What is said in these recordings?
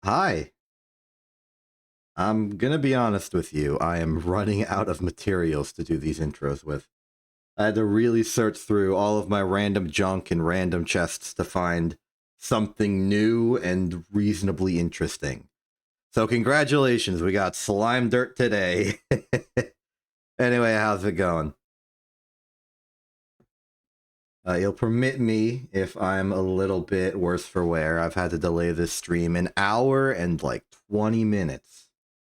Hi. I'm gonna be honest with you. I am running out of materials to do these intros with. I had to really search through all of my random junk and random chests to find something new and reasonably interesting. So congratulations, we got slime dirt today. Anyway, how's it going? You'll permit me if I'm a little bit worse for wear. I've had to delay this stream an hour and like 20 minutes,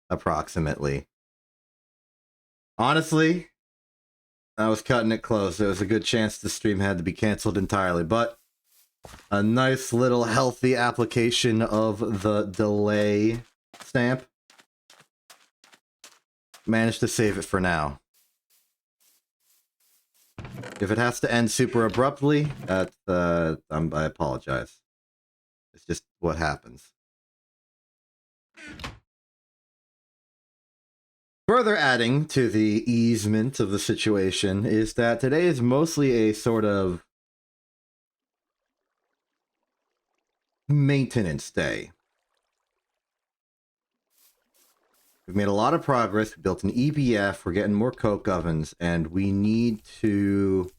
approximately. Honestly, I was cutting it close. There was a good chance the stream had to be canceled entirely, but a nice little healthy application of the delay stamp managed to save it for now. If it has to end super abruptly, I apologize. It's just what happens. Further adding to the easement of the situation is that today is mostly a sort of maintenance day. We've made a lot of progress. We built an EBF. We're getting more coke ovens, and we need to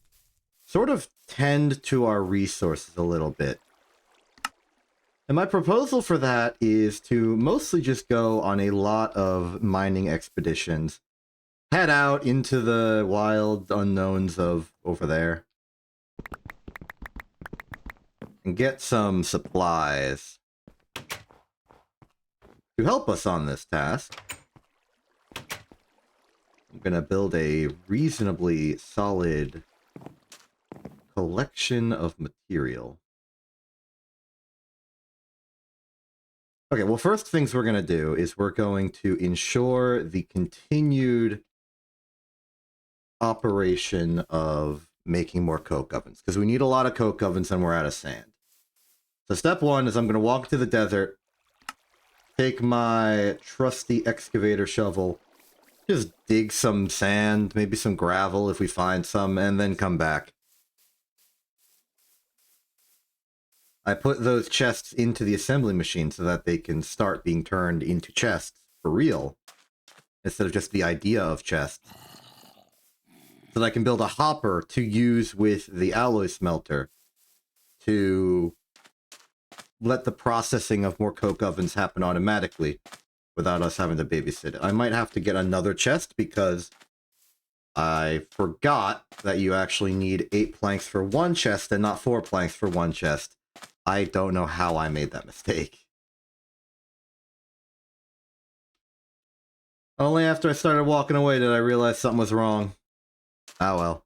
sort of tend to our resources a little bit. And my proposal for that is to mostly just go on a lot of mining expeditions. Head out into the wild unknowns of over there. And get some supplies. To help us on this task, I'm going to build a reasonably solid collection of material. Okay, well, first things we're going to do is we're going to ensure the continued operation of making more coke ovens, because we need a lot of coke ovens and we're out of sand. So step one is I'm going to walk to the desert, take my trusty excavator shovel, just dig some sand, maybe some gravel if we find some, and then come back. I put those chests into the assembly machine so that they can start being turned into chests for real, instead of just the idea of chests. So that I can build a hopper to use with the alloy smelter to let the processing of more coke ovens happen automatically without us having to babysit it. I might have to get another chest because I forgot that you actually need 8 planks for one chest and not 4 planks for one chest. I don't know how I made that mistake. Only after I started walking away did I realize something was wrong. Ah well.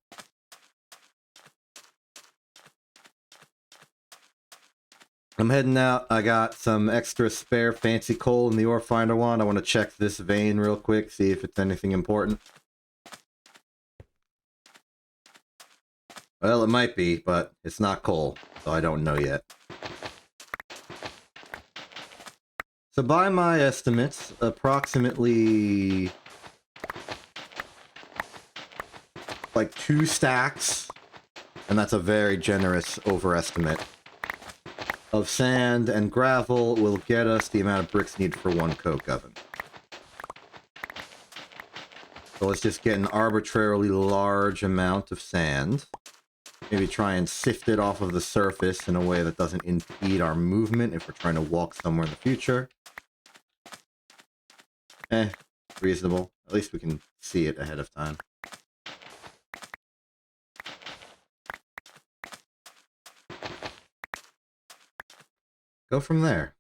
I'm heading out. I got some extra spare fancy coal in the ore finder wand. I want to check this vein real quick, see if it's anything important. Well, it might be, but it's not coal, so I don't know yet. So by my estimates, approximately like 2 stacks, and that's a very generous overestimate, of sand and gravel will get us the amount of bricks needed for 1 coke oven. So let's just get an arbitrarily large amount of sand. Maybe try and sift it off of the surface in a way that doesn't impede our movement if we're trying to walk somewhere in the future. Reasonable. At least we can see it ahead of time. Go from there.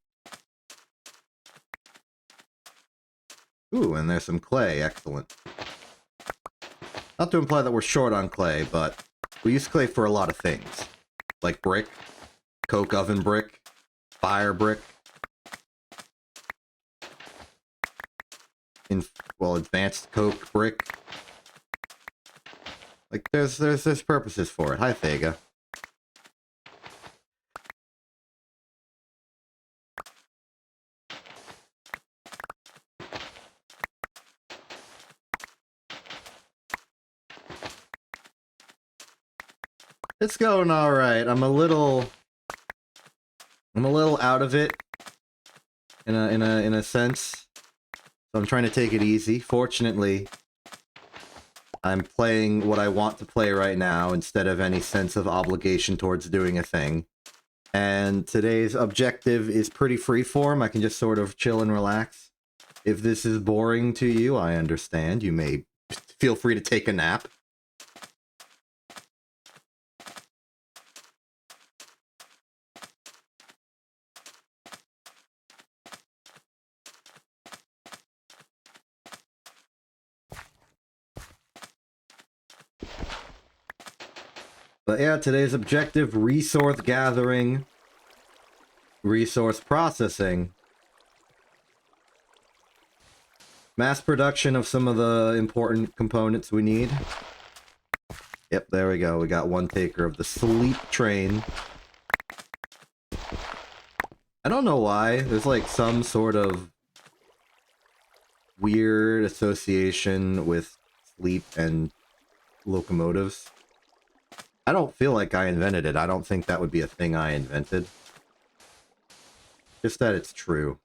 Ooh, and there's some clay. Excellent. Not to imply that we're short on clay, but we use clay for a lot of things. Like brick, coke oven brick, fire brick. Advanced coke brick. Like, there's purposes for it. Hi, Thega. It's going alright. I'm a little out of it in a sense. So I'm trying to take it easy. Fortunately, I'm playing what I want to play right now instead of any sense of obligation towards doing a thing. And today's objective is pretty freeform. I can just sort of chill and relax. If this is boring to you, I understand. You may feel free to take a nap. But yeah, today's objective, resource gathering, resource processing, mass production of some of the important components we need. Yep, there we go. We got one taker of the sleep train. I don't know why. There's like some sort of weird association with sleep and locomotives. I don't feel like I invented it. I don't think that would be a thing I invented. Just that it's true.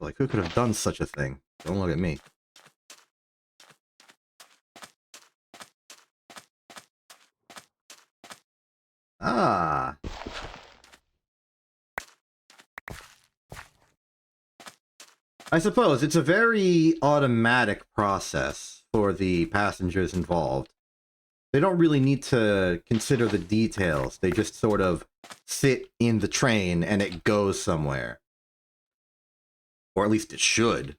Like, who could have done such a thing? Don't look at me. Ah. I suppose it's a very automatic process for the passengers involved. They don't really need to consider the details. They just sort of sit in the train and it goes somewhere. Or at least it should.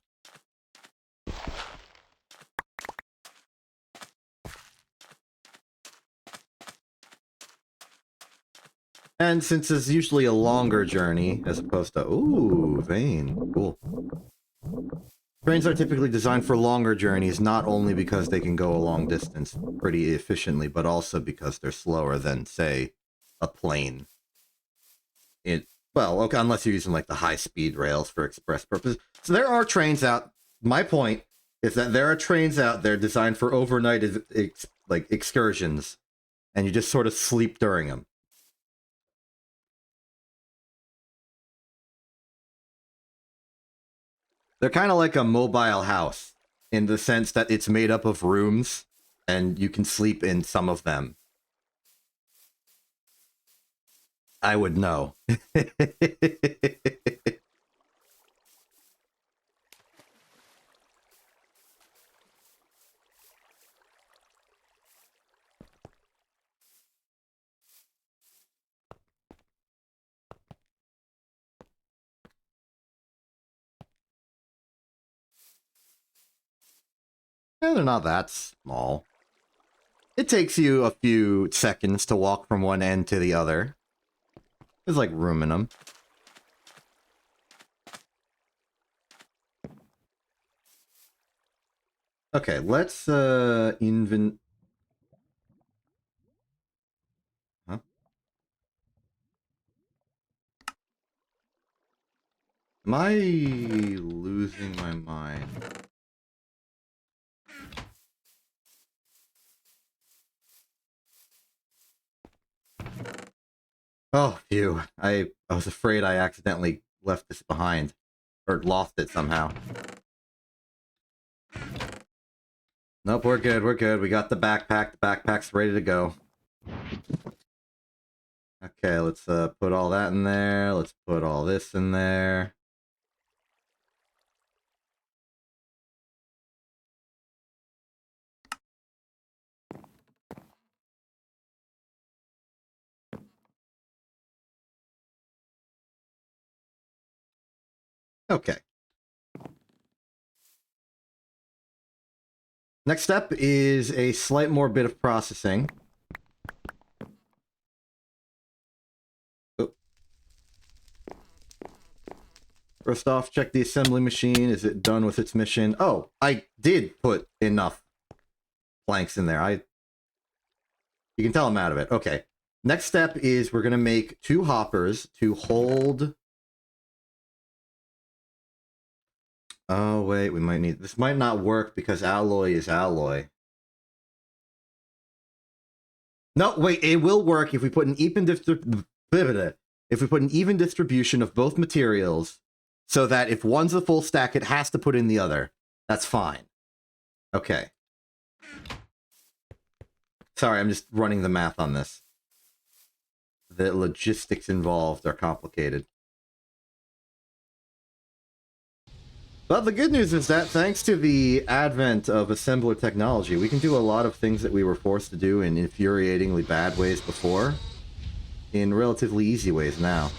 And since it's usually a longer journey, as opposed to... Ooh, vein. Cool. Trains are typically designed for longer journeys, not only because they can go a long distance pretty efficiently, but also because they're slower than, say, a plane. Well, okay, unless you're using, like, the high-speed rails for express purposes. So there are trains out... My point is that there are trains out there designed for overnight, excursions, and you just sort of sleep during them. They're kind of like a mobile house, in the sense that it's made up of rooms, and you can sleep in some of them. I would know. Yeah, they're not that small. It takes you a few seconds to walk from one end to the other. There's like room in them. Okay, let's Huh? Am I losing my mind? Oh, phew. I was afraid I accidentally left this behind. Or lost it somehow. Nope, we're good, we're good. We got the backpack. The backpack's ready to go. Okay, let's put all that in there. Let's put all this in there. Okay. Next step is a slight more bit of processing. Oh. First off, check the assembly machine. Is it done with its mission? Oh, I did put enough planks in there. You can tell I'm out of it. Okay. Next step is we're going to make 2 hoppers to hold Oh, wait, we might need... This might not work because alloy is alloy. No, wait, it will work if we put an even distribution of both materials so that if one's a full stack, it has to put in the other. That's fine. Okay. Sorry, I'm just running the math on this. The logistics involved are complicated. But the good news is that thanks to the advent of assembler technology, we can do a lot of things that we were forced to do in infuriatingly bad ways before, in relatively easy ways now.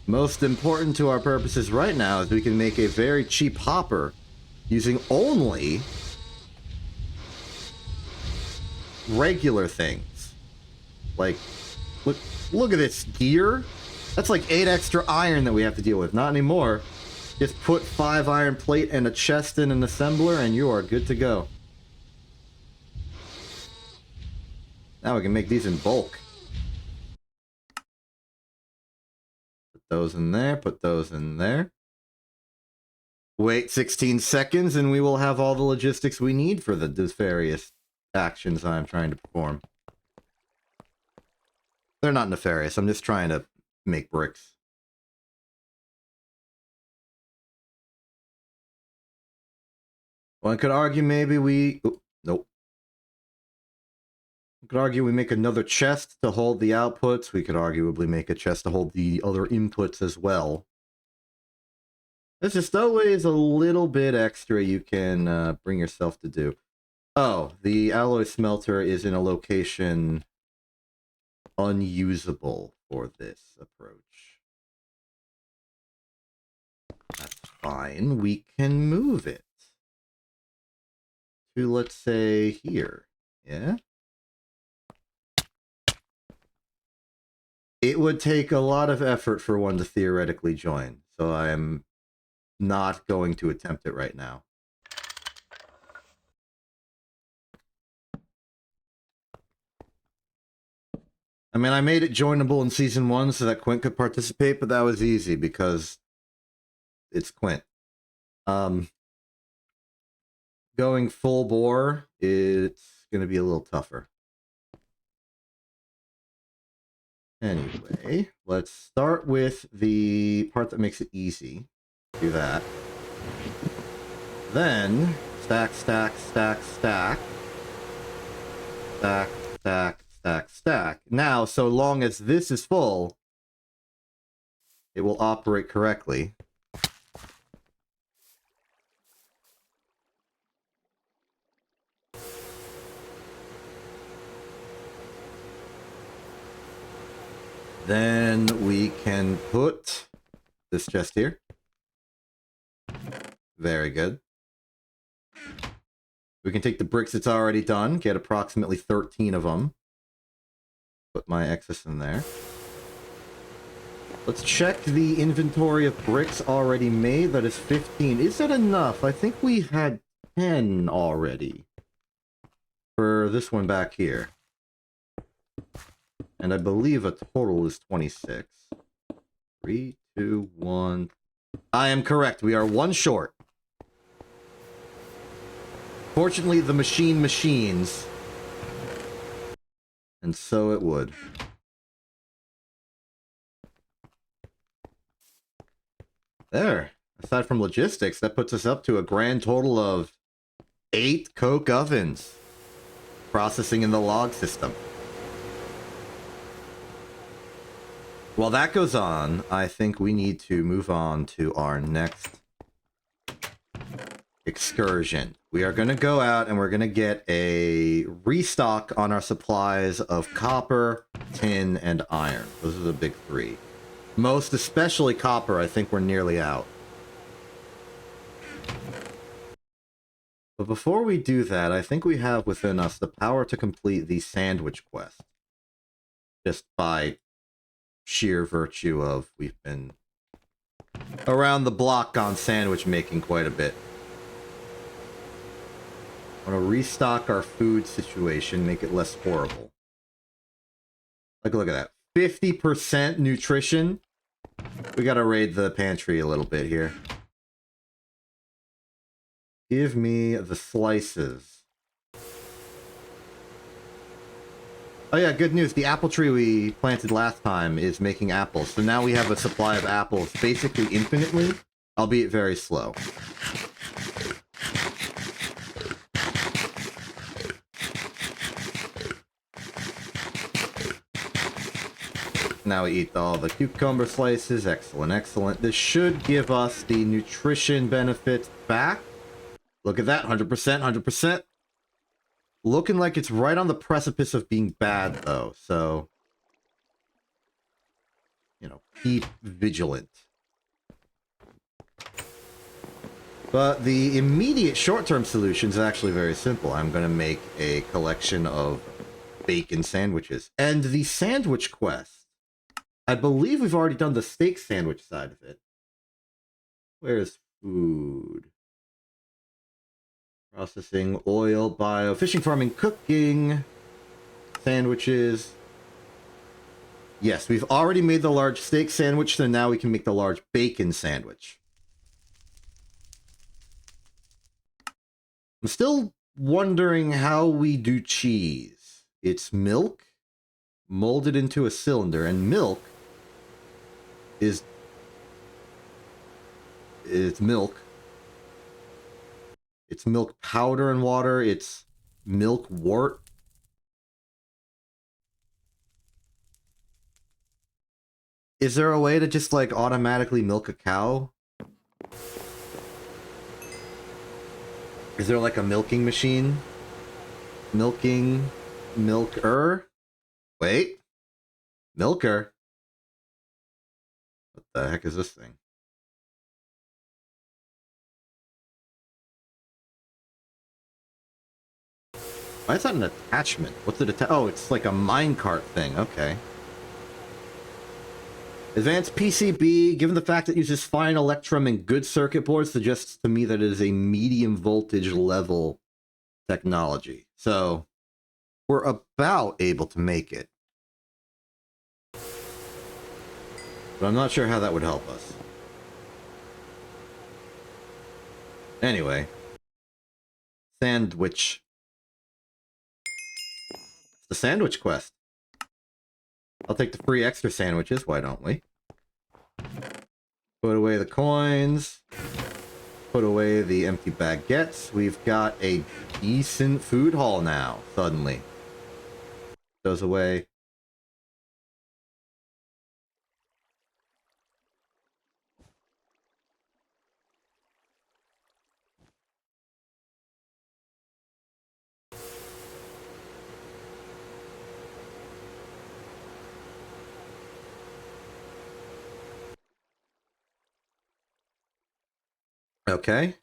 Most important to our purposes right now is we can make a very cheap hopper using only regular things. Like, look at this gear. That's like 8 extra iron that we have to deal with. Not anymore. Just put 5 iron plate and a chest in an assembler and you are good to go. Now we can make these in bulk. Put those in there, put those in there. Wait 16 seconds and we will have all the logistics we need for the various actions I'm trying to perform. They're not nefarious, I'm just trying to make bricks. One could argue maybe we... nope. We could argue we make another chest to hold the outputs. We could arguably make a chest to hold the other inputs as well. There's just always a little bit extra you can bring yourself to do. Oh, the alloy smelter is in a location unusable for this approach. That's fine. We can move it to, let's say, here. Yeah? It would take a lot of effort for one to theoretically join, so I am not going to attempt it right now. I mean, I made it joinable in Season 1 so that Quint could participate, but that was easy because it's Quint. Going full bore, it's going to be a little tougher. Anyway, let's start with the part that makes it easy. Do that. Then, stack, stack, stack, stack. Stack, stack, stack, stack. Now, so long as this is full, it will operate correctly. Then we can put this chest here. Very good. We can take the bricks it's already done, get approximately 13 of them. Put my excess in there. Let's check the inventory of bricks already made. That is 15. Is that enough? I think we had 10 already. For this one back here. And I believe a total is 26. 3, 2, 1. I am correct. We are 1 short. Fortunately, the machine machines. And so it would. There. Aside from logistics, that puts us up to a grand total of 8 coke ovens. Processing in the log system. While that goes on, I think we need to move on to our next excursion. We are going to go out and we're going to get a restock on our supplies of copper, tin, and iron. Those are the big 3. Most especially copper, I think we're nearly out. But before we do that, I think we have within us the power to complete the sandwich quest. Just by sheer virtue of we've been around the block on sandwich making quite a bit. I want to restock our food situation, make it less horrible. Like, look at that. 50% nutrition. We gotta raid the pantry a little bit here. Give me the slices. Oh yeah, good news. The apple tree we planted last time is making apples. So now we have a supply of apples basically infinitely, albeit very slow. Now we eat all the cucumber slices. Excellent, excellent. This should give us the nutrition benefits back. Look at that, 100%, 100%. Looking like it's right on the precipice of being bad, though, so... You know, keep vigilant. But the immediate short-term solution is actually very simple. I'm going to make a collection of bacon sandwiches. And the sandwich quest, I believe we've already done the steak sandwich side of it. Where's food? Processing, oil, bio, fishing, farming, cooking, sandwiches. Yes, we've already made the large steak sandwich, so now we can make the large bacon sandwich. I'm still wondering how we do cheese. It's milk molded into a cylinder, and milk is... It's milk. It's milk powder and water. It's milk wort. Is there a way to just, like, automatically milk a cow? Is there, like, a milking machine? Milking... Milker? Wait. Milker? What the heck is this thing? Why is that an attachment? What's it oh, it's like a minecart thing. Okay. Advanced PCB, given the fact that it uses fine electrum and good circuit boards, suggests to me that it is a medium voltage level technology. So, we're about able to make it. But I'm not sure how that would help us. Anyway. Sandwich. It's the sandwich quest. I'll take the free extra sandwiches, why don't we? Put away the coins. Put away the empty baguettes. We've got a decent food haul now, suddenly. Goes away. Okay.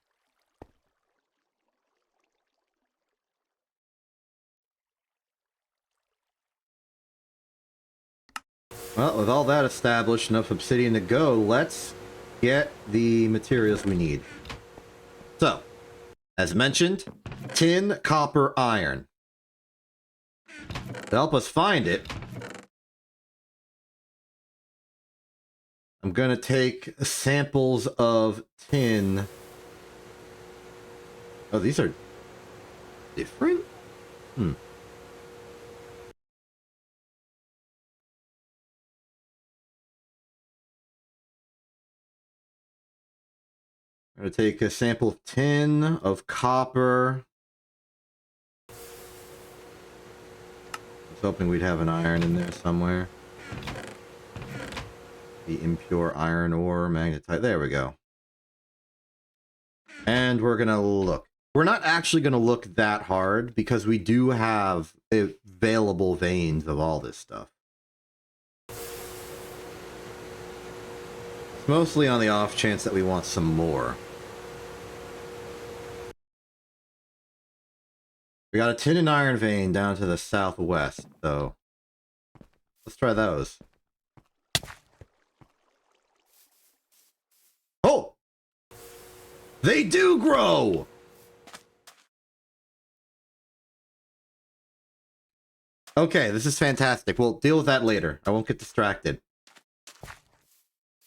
Well, with all that established, enough obsidian to go, let's get the materials we need. So, as mentioned, tin, copper, iron. To help us find it, I'm gonna take samples of tin. Oh, these are different? Hmm. I'm gonna take a sample of tin, of copper. I was hoping we'd have an iron in there somewhere. The impure iron ore, magnetite. There we go. And we're gonna look. We're not actually gonna look that hard because we do have available veins of all this stuff. It's mostly on the off chance that we want some more. We got a tin and iron vein down to the southwest, so let's try those. Oh! They do grow! Okay, this is fantastic. We'll deal with that later. I won't get distracted.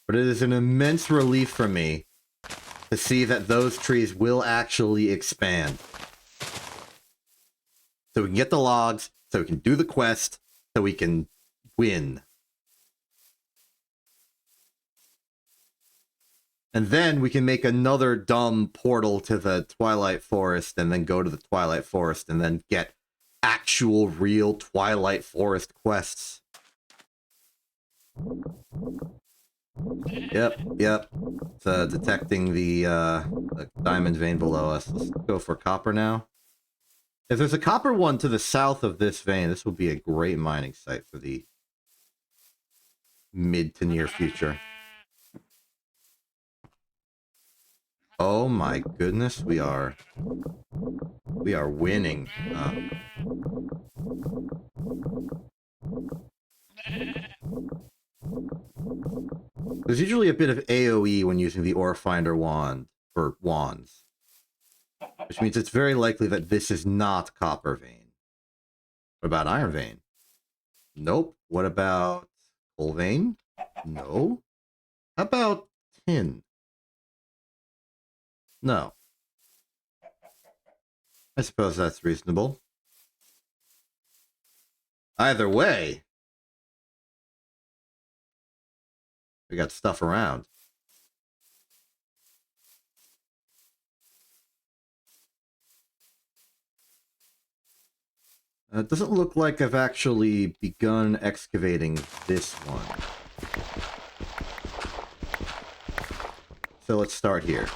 But it is an immense relief for me to see that those trees will actually expand. So we can get the logs, so we can do the quest, so we can win. And then we can make another dumb portal to the Twilight Forest and then go to the Twilight Forest and then get actual real Twilight Forest quests. Yep. It's detecting the diamond vein below us. Let's go for copper now. If there's a copper one to the south of this vein, this will be a great mining site for the mid to near future. Oh my goodness, we are winning. There's usually a bit of AoE when using the Ore Finder wand for wands, which means it's very likely that this is not copper vein. What about iron vein? Nope. What about coal vein? No. How about tin? No. I suppose that's reasonable. Either way, we got stuff around. It doesn't look like I've actually begun excavating this one. So let's start here.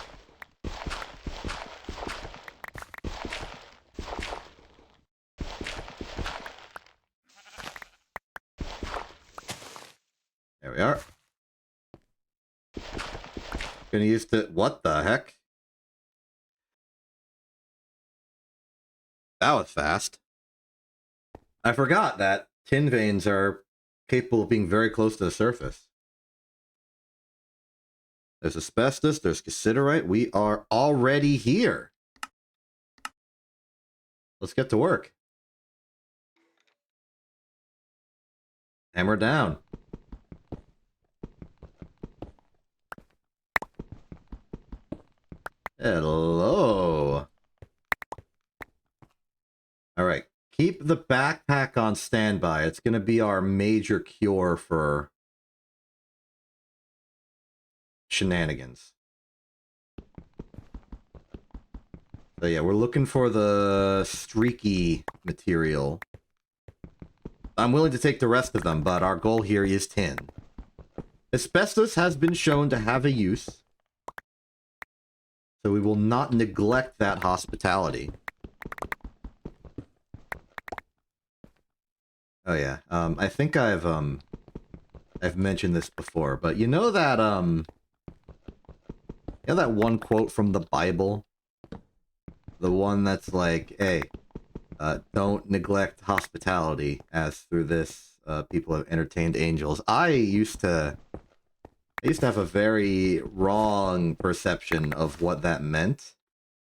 There we are. Gonna use the... What the heck? That was fast. I forgot that tin veins are capable of being very close to the surface. There's asbestos, there's cassiterite. We are already here. Let's get to work. Hammer down. Hello. All right. Keep the backpack on standby. It's going to be our major cure for shenanigans. So yeah, we're looking for the streaky material. I'm willing to take the rest of them, but our goal here is tin. Asbestos has been shown to have a use, so we will not neglect that hospitality. Oh yeah, I think I've mentioned this before, but you know that one quote from the Bible? The one that's like, hey, don't neglect hospitality, as through this people have entertained angels. I used to have a very wrong perception of what that meant.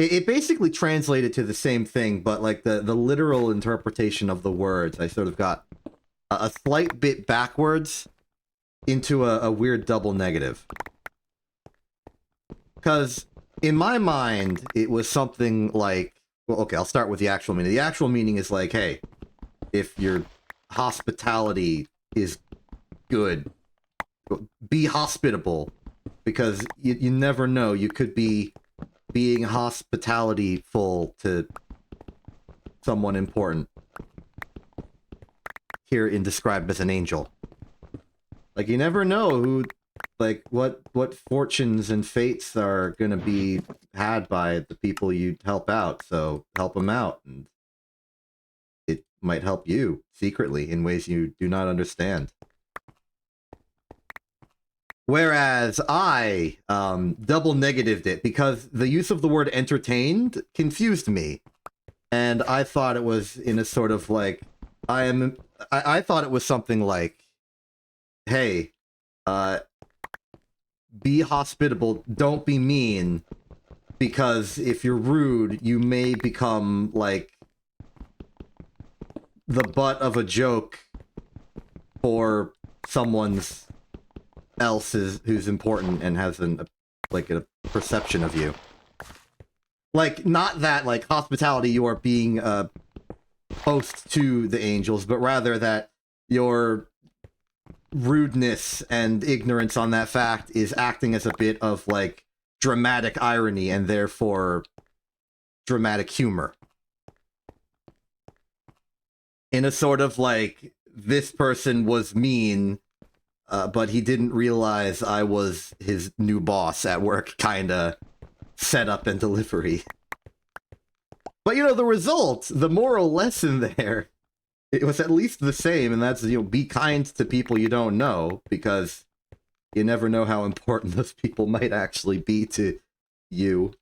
It basically translated to the same thing, but like the literal interpretation of the words, I sort of got a slight bit backwards into a weird double negative. Because in my mind, it was something like, well, okay, I'll start with the actual meaning. The actual meaning is like, hey, if your hospitality is good, be hospitable, because you never know, you could be being hospitality-full to someone important. Herein described as an angel. Like, you never know who, like, what fortunes and fates are gonna be had by the people you help out, so help them out, and it might help you secretly in ways you do not understand. Whereas I double negatived it because the use of the word entertained confused me. And I thought it was in a sort of like, I thought it was something like, hey, be hospitable, don't be mean, because if you're rude, you may become like the butt of a joke for someone's else who's important and has a perception of you. Like, not that, like, hospitality, you are being a host to the angels, but rather that your rudeness and ignorance on that fact is acting as a bit of, like, dramatic irony and therefore dramatic humor. In a sort of, like, this person was mean, but he didn't realize I was his new boss at work kind of setup and delivery. But, you know, the result, the moral lesson there, it was at least the same, and that's, you know, be kind to people you don't know, because you never know how important those people might actually be to you.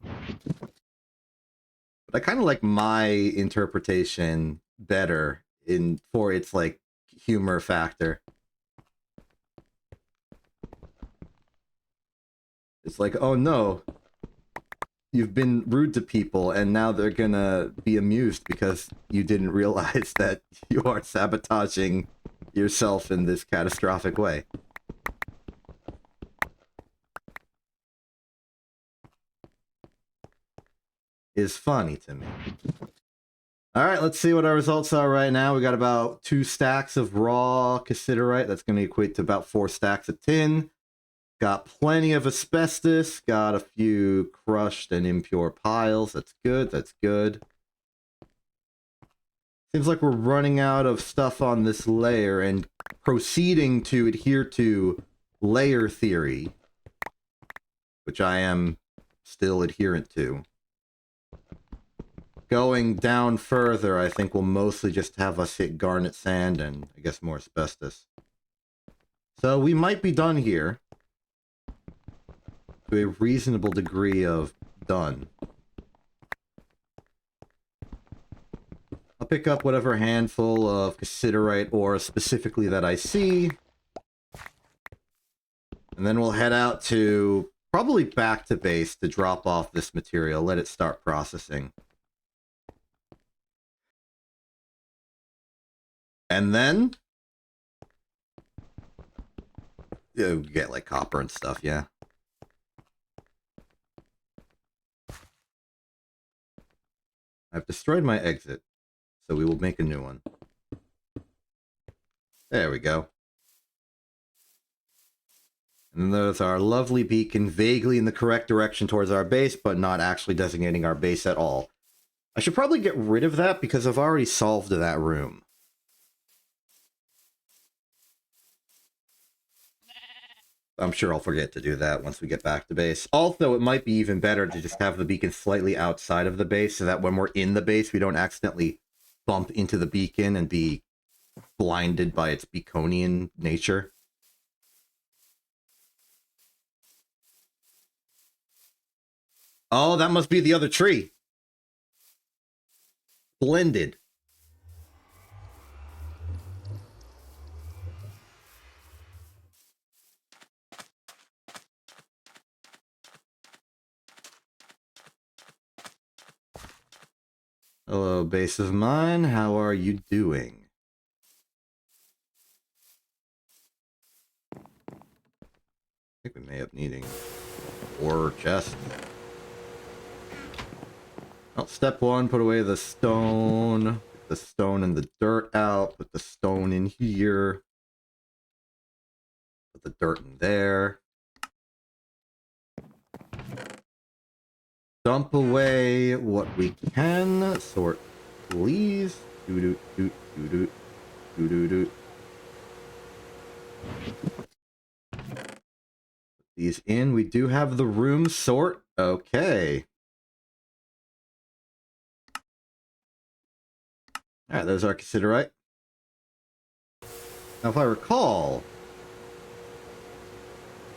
But I kind of like my interpretation better for its, like, humor factor. It's like, oh no, you've been rude to people and now they're gonna be amused because you didn't realize that you are sabotaging yourself in this catastrophic way. Is funny to me. Alright, let's see what our results are right now. We got about 2 stacks of raw cassiterite. That's going to equate to about 4 stacks of tin. Got plenty of asbestos. Got a few crushed and impure piles. That's good, that's good. Seems like we're running out of stuff on this layer and proceeding to adhere to layer theory, which I am still adherent to. Going down further, I think will mostly just have us hit garnet sand and, I guess, more asbestos. So we might be done here. To a reasonable degree of done. I'll pick up whatever handful of cassiterite ore specifically that I see. And then we'll head out to, probably back to base to drop off this material, let it start processing. And then you get like copper and stuff, yeah. I've destroyed my exit, so we will make a new one. There we go. And there's our lovely beacon, vaguely in the correct direction towards our base, but not actually designating our base at all. I should probably get rid of that because I've already solved that room. I'm sure I'll forget to do that once we get back to base. Also, it might be even better to just have the beacon slightly outside of the base so that when we're in the base, we don't accidentally bump into the beacon and be blinded by its beaconian nature. Oh, that must be the other tree. Blended. Hello, base of mine. How are you doing? I think we may have needing ore chest. Well, step 1, put away the stone. Put the stone and the dirt out. Put the stone in here. Put the dirt in there. Dump away what we can. Sort, please. Doot doot doot doot doot doot doot. Put these in. We do have the room sort. Okay. Alright, there's our cassiterite. Now, if I recall...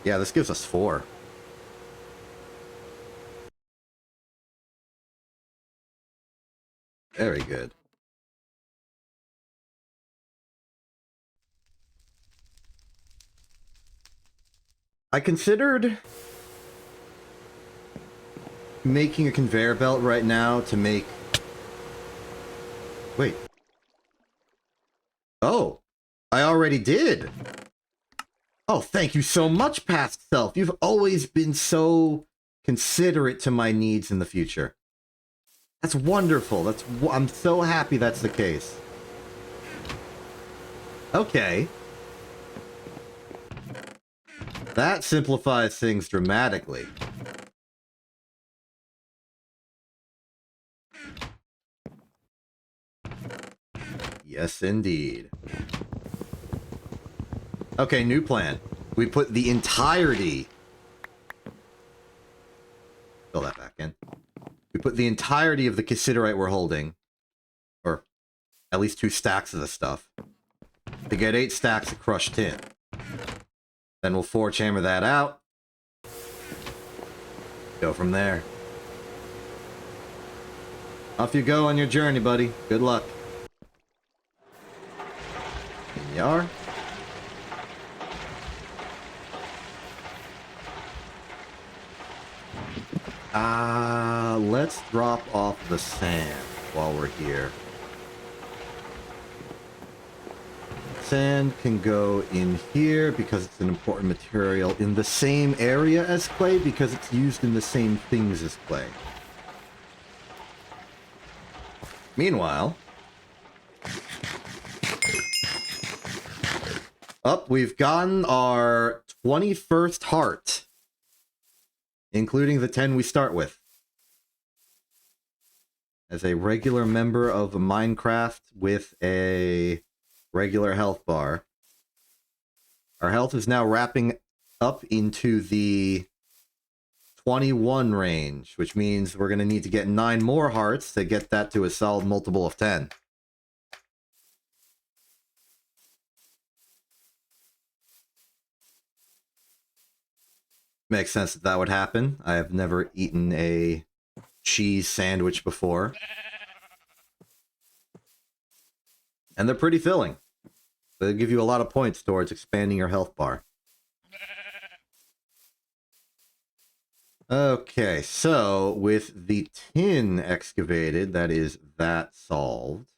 Yeah, this gives us 4. Very good. I considered making a conveyor belt right now to make... Wait. Oh! I already did! Oh, thank you so much, past self. You've always been so considerate to my needs in the future. That's wonderful. I'm so happy that's the case. Okay. That simplifies things dramatically. Yes, indeed. Okay, new plan. We put the entirety... Fill that back in. We put the entirety of the cassiterite we're holding, or at least 2 stacks of the stuff, to get 8 stacks of crushed tin. Then we'll forge hammer that out. Go from there. Off you go on your journey, buddy. Good luck. In you are. Let's drop off the sand while we're here. Sand can go in here because it's an important material in the same area as clay because it's used in the same things as clay. Meanwhile, we've gotten our 21st heart, including the 10 we start with. As a regular member of Minecraft with a regular health bar, our health is now wrapping up into the 21 range, which means we're going to need to get 9 more hearts to get that to a solid multiple of 10. Makes sense that that would happen. I have never eaten a cheese sandwich before. And they're pretty filling. They give you a lot of points towards expanding your health bar. Okay, so with the tin excavated, that is that solved.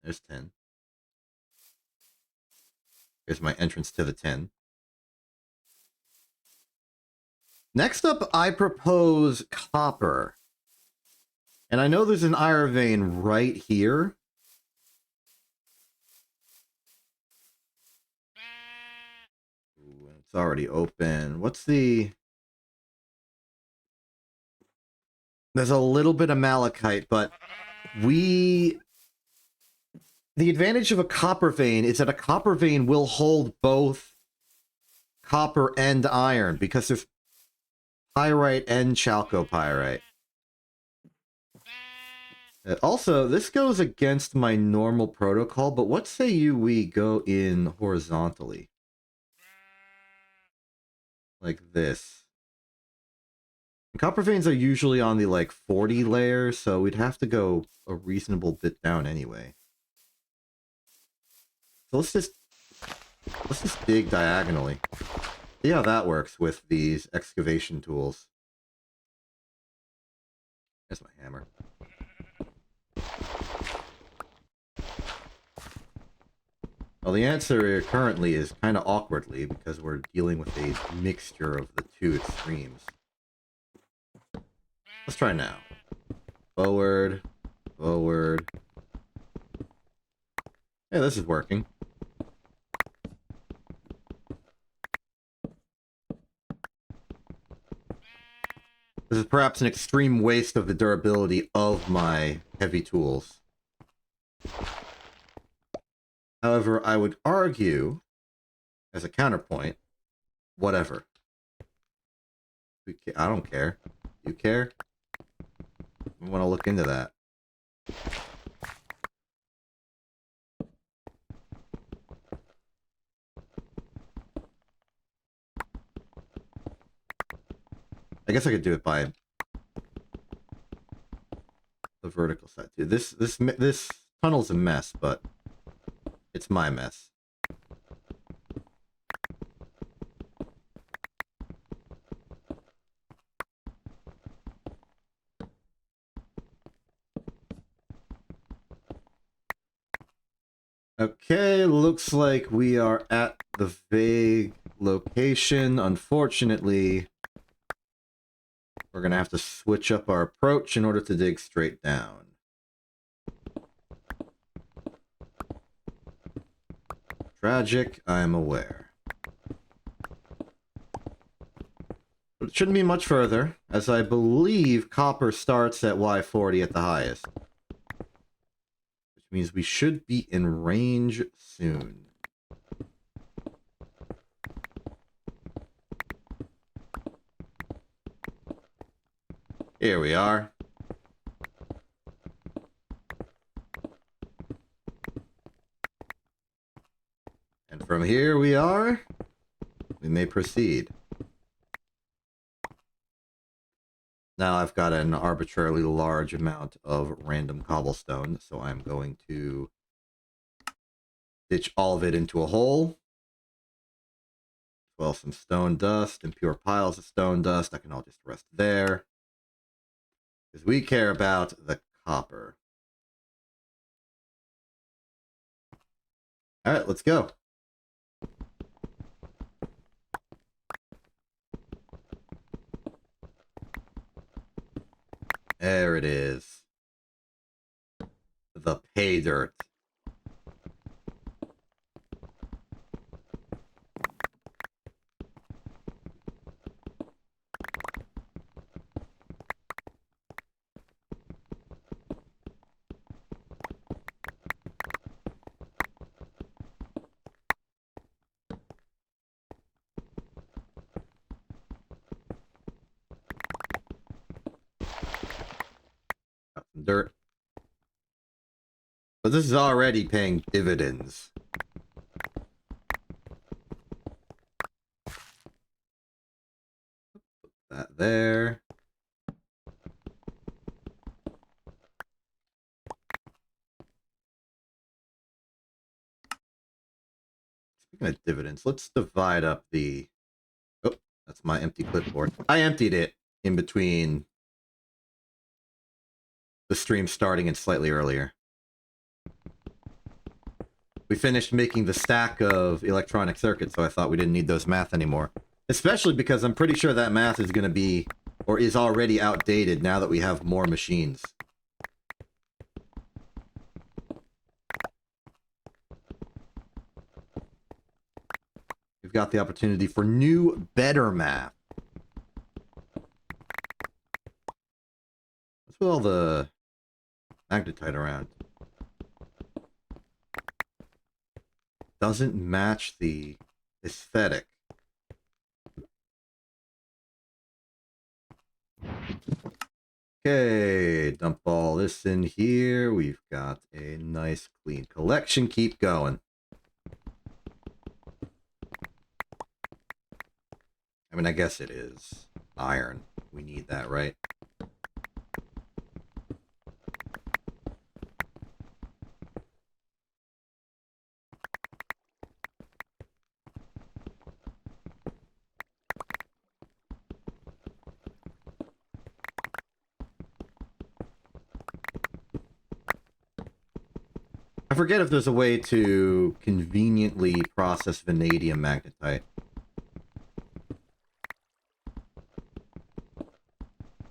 There's 10. Here's my entrance to the 10. Next up, I propose copper. And I know there's an iron vein right here. Ooh, it's already open. What's the... There's a little bit of malachite, but the advantage of a copper vein is that a copper vein will hold both copper and iron because there's pyrite and chalcopyrite. Also, this goes against my normal protocol, but what say we go in horizontally? Like this. Copper veins are usually on the, like, 40 layer, so we'd have to go a reasonable bit down anyway. So let's just dig diagonally. See how that works with these excavation tools. There's my hammer. Well, the answer currently is kind of awkwardly because we're dealing with a mixture of the 2 extremes. Let's try now. Forward, forward. Hey, this is working. This is perhaps an extreme waste of the durability of my heavy tools. However, I would argue, as a counterpoint, whatever. I don't care. You care? I want to look into that. I guess I could do it by the vertical side too. This tunnel's a mess, but it's my mess. Okay, looks like we are at the vague location. Unfortunately, we're gonna have to switch up our approach in order to dig straight down. Tragic, I'm aware. But it shouldn't be much further, as I believe copper starts at Y40 at the highest. Which means we should be in range soon. Here we are. And from here we may proceed. Now I've got an arbitrarily large amount of random cobblestone, so I'm going to ditch all of it into a hole. Well, some stone dust and pure piles of stone dust. That can all just rest there. Because we care about the copper. Alright, let's go. There it is. The pay dirt. Got some dirt. But this is already paying dividends. Put that there. Speaking of dividends, let's divide up the... Oh, that's my empty clipboard. I emptied it in between the stream starting and slightly earlier. We finished making the stack of electronic circuits, so I thought we didn't need those math anymore. Especially because I'm pretty sure that math is going to be, or is already outdated now that we have more machines. We've got the opportunity for new, better math. What's with all the magnetite around? Doesn't match the aesthetic. Okay, dump all this in here. We've got a nice clean collection. Keep going. I mean, I guess it is iron. We need that, right? I forget if there's a way to conveniently process vanadium magnetite.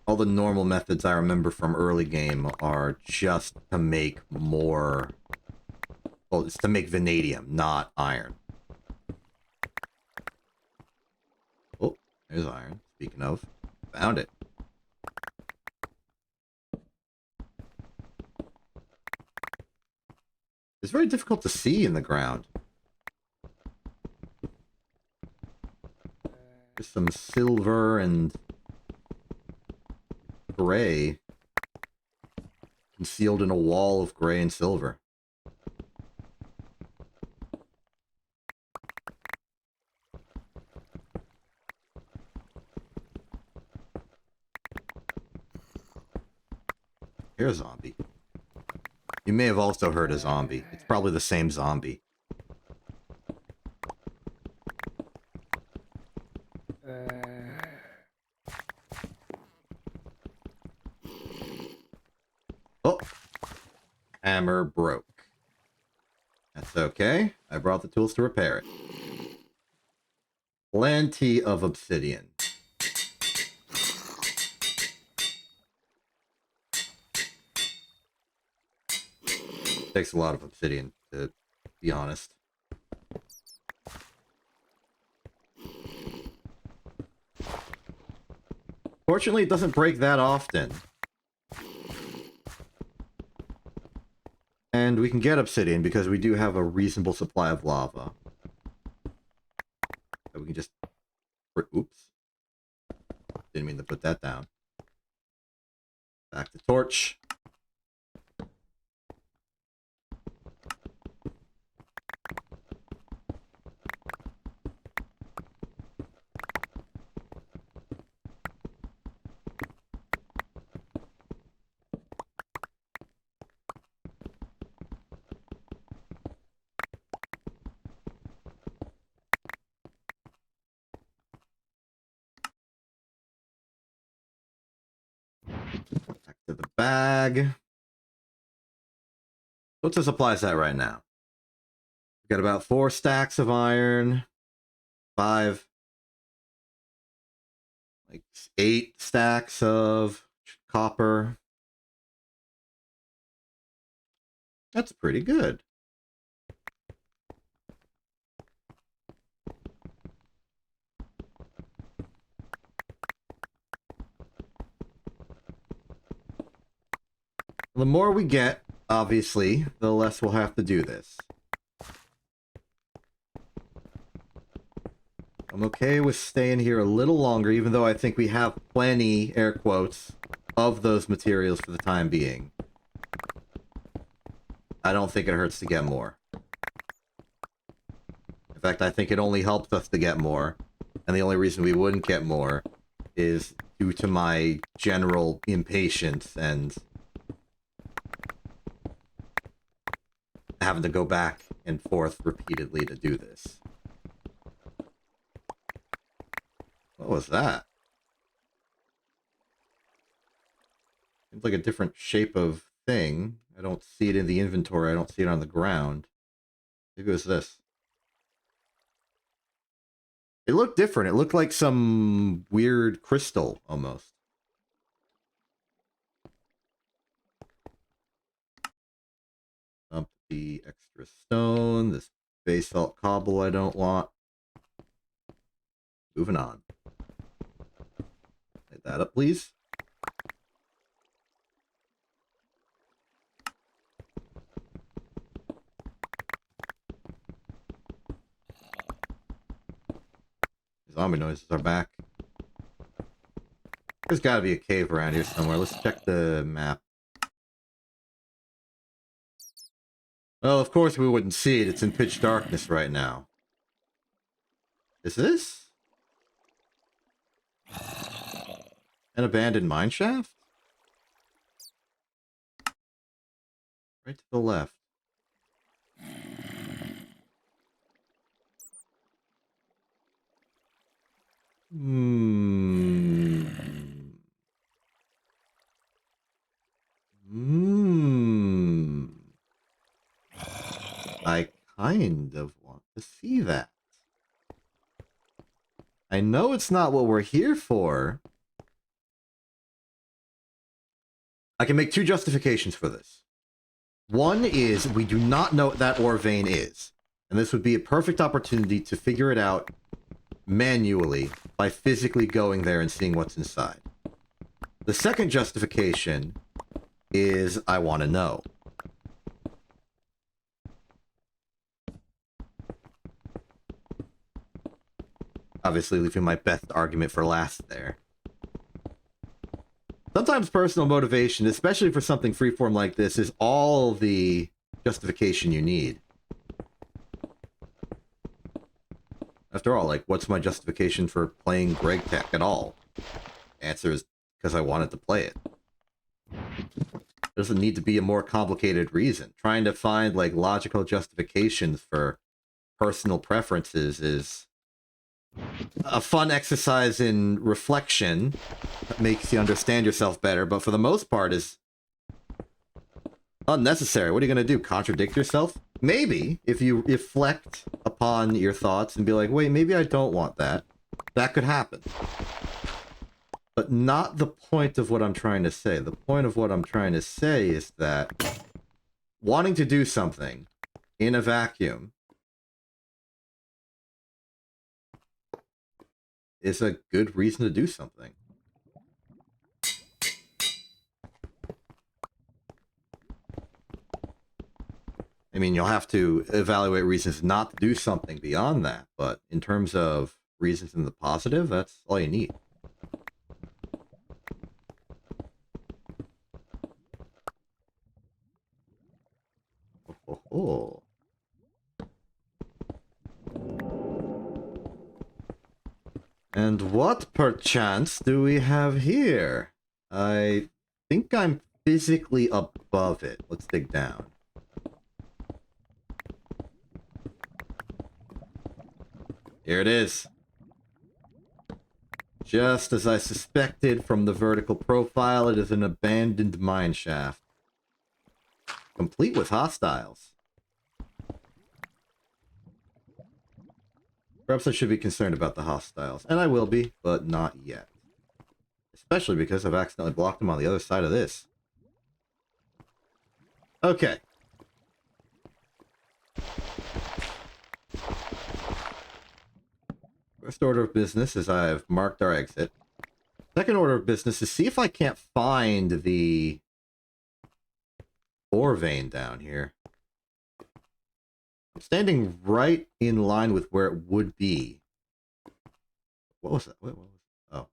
All the normal methods I remember from early game are just to make more... Well, it's to make vanadium, not iron. Oh, there's iron. Speaking of, found it. It's very difficult to see in the ground. There's some silver and gray concealed in a wall of gray and silver. Here's a zombie. You may have also heard a zombie. It's probably the same zombie. Oh! Hammer broke. That's It's okay. I brought the tools to repair it. Plenty of obsidian. Takes a lot of obsidian, to be honest. Fortunately, it doesn't break that often. And we can get obsidian because we do have a reasonable supply of lava. So we can just... Oops. Didn't mean to put that down. Back to torch. Back to the bag. What's the supply set right now? We've got about 4 stacks of iron. 5. Like 8 stacks of copper. That's pretty good. The more we get, obviously, the less we'll have to do this. I'm okay with staying here a little longer, even though I think we have plenty, air quotes, of those materials for the time being. I don't think it hurts to get more. In fact, I think it only helps us to get more. And the only reason we wouldn't get more is due to my general impatience and having to go back and forth repeatedly to do this. What was that? Seems like a different shape of thing. I don't see it in the inventory. I don't see it on the ground. Maybe it was this. It looked different. It looked like some weird crystal, almost. Dump the extra stone. This basalt cobble I don't want. Moving on. Light that up, please. Zombie noises are back. There's got to be a cave around here somewhere. Let's check the map. Well, of course we wouldn't see it. It's in pitch darkness right now. Is this an abandoned mineshaft? Right to the left. I kind of want to see that. I know it's not what we're here for. I can make 2 justifications for this. One is we do not know what that ore vein is. And this would be a perfect opportunity to figure it out manually by physically going there and seeing what's inside. The second justification is I want to know. Obviously leaving my best argument for last there. Sometimes personal motivation, especially for something freeform like this, is all the justification you need. After all, like, what's my justification for playing Greg Tech at all? Answer is because I wanted to play it. There doesn't need to be a more complicated reason. Trying to find, like, logical justifications for personal preferences is a fun exercise in reflection that makes you understand yourself better, but for the most part is unnecessary. What are you going to do? Contradict yourself? maybe, if you reflect upon your thoughts and be like, wait, maybe I don't want that, that could happen. But not the point of what I'm trying to say. The point of what I'm trying to say is that wanting to do something in a vacuum is a good reason to do something. I mean, you'll have to evaluate reasons not to do something beyond that, but in terms of reasons in the positive, that's all you need. Oh. And what, perchance, do we have here? I think I'm physically above it. Let's dig down. Here it is. Just as I suspected from the vertical profile, it is an abandoned mine shaft. Complete with hostiles. Perhaps I should be concerned about the hostiles. And I will be, but not yet. Especially because I've accidentally blocked them on the other side of this. Okay. First order of business is I've marked our exit. Second order of business is see if I can't find the ore vein down here. I'm standing right in line with where it would be. What was that? What was it? Oh.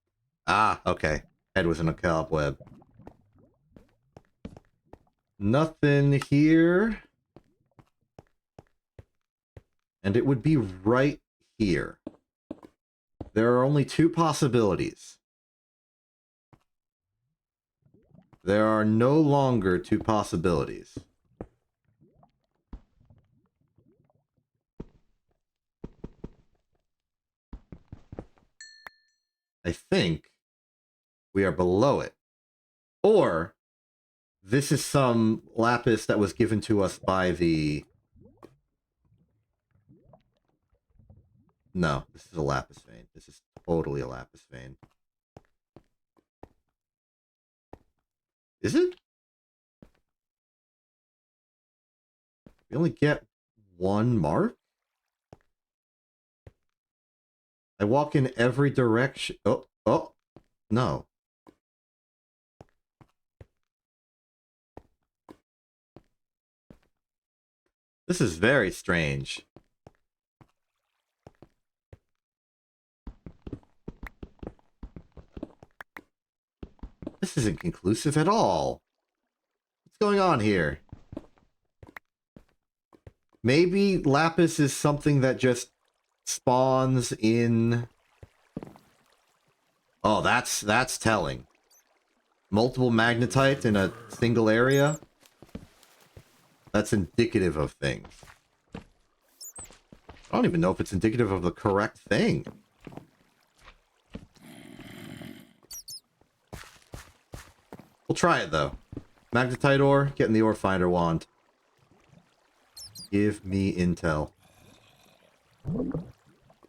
Ah, okay. Head was in a cobweb. Nothing here. And it would be right here. There are only two possibilities. There are no longer two possibilities. I think we are below it. Or this is some lapis that was given to us by the... No, this is a lapis vein. This is totally a lapis vein. Is it? We only get one mark? I walk in every direction. Oh, no. This is very strange. This isn't conclusive at all. What's going on here? Maybe lapis is something that just spawns in... Oh, that's telling. Multiple magnetite in a single area? That's indicative of things. I don't even know if it's indicative of the correct thing. We'll try it, though. Magnetite ore, getting the ore finder wand. Give me intel.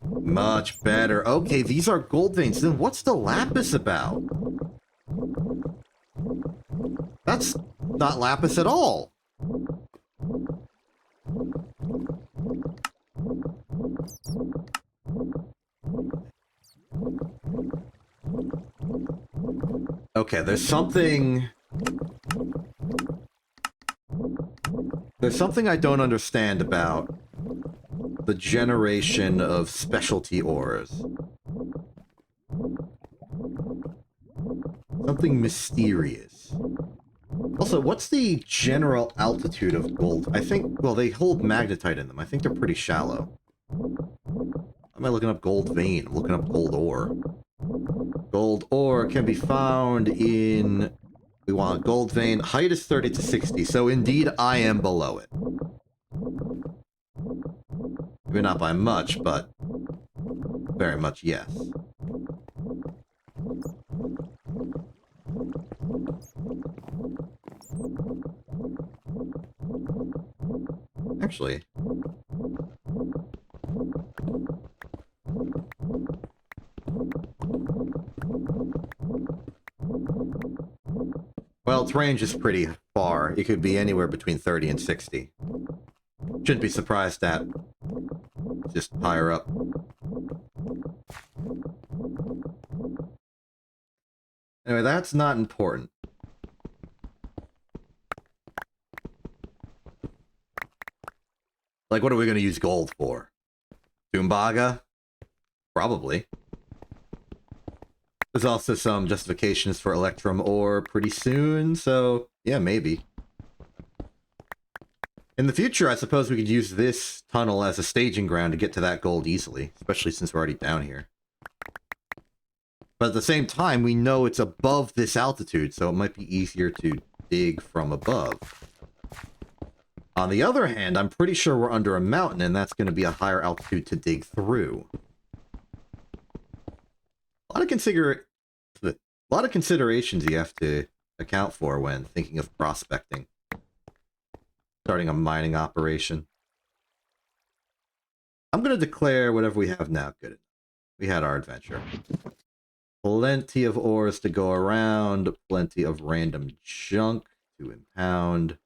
Much better. Okay, these are gold veins. Then what's the lapis about? That's not lapis at all. Okay, there's something I don't understand about the generation of specialty ores. Something mysterious. Also, what's the general altitude of gold? I think, well, they hold magnetite in them. I think they're pretty shallow. Am I looking up gold vein? I'm looking up gold ore. Gold ore can be found in... We want gold vein. Height is 30 to 60, so indeed I am below it. Maybe not by much, but very much yes. actually. Well, its range is pretty far. It could be anywhere between 30 and 60. Shouldn't be surprised at just higher up. Anyway, that's not important. Like, what are we going to use gold for? Tumbaga? Probably. There's also some justifications for Electrum ore pretty soon, so yeah, maybe. In the future, I suppose we could use this tunnel as a staging ground to get to that gold easily, especially since we're already down here. But at the same time, we know it's above this altitude, so it might be easier to dig from above. On the other hand, I'm pretty sure we're under a mountain, and that's going to be a higher altitude to dig through. A lot of considerations you have to account for when thinking of prospecting. Starting a mining operation. I'm going to declare whatever we have now good enough. We had our adventure. Plenty of ores to go around, plenty of random junk to impound.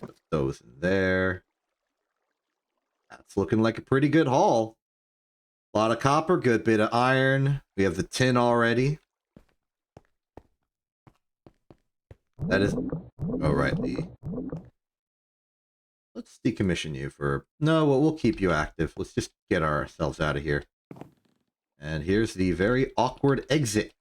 Put those in there. That's looking like a pretty good haul. A lot of copper, good bit of iron. We have the tin already. That is... Oh, right, Let's decommission you for... No, well, we'll keep you active. Let's just get ourselves out of here. And here's the very awkward exit.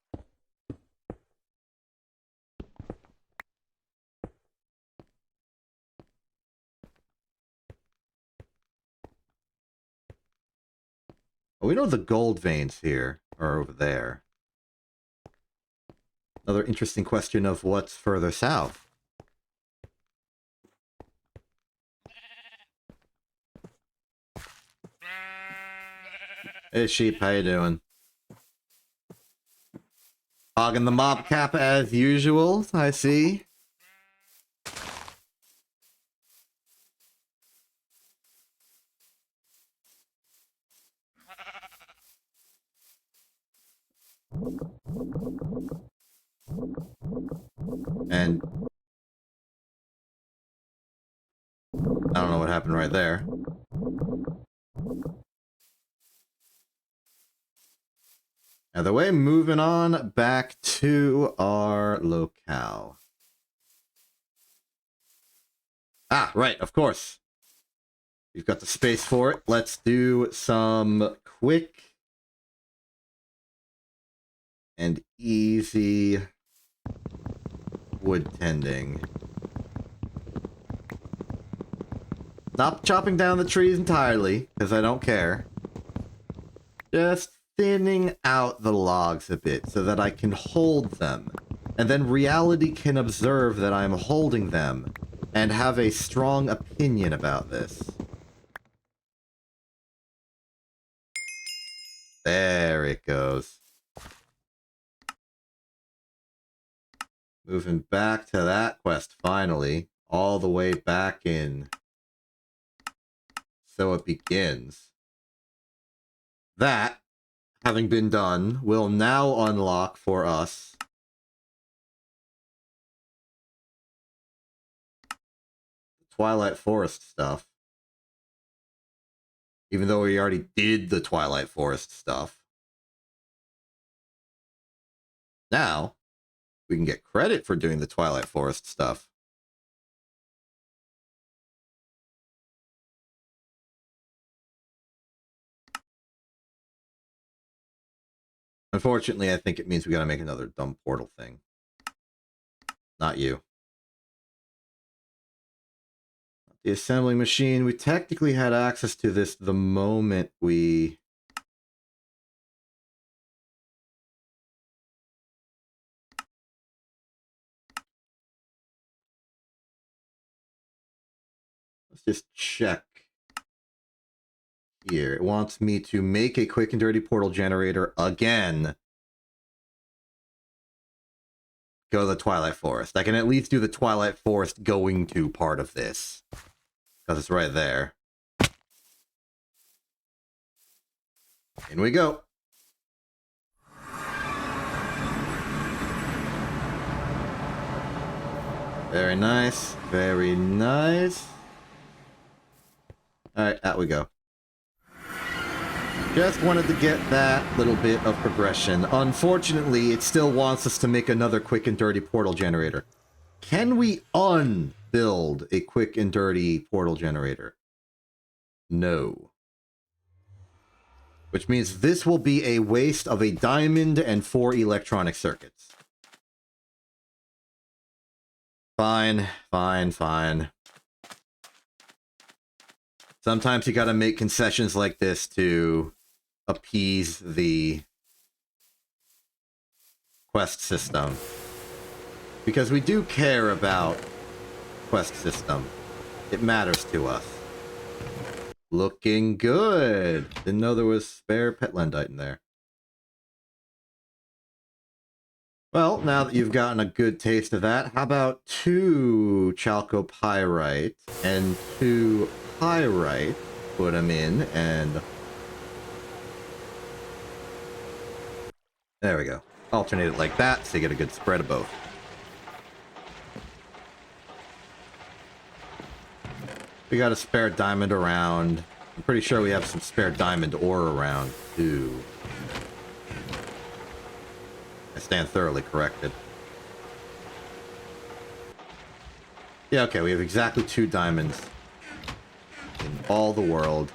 Well, we know the gold veins here are over there. Another interesting question of what's further south. Hey sheep, how you doing? Hogging the mob cap as usual, I see. And I don't know what happened right there. Either way, moving on back to our locale. Ah, right, of course. We've got the space for it. Let's do some quick and easy wood tending. Not chopping down the trees entirely, because I don't care. Just thinning out the logs a bit so that I can hold them. And then reality can observe that I'm holding them and have a strong opinion about this. There it goes. Moving back to that quest finally. All the way back in. So it begins. That, having been done, will now unlock for us Twilight Forest stuff. Even though we already did the Twilight Forest stuff. Now, we can get credit for doing the Twilight Forest stuff. Unfortunately, I think it means we gotta make another dumb portal thing. Not you. The assembly machine, we technically had access to this the moment we... Let's just check here. It wants me to make a quick and dirty portal generator again. go to the Twilight Forest. I can at least do the Twilight Forest going to part of this. Because it's right there. In we go. Very nice. Very nice. Alright, out we go. Just wanted to get that little bit of progression. Unfortunately, it still wants us to make another quick and dirty portal generator. Can we unbuild a quick and dirty portal generator? No. Which means this will be a waste of a diamond and 4 electronic circuits. Fine, fine, fine. Sometimes you gotta make concessions like this to appease the quest system. Because we do care about quest system. It matters to us. Looking good. Didn't know there was spare petlandite in there. Well, now that you've gotten a good taste of that, how about 2 chalcopyrite and 2 pyrite? Put them in, and there we go. Alternate it like that, so you get a good spread of both. We got a spare diamond around. I'm pretty sure we have some spare diamond ore around, too. I stand thoroughly corrected. Yeah, okay, we have exactly 2 diamonds in all the world.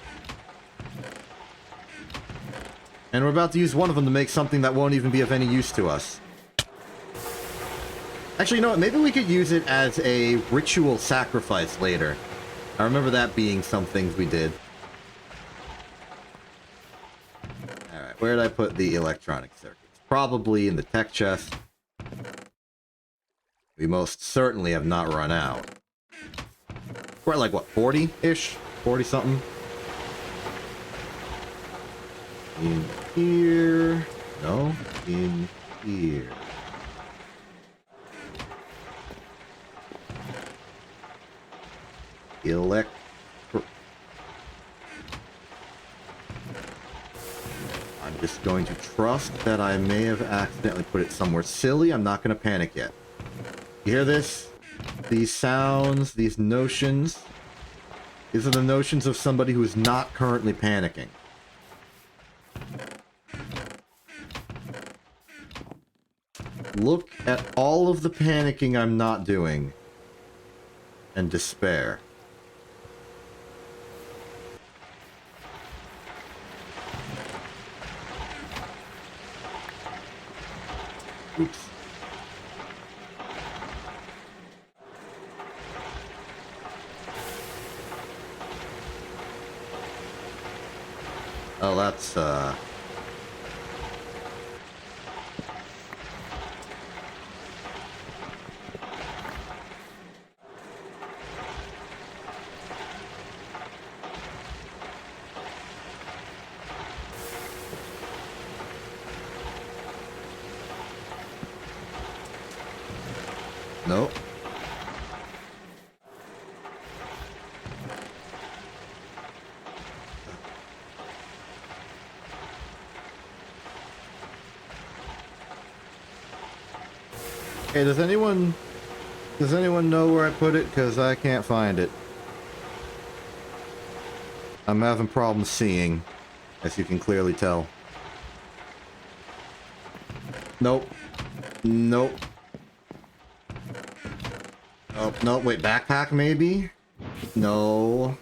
And we're about to use one of them to make something that won't even be of any use to us. Actually, you know what? Maybe we could use it as a ritual sacrifice later. I remember that being some things we did. Alright, where did I put the electronic circuits? Probably in the tech chest. We most certainly have not run out. We're at like, what, 40-ish? 40-something? In here. No, in here. I'm just going to trust that I may have accidentally put it somewhere silly. I'm not going to panic yet. You hear this? These sounds, these notions. These are the notions of somebody who is not currently panicking. Look at all of the panicking I'm not doing. And despair. Oops. Oh, that's, nope. Hey, does anyone know where I put it? Because I can't find it. I'm having problems seeing, as you can clearly tell. Nope. Nope. Oh, no, wait, backpack maybe? No.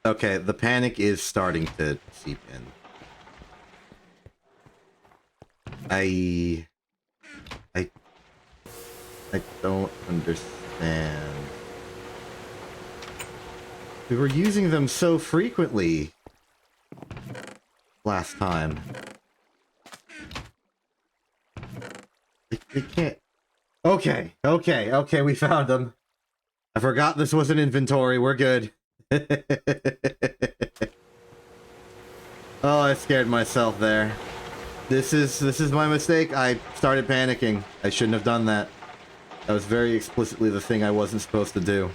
Okay, the panic is starting to seep in. I don't understand. We were using them so frequently last time. They can't... Okay, we found them. I forgot this was an inventory. We're good. Oh, I scared myself there. This is my mistake. I started panicking. I shouldn't have done that. That was very explicitly the thing I wasn't supposed to do.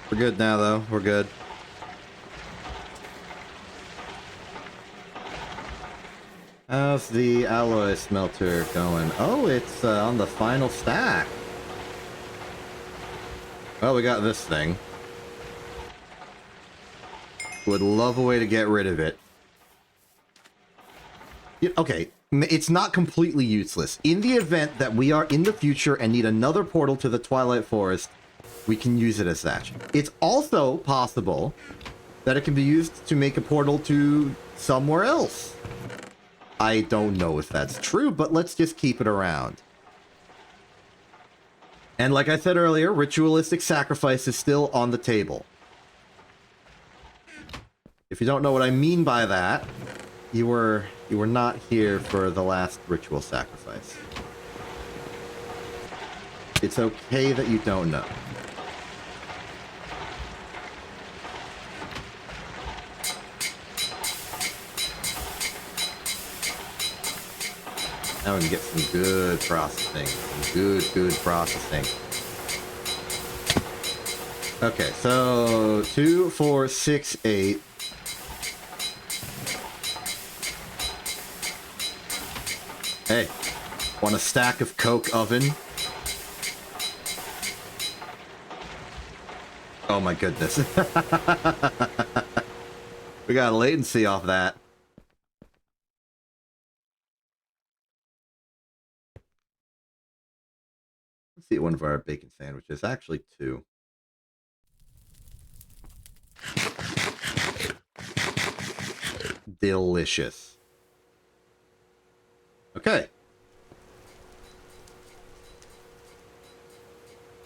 We're good now, though. We're good. How's the alloy smelter going? Oh, it's on the final stack. Well, we got this thing. Would love a way to get rid of it. Okay, it's not completely useless. In the event that we are in the future and need another portal to the Twilight Forest, we can use it as that. It's also possible that it can be used to make a portal to somewhere else. I don't know if that's true, but let's just keep it around. And like I said earlier, ritualistic sacrifice is still on the table. If you don't know what I mean by that, you were not here for the last ritual sacrifice. It's okay that you don't know. Now we can get some good processing. Some good processing. Okay, so 2, 4, 6, 8. Hey, want a stack of coke oven? Oh my goodness. We got latency off that. Let's see one of our bacon sandwiches. Actually, 2. Delicious. Okay.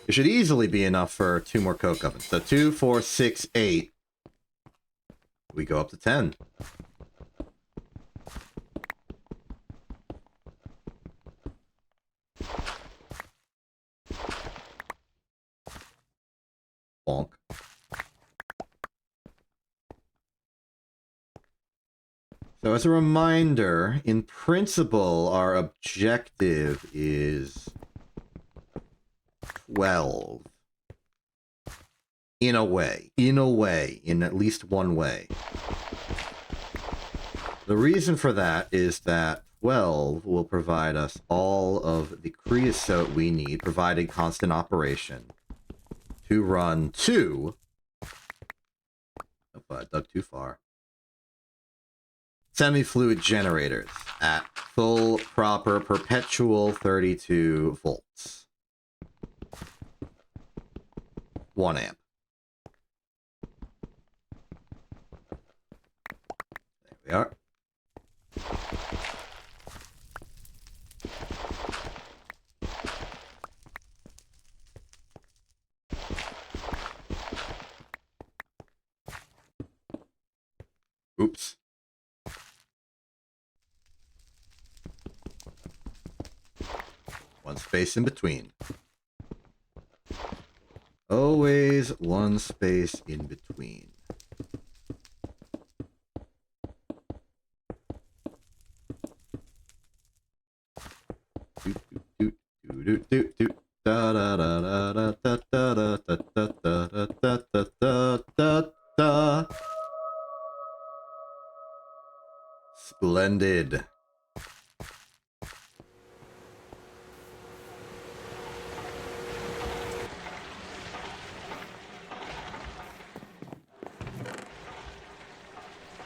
It should easily be enough for 2 more coke ovens. So 2, 4, 6, 8. We go up to 10. Bonk. So as a reminder, in principle, our objective is 12. In a way, in at least one way. The reason for that is that 12 will provide us all of the creosote we need, providing constant operation, to run 2. Oh, I dug too far. Semi-fluid generators at full, proper, perpetual 32 volts. 1 amp. There we are. Oops. One space in between. Always one space in between. Splendid.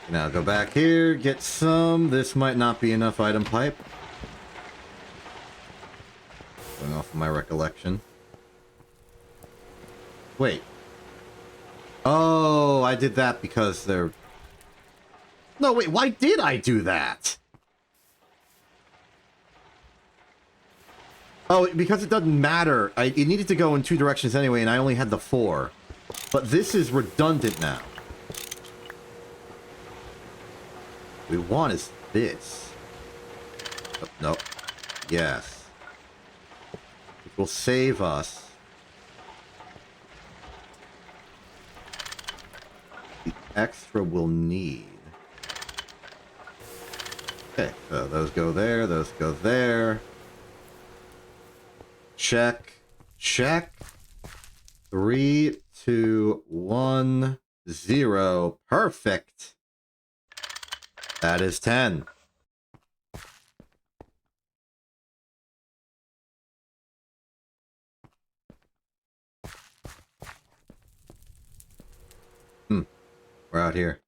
Now go back here, get some. This might not be enough item pipe. Going off of my recollection. Wait. Oh, I did that because they're... No, wait, why did I do that? Oh, because it doesn't matter. It needed to go in 2 directions anyway, and I only had the 4. But this is redundant now. What we want is this. Oh, nope. Yes. Which will save us the extra we'll need. Okay, so those go there, those go there. Check. Check. 3, 2, 1, 0. Perfect. That is 10. We're out here.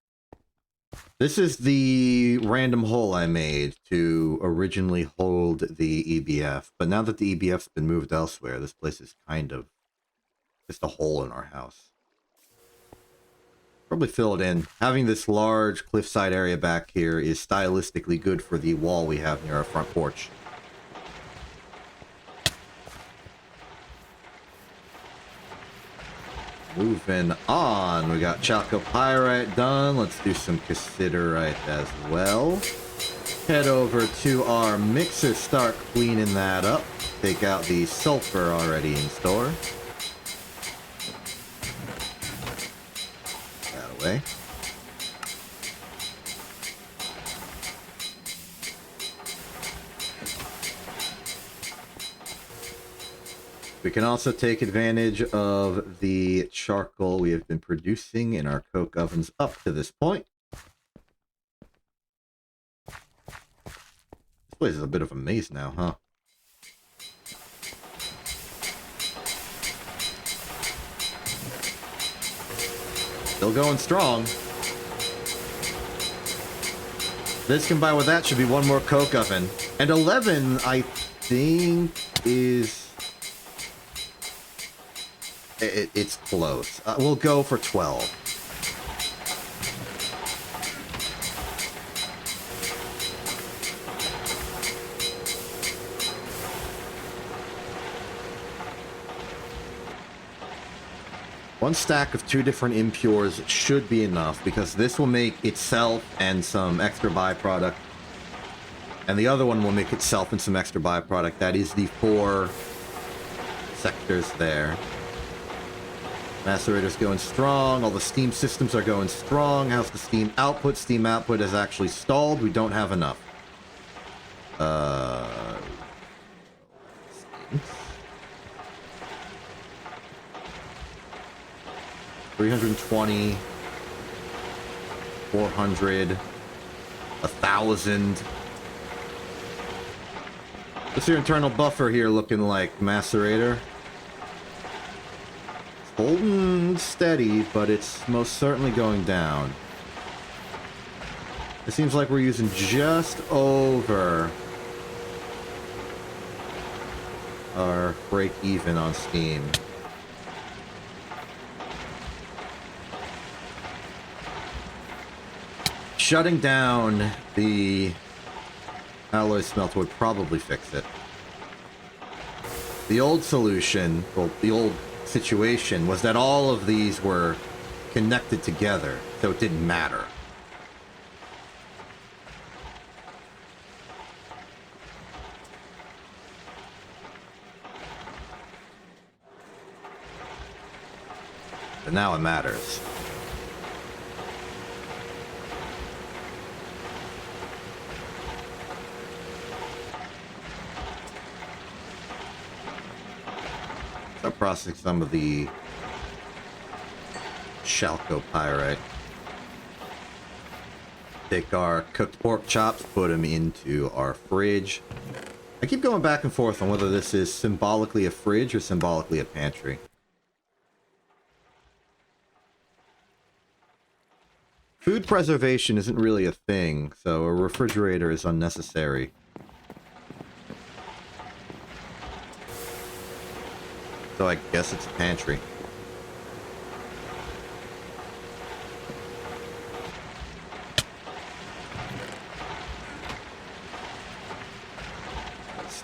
This is the random hole I made to originally hold the EBF, but now that the EBF's been moved elsewhere, this place is kind of just a hole in our house. Probably fill it in. Having this large cliffside area back here is stylistically good for the wall we have near our front porch. Moving on, we got chalcopyrite done. Let's do some cassiterite as well. Head over to our mixer, start cleaning that up. Take out the sulfur already in store. That away. We can also take advantage of the charcoal we have been producing in our coke ovens up to this point. This place is a bit of a maze now, huh? Still going strong. This combined with that should be 1 more coke oven. And 11, I think, is... It's close. We'll go for 12. One stack of 2 different impures should be enough, because this will make itself and some extra byproduct. And the other one will make itself and some extra byproduct. That is the 4 sectors there. Macerator's going strong. All the steam systems are going strong. How's the steam output? Steam output has actually stalled. We don't have enough. 320, 400, 1,000. What's your internal buffer here looking like, Macerator? Holding steady, but it's most certainly going down. It seems like we're using just over our break even on steam. Shutting down the alloy smelter would probably fix it. The old solution, well, the old situation was that all of these were connected together, so it didn't matter. But now it matters. I'll process some of the chalcopyrite. Take our cooked pork chops, put them into our fridge. I keep going back and forth on whether this is symbolically a fridge or symbolically a pantry. Food preservation isn't really a thing, so a refrigerator is unnecessary. So I guess it's a pantry.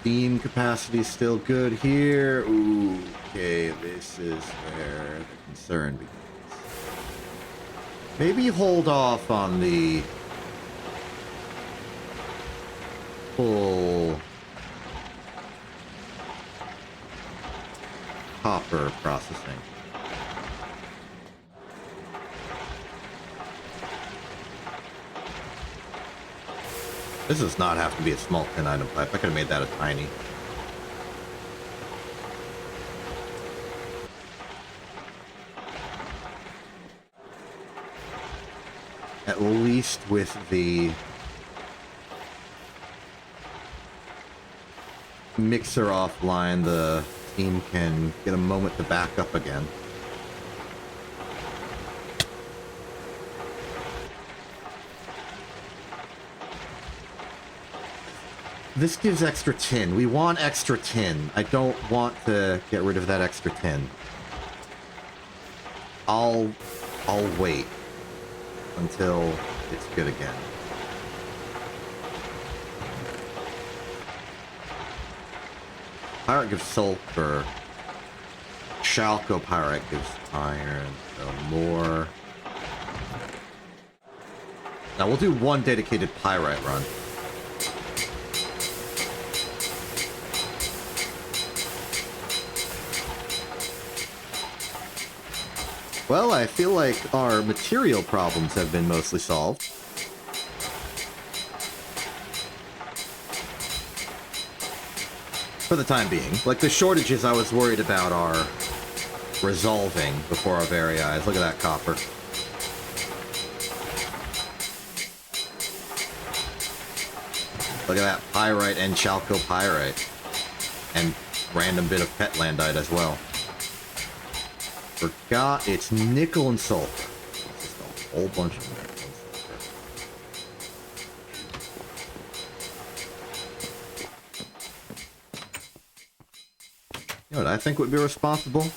Steam capacity is still good here. Ooh, okay, this is where the concern begins. Maybe hold off on the full copper processing. This does not have to be a small 10-item pipe. I could have made that a tiny. At least with the mixer offline, the team can get a moment to back up again. This gives extra tin. We want extra tin. I don't want to get rid of that extra tin. I'll wait until it's good again. Pyrite gives sulfur. Chalco pyrite gives iron. So more. Now we'll do one dedicated pyrite run. Well, I feel like our material problems have been mostly solved. For the time being. Like, the shortages I was worried about are resolving before our very eyes. Look at that copper. Look at that pyrite and chalco pyrite. And random bit of petlandite as well. Forgot it's nickel and sulfur. It's just a whole bunch of nickel and sulfur. You know what I think would be responsible?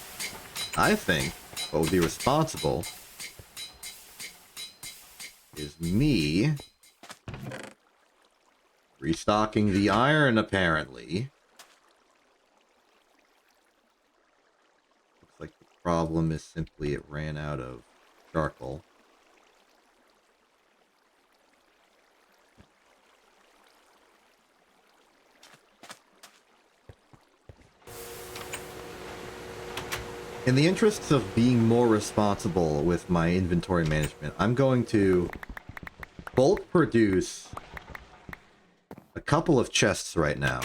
I think what would be responsible is me restocking the iron, apparently. Looks like the problem is simply it ran out of charcoal. In the interests of being more responsible with my inventory management, I'm going to bulk produce a couple of chests right now.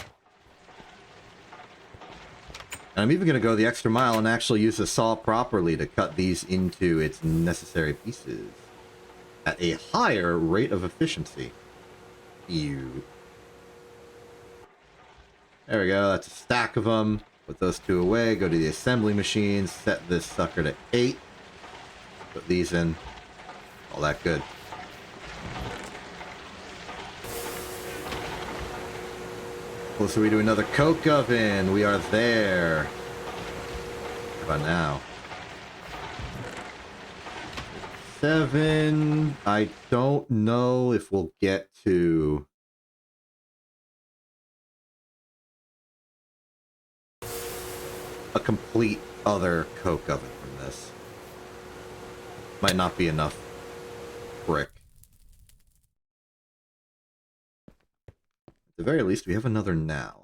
And I'm even going to go the extra mile and actually use the saw properly to cut these into its necessary pieces at a higher rate of efficiency. Ew. There we go, that's a stack of them. Put those two away, go to the assembly machine, set this sucker to 8. Put these in. All that good. Closer we do another coke oven. We are there. How about now? 7. I don't know if we'll get to a complete other coke oven from this. Might not be enough brick. At the very least, we have another now.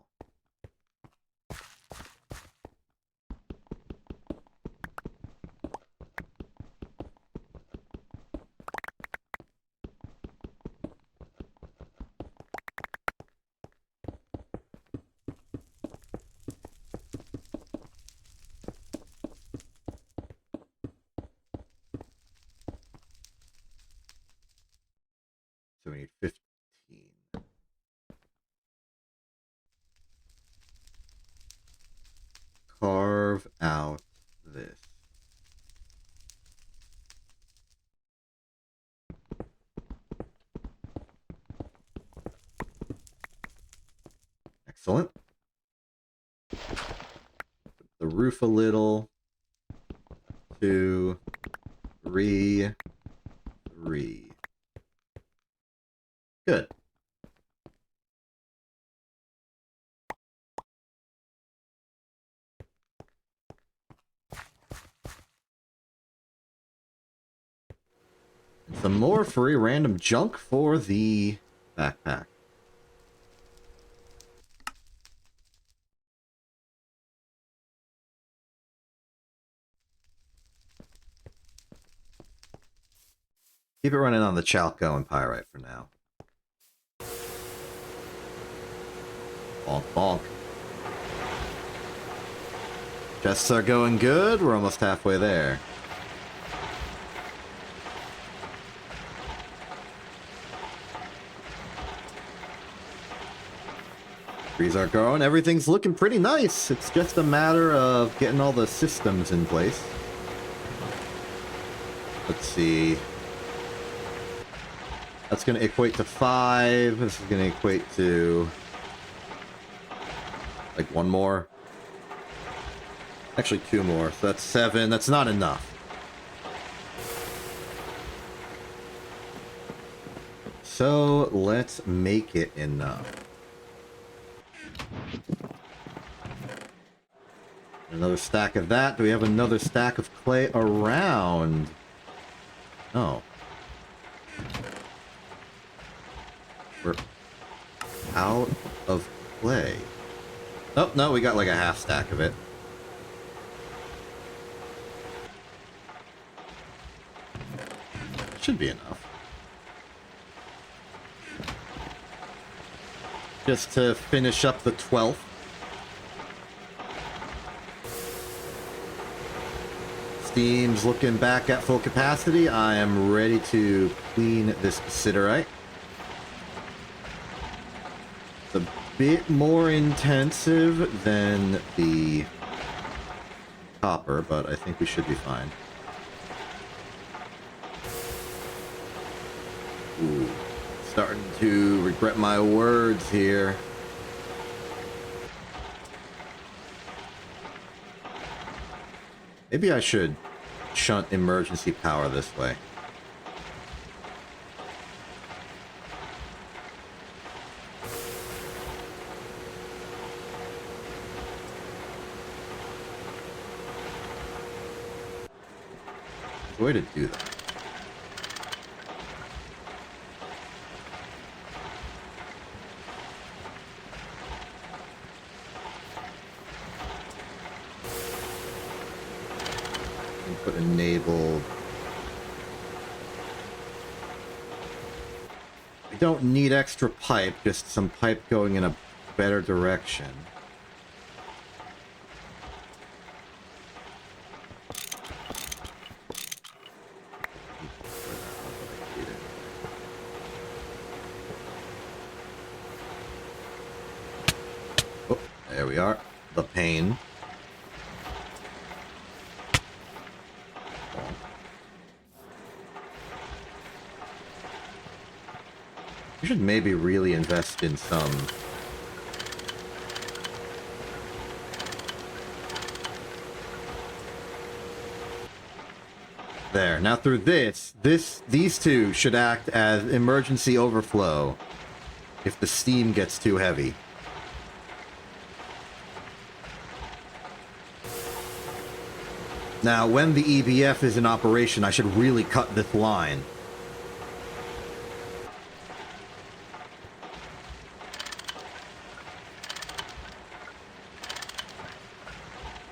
So we need 15. Carve out this. Excellent. Put the roof a little. 2, 3, 3. Good. Some more free random junk for the backpack. Keep it running on the chalco and pyrite for now. Bonk, bonk. Chests are going good. We're almost halfway there. Trees are growing. Everything's looking pretty nice. It's just a matter of getting all the systems in place. Let's see. That's going to equate to 5. This is going to equate to like 1 more. Actually 2 more. So that's 7. That's not enough. So let's make it enough. Another stack of that. Do we have another stack of clay around? Oh. We're out of clay. Oh, no, we got like a half stack of it. Should be enough. Just to finish up the 12th. Steam's looking back at full capacity. I am ready to clean this siderite. It's a bit more intensive than the copper, but I think we should be fine. Ooh, starting to regret my words here. Maybe I should shunt emergency power this way. There's a way to do that. Put enabled. We don't need extra pipe, just some pipe going in a better direction. Oh, there we are. The pain. We should maybe really invest in some there. Now through these two should act as emergency overflow if the steam gets too heavy. Now when the EBF is in operation, I should really cut this line.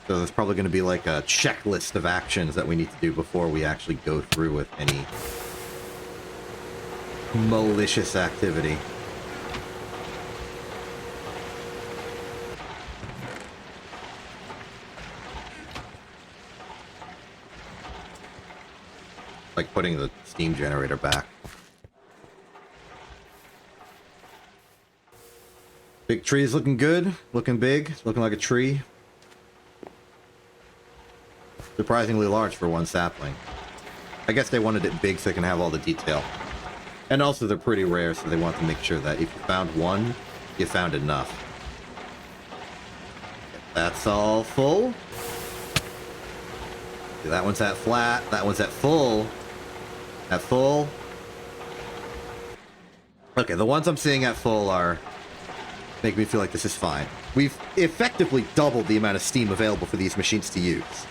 So there's probably going to be like a checklist of actions that we need to do before we actually go through with any malicious activity. Like putting the steam generator back. Big tree's looking good, looking big, looking like a tree. Surprisingly large for one sapling. I guess they wanted it big so they can have all the detail. And also they're pretty rare, so they want to make sure that if you found one, you found enough. That's all full. See, that one's at flat, that one's at full. At full. Okay, the ones I'm seeing at full are make me feel like this is fine. We've effectively doubled the amount of steam available for these machines to use.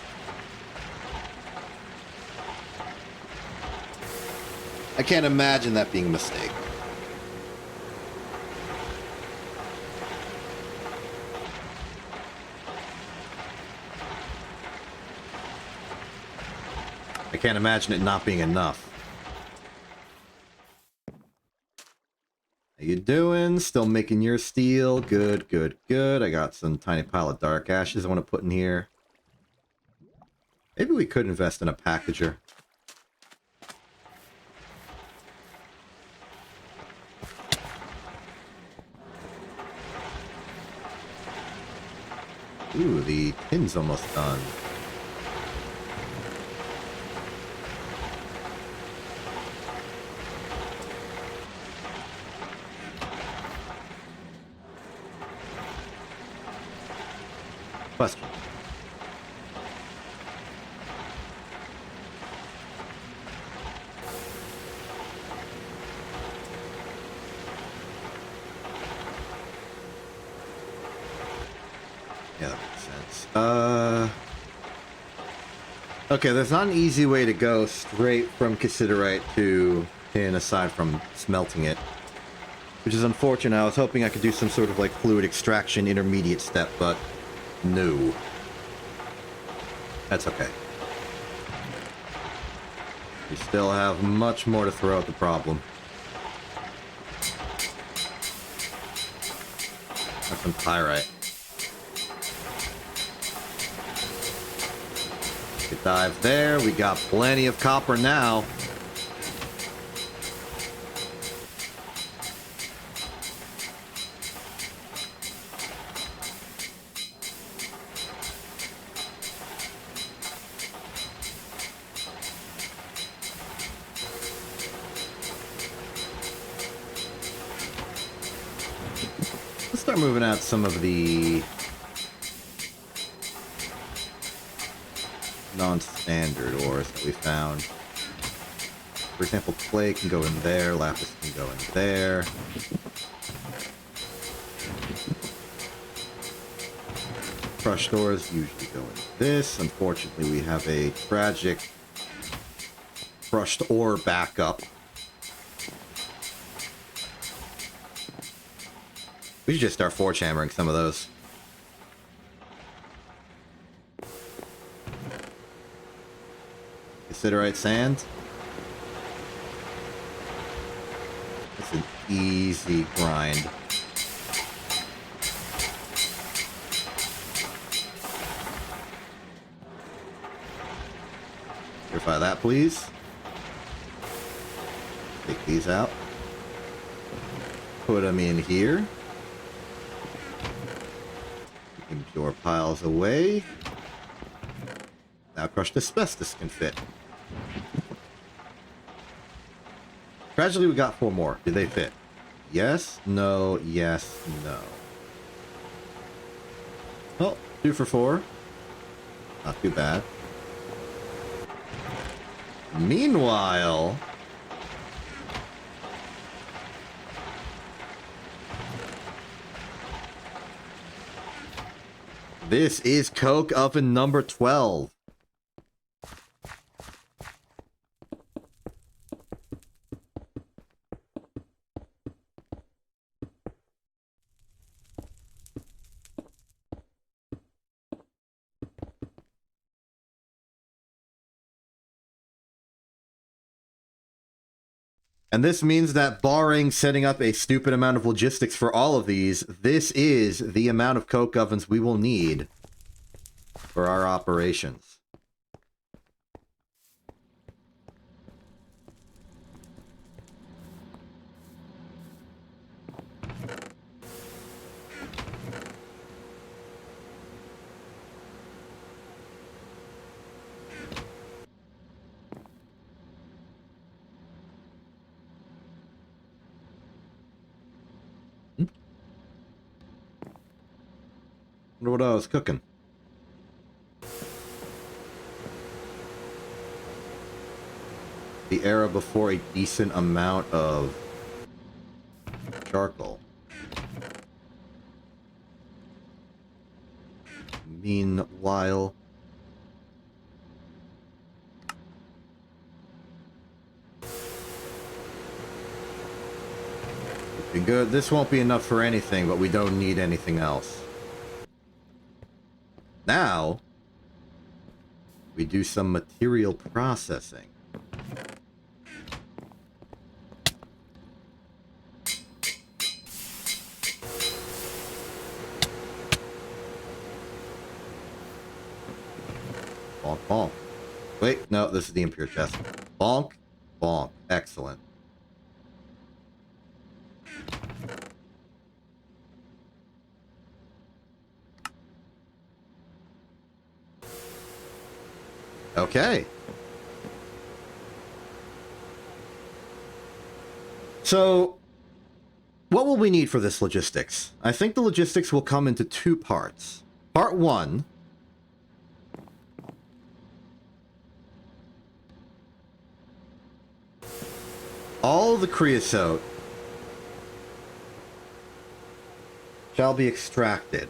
I can't imagine that being a mistake. I can't imagine it not being enough. How you doing? Still making your steel? Good, good, good. I got some tiny pile of dark ashes I want to put in here. Maybe we could invest in a packager. Ooh, the tin's almost done. Question. Yeah, that makes sense. Okay, there's not an easy way to go straight from cassiterite to tin aside from smelting it. Which is unfortunate. I was hoping I could do some sort of like fluid extraction intermediate step, but no. That's okay. We still have much more to throw at the problem. That's some pyrite. Good dive there. We got plenty of copper now. Let's start moving out some of the non-standard ores that we found. For example, clay can go in there, lapis can go in there. Crushed ores usually go in this. Unfortunately, we have a tragic crushed ore backup. We should just start forge hammering some of those. Cassiterite sand. It's an easy grind. Purify that, please. Take these out. Put them in here. Impure piles away. Now crushed asbestos can fit. Gradually we got 4 more. Did they fit? Yes, no, yes, no. Well, 2 for 4. Not too bad. Meanwhile... this is coke oven number 12. And this means that barring setting up a stupid amount of logistics for all of these, this is the amount of coke ovens we will need for our operations. Wonder what I was cooking. The era before a decent amount of charcoal. Meanwhile... Good. This won't be enough for anything, but we don't need anything else. Now, we do some material processing. Bonk, bonk. Wait, no, this is the impure chest. Bonk, bonk. Excellent. Okay. So, what will we need for this logistics? I think the logistics will come into two parts. Part one, all the creosote shall be extracted,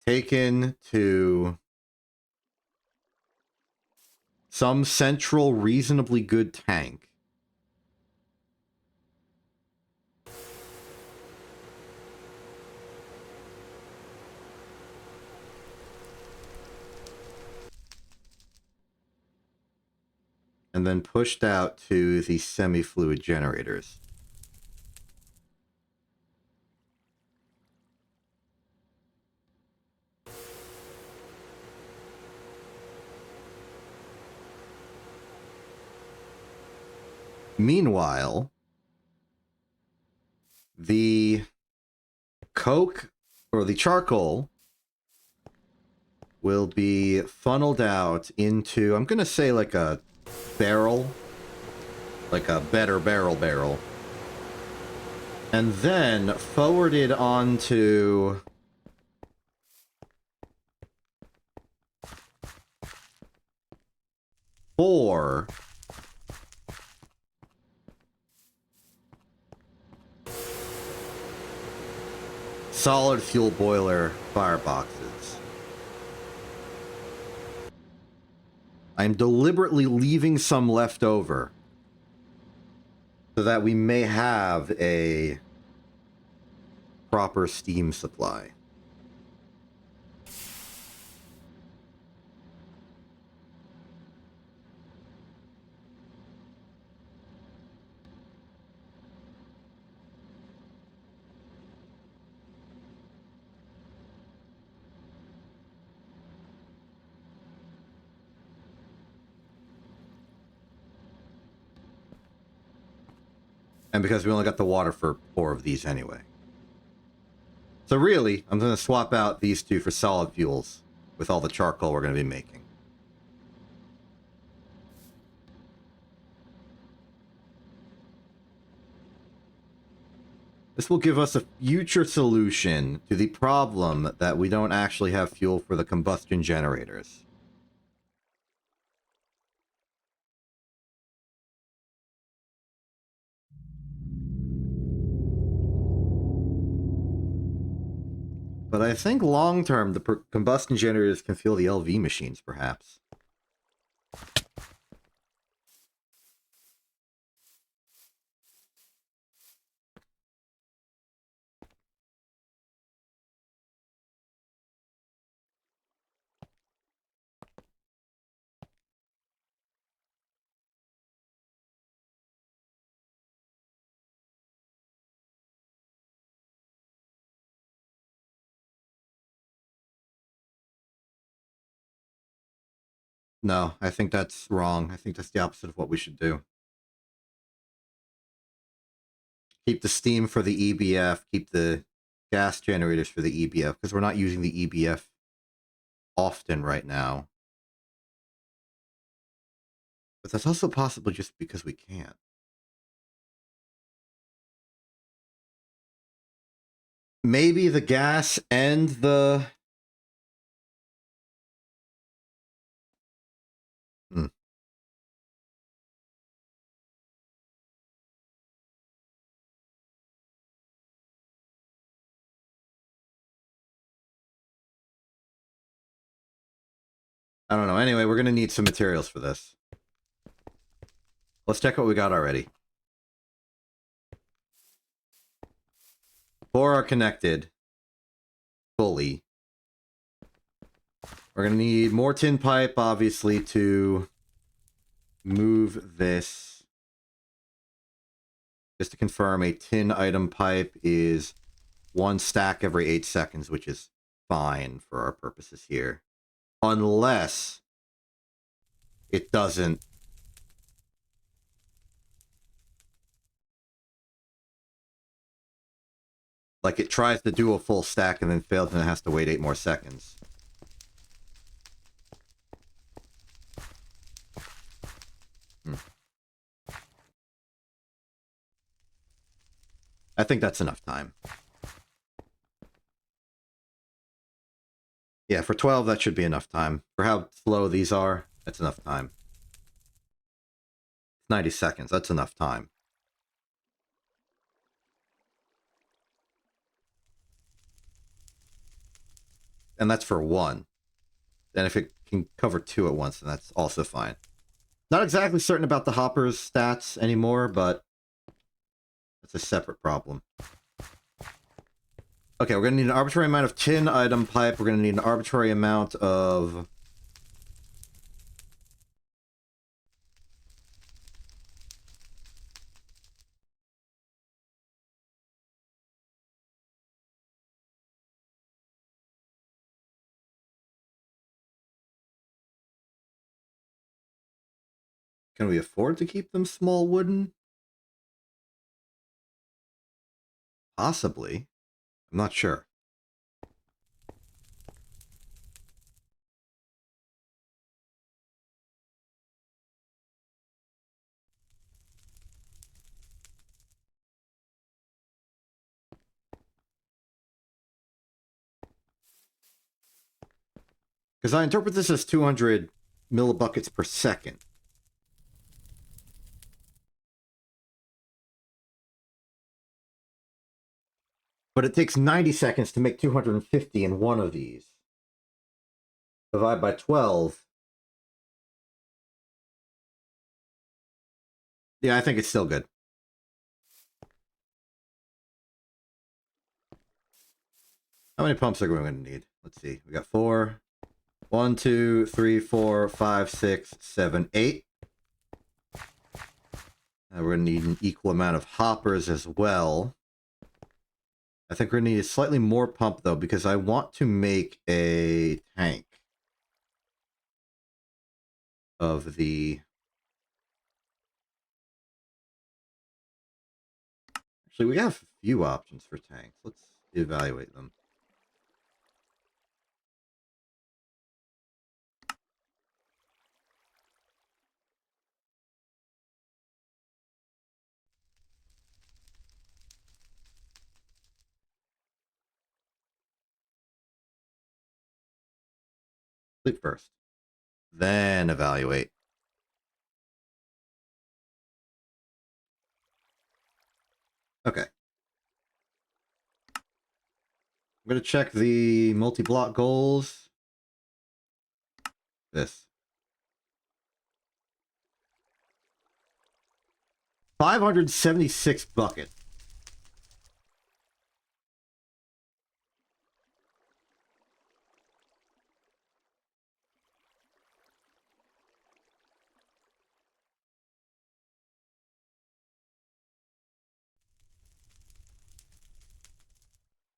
taken to some central, reasonably good tank. And then pushed out to the semi-fluid generators. Meanwhile, the coke, or the charcoal, will be funneled out into, I'm going to say like a barrel, like a better barrel, and then forwarded onto four solid fuel boiler fireboxes. I'm deliberately leaving some left over so that we may have a proper steam supply. And because we only got the water for 4 of these anyway. So really, I'm going to swap out these two for solid fuels with all the charcoal we're going to be making. This will give us a future solution to the problem that we don't actually have fuel for the combustion generators. But I think long-term, the combustion generators can fuel the LV machines, perhaps. No, I think that's wrong. I think that's the opposite of what we should do. Keep the steam for the EBF, keep the gas generators for the EBF, because we're not using the EBF often right now. But that's also possible just because we can't. Maybe the gas and the... I don't know. Anyway, we're going to need some materials for this. Let's check what we got already. 4 are connected fully. We're going to need more tin pipe, obviously, to move this. Just to confirm, a tin item pipe is 1 stack every 8 seconds, which is fine for our purposes here. Unless it doesn't. Like, it tries to do a full stack and then fails and it has to wait 8 more seconds. I think that's enough time. Yeah, for 12, that should be enough time. For how slow these are, that's enough time. 90 seconds, that's enough time. And that's for 1. And if it can cover 2 at once, then that's also fine. Not exactly certain about the hopper's stats anymore, but that's a separate problem. Okay, we're going to need an arbitrary amount of tin item pipe. We're going to need an arbitrary amount of... Can we afford to keep them small wooden? Possibly. I'm not sure. Because I interpret this as 200 millibuckets per second. But it takes 90 seconds to make 250 in one of these. Divide by 12. Yeah, I think it's still good. How many pumps are we going to need? Let's see. We got 4. 1, 2, 3, 4, 5, 6, 7, 8. And we're going to need an equal amount of hoppers as well. I think we're going to need a slightly more pump, though, because I want to make a tank of the... Actually, we have a few options for tanks. Let's evaluate them. Sleep first. Then evaluate. Okay. I'm going to check the multi-block goals. This. 576 buckets.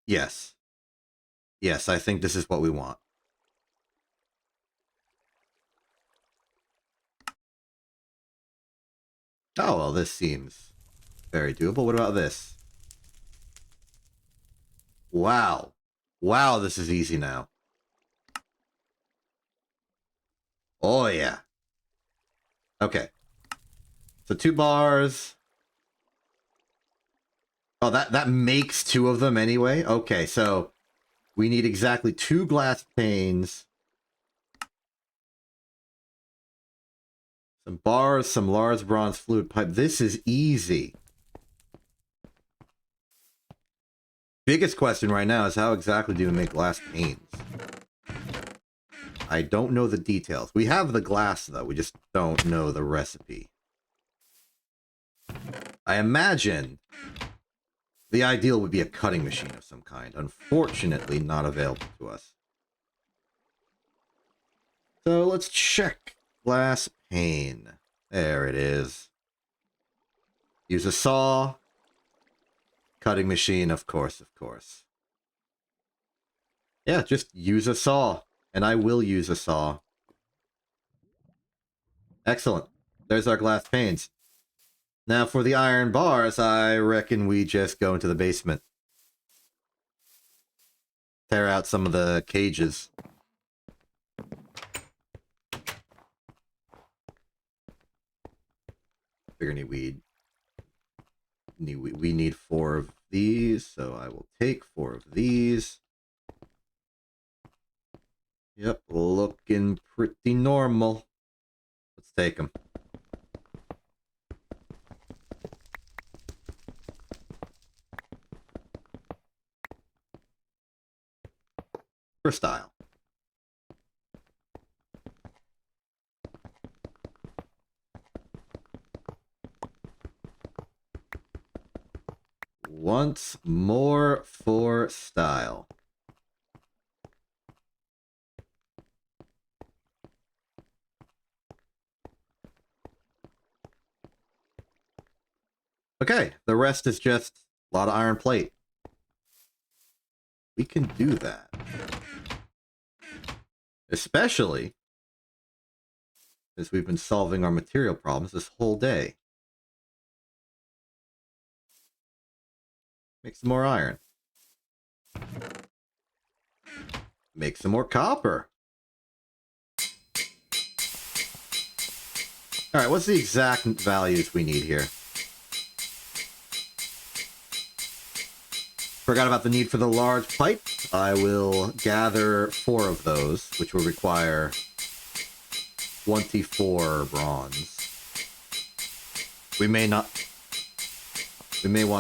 Yes. Yes, I think this is what we want. Oh, well, this seems very doable. What about this? Wow. Wow, this is easy now. Oh, yeah. Okay. So 2 bars. Oh, that makes 2 of them anyway? Okay, so we need exactly 2 glass panes. Some bars, some large bronze fluid pipe. This is easy. Biggest question right now is how exactly do we make glass panes? I don't know the details. We have the glass, though. We just don't know the recipe. I imagine The ideal would be a cutting machine of some kind. Unfortunately, not available to us. So let's check glass pane. There it is. Use a saw. Cutting machine, of course, of course. Yeah, just use a saw. And I will use a saw. Excellent. There's our glass panes. Now for the iron bars, I reckon we just go into the basement. Tear out some of the cages. Figure we need 4 of these, so I will take 4 of these. Yep, looking pretty normal. Let's take them. For style. Once more for style. Okay, the rest is just a lot of iron plate. We can do that. Especially as we've been solving our material problems this whole day. Make some more iron. Make some more copper. Alright, what's the exact values we need here? Forgot about the need for the large pipe. I will gather 4 of those, which will require 24 bronze. We may want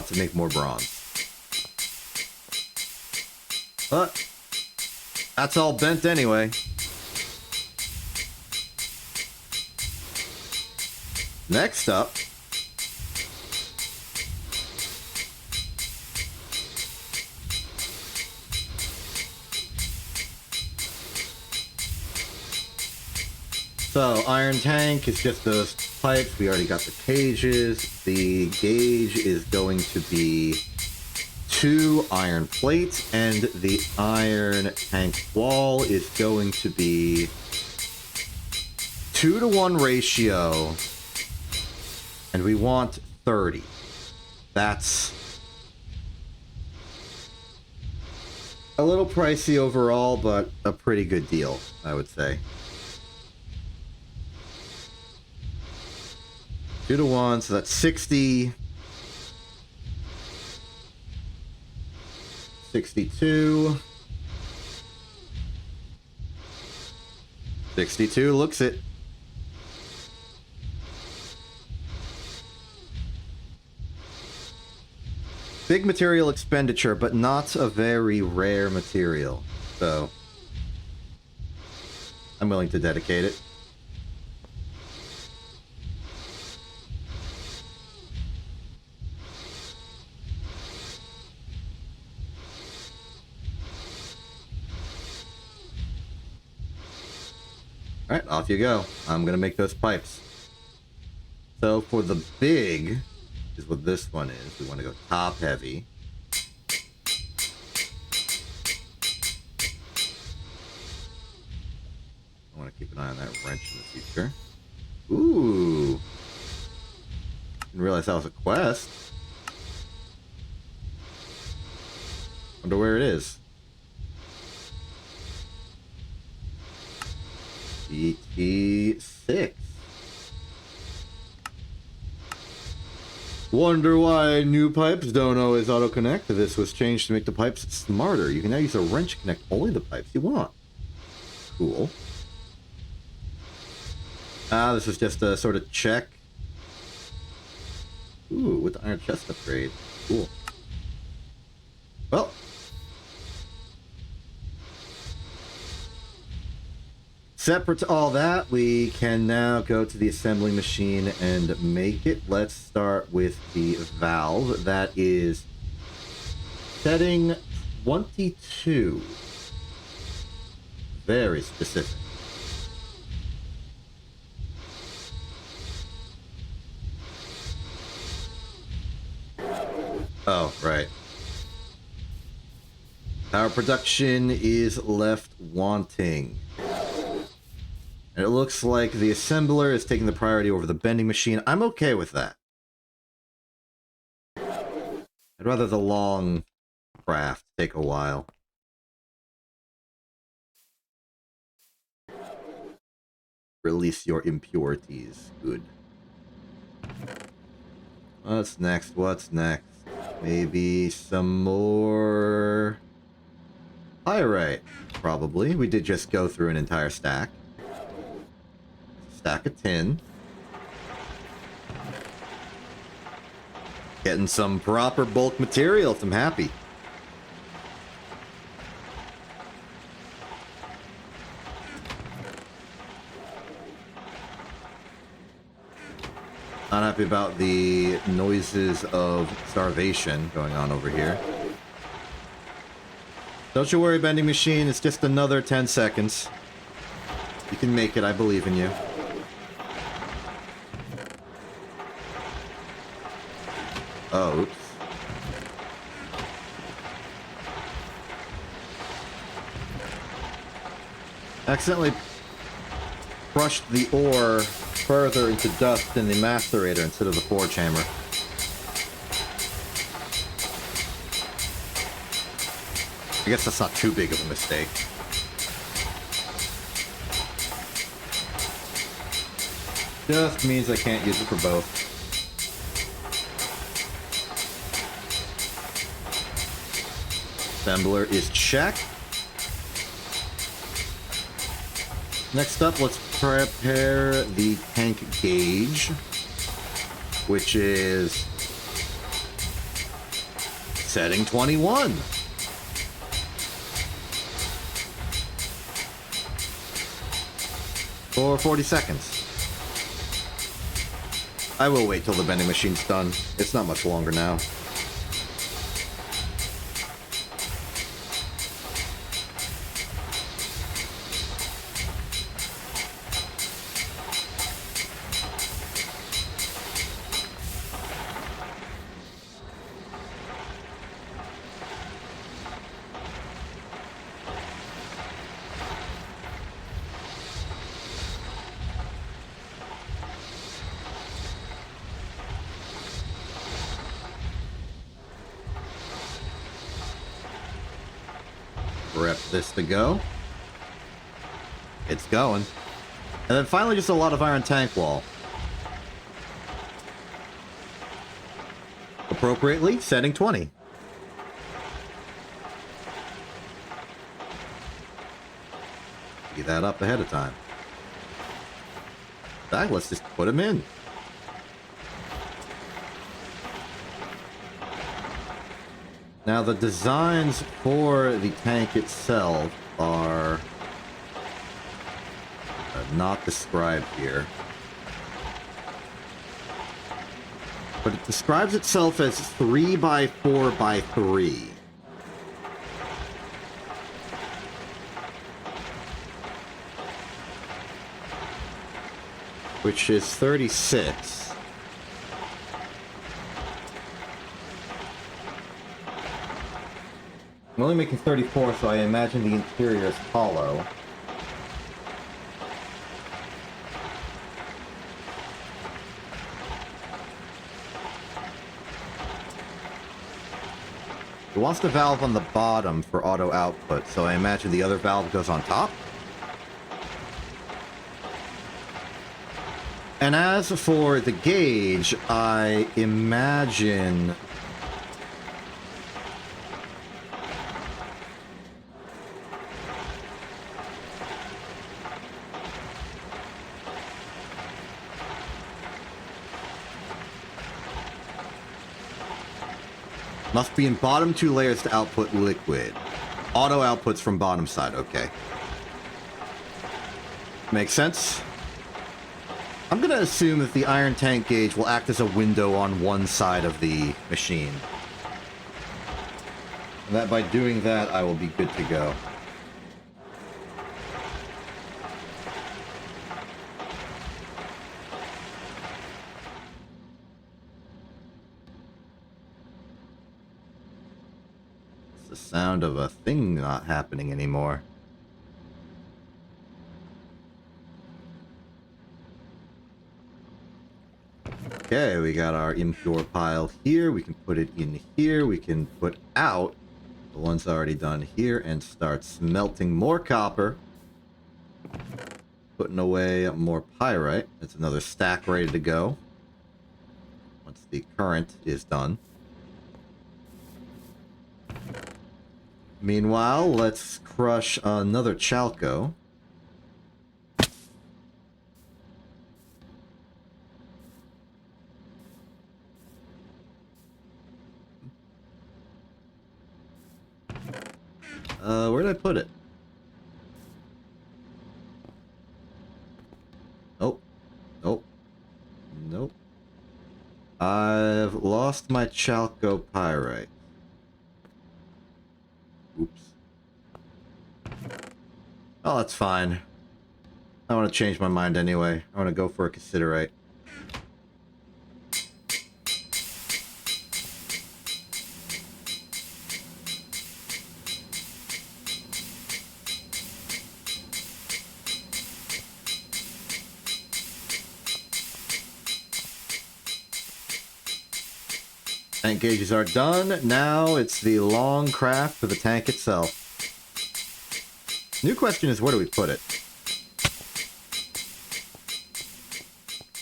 to make more bronze. But that's all bent anyway. Next up, so iron tank is just those pipes. We already got the cages. The gauge is going to be 2 iron plates, and the iron tank wall is going to be 2-to-1 ratio, and we want 30. That's a little pricey overall, but a pretty good deal, I would say. 2-to-1, so that's 60. 62. 62 looks it. Big material expenditure, but not a very rare material. So I'm willing to dedicate it. Alright, off you go. I'm gonna make those pipes. So for the big, is what this one is. We want to go top heavy. I want to keep an eye on that wrench in the future. Ooh. Didn't realize that was a quest. Wonder where it is. GT6. Wonder why new pipes don't always auto-connect. This was changed to make the pipes smarter. You can now use a wrench to connect only the pipes you want. Cool. Ah, this is just a sort of check. Ooh, with the iron chest upgrade. Cool. Well. Separate to all that, we can now go to the assembly machine and make it. Let's start with the valve. That is Setting 22. Very specific. Oh, right. Power production is left wanting. And it looks like the assembler is taking the priority over the bending machine. I'm okay with that. I'd rather the long craft take a while. Release your impurities. Good. What's next? What's next? Maybe some more pyrite. Probably. We did just go through an entire stack. Stack of tin. Getting some proper bulk materials. I'm happy. Not happy about the noises of starvation going on over here. Don't you worry, bending machine. It's just another 10 seconds. You can make it. I believe in you. Oh, oops. Accidentally crushed the ore further into dust in the macerator instead of the forge hammer. I guess that's not too big of a mistake. Just means I can't use it for both. Assembler is checked. Next up, let's prepare the tank gauge, which is setting 21. For 40 seconds. I will wait till the bending machine's done. It's not much longer now. Rep this to go. It's going. And then finally just a lot of iron tank wall. Appropriately, setting 20. Get that up ahead of time. In fact, let's just put them in. Now, the designs for the tank itself are not described here. But it describes itself as 3x4x3. Which is 36. I'm only making 34, so I imagine the interior is hollow. It wants the valve on the bottom for auto output, so I imagine the other valve goes on top. And as for the gauge, I imagine must be in bottom 2 layers to output liquid. Auto outputs from bottom side, okay. Makes sense. I'm gonna assume that the iron tank gauge will act as a window on one side of the machine. And that by doing that, I will be good to go. It's the sound of a thing not happening anymore. Okay, we got our impure pile here. We can put it in here. We can put out the ones already done here and start smelting more copper. Putting away more pyrite. That's another stack ready to go once the current is done. Meanwhile, let's crush another chalco. Where did I put it? Nope. Nope. Nope. I've lost my chalco pyrite. Oops. Oh, that's fine. I want to change my mind anyway. I want to go for a cassiterite. Tank gauges are done. Now it's the long craft for the tank itself. New question is, where do we put it?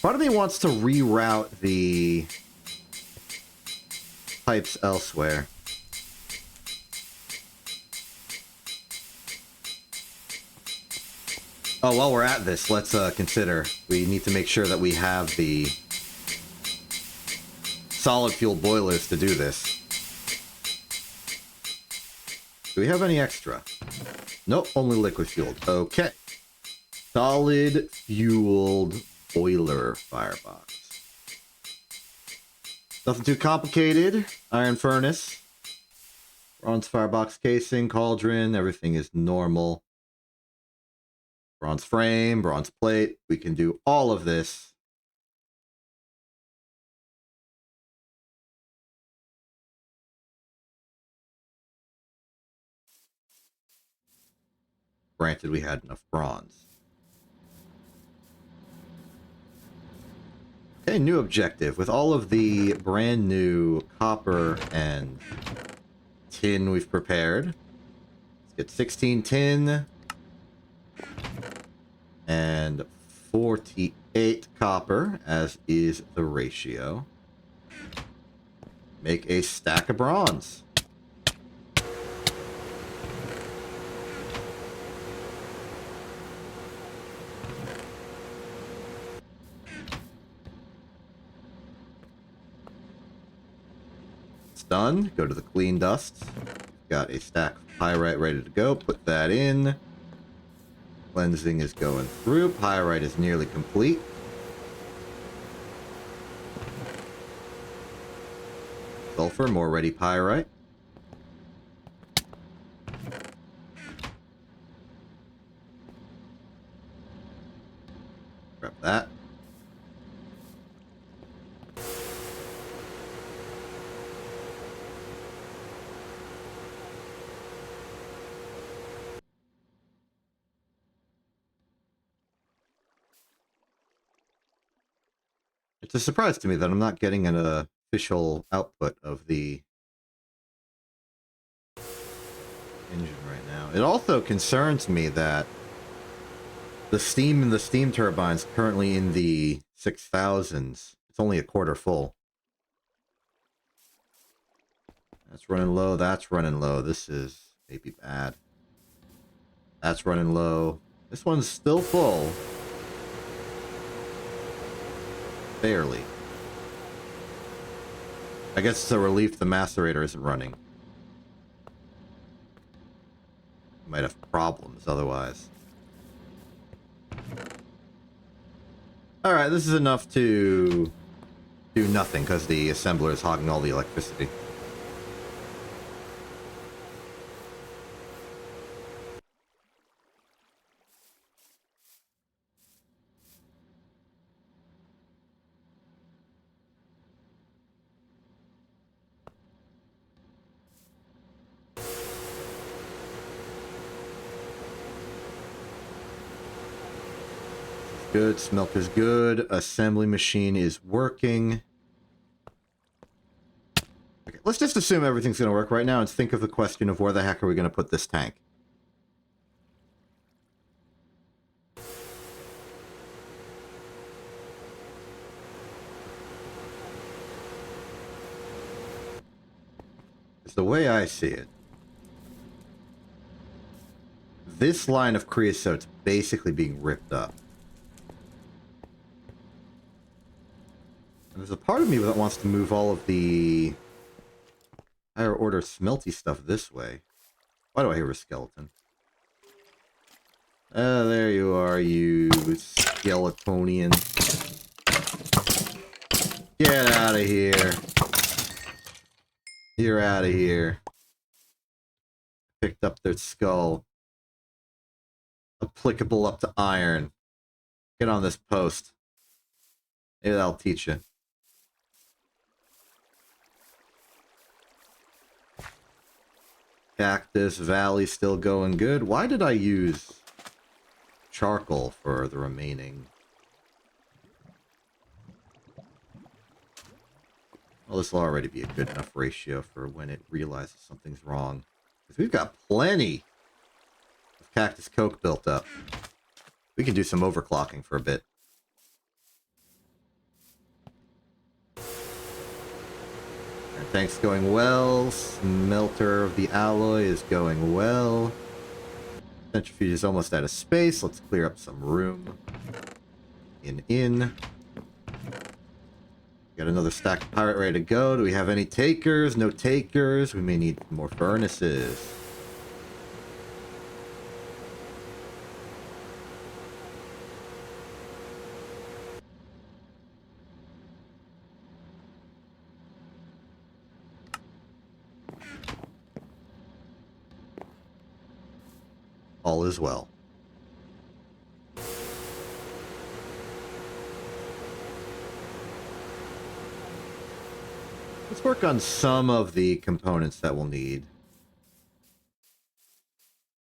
Part of me wants to reroute the pipes elsewhere. Oh, while we're at this, let's consider. We need to make sure that we have the solid fuel boilers to do this. Do we have any extra? Nope, only liquid fueled. Okay. Solid fueled boiler firebox. Nothing too complicated. Iron furnace. Bronze firebox casing, cauldron, everything is normal. Bronze frame, bronze plate. We can do all of this. Granted, we had enough bronze. Okay, new objective. With all of the brand new copper and tin we've prepared, let's get 16 tin and 48 copper, as is the ratio. Make a stack of bronze. Done. Go to the clean dust. Got a stack of pyrite ready to go. Put that in. Cleansing is going through. Pyrite is nearly complete. Sulfur, more ready pyrite. Grab that. It's a surprise to me that I'm not getting an official output of the engine right now. It also concerns me that the steam in the steam turbines currently in the 6,000s. It's only a quarter full. That's running low. That's running low. This is maybe bad. That's running low. This one's still full. Barely. I guess it's a relief the macerator isn't running. Might have problems otherwise. Alright, this is enough to do nothing because the assembler is hogging all the electricity. Good. Smelter's good. Assembly machine is working. Okay, let's just assume everything's going to work right now and think of the question of where the heck are we going to put this tank? It's the way I see it. This line of creosote's basically being ripped up. And there's a part of me that wants to move all of the higher order smelty stuff this way. Why do I hear a skeleton? There you are, you skeletonian. Get out of here. You're out of here. Picked up their skull. Applicable up to iron. Get on this post. Maybe that'll teach you. Cactus Valley still going good. Why did I use charcoal for the remaining? Well, this will already be a good enough ratio for when it realizes something's wrong. Because we've got plenty of cactus coke built up. We can do some overclocking for a bit. Our tank's going well. Smelter of the alloy is going well. Centrifuge is almost out of space. Let's clear up some room. In. Got another stack of pirate ready to go. Do we have any takers? No takers. We may need more furnaces. All is well. Let's work on some of the components that we'll need.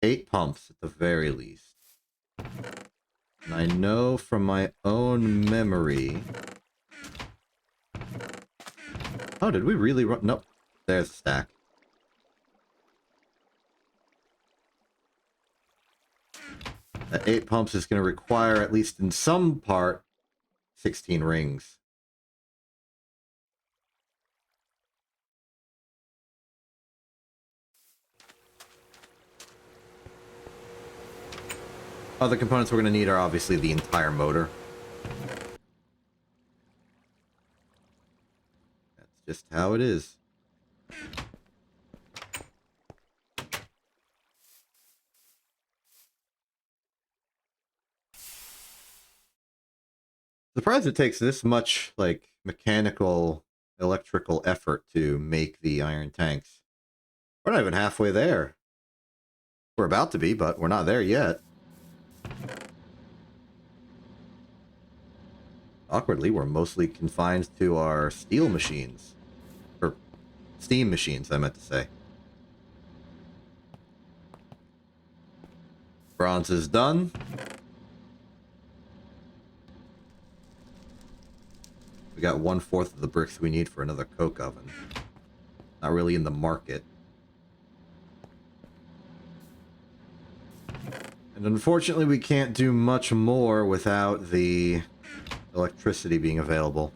8 pumps at the very least. And I know from my own memory... Oh, did we really run? Nope. There's a stack. That 8 pumps is going to require, at least in some part, 16 rings. Other components we're going to need are obviously the entire motor. That's just how it is. Surprised it takes this much, like, mechanical, electrical effort to make the iron tanks. We're not even halfway there. We're about to be, but we're not there yet. Awkwardly, we're mostly confined to our steel machines. Or steam machines, I meant to say. Bronze is done. We got 1/4 of the bricks we need for another coke oven. Not really in the market. And unfortunately, we can't do much more without the electricity being available.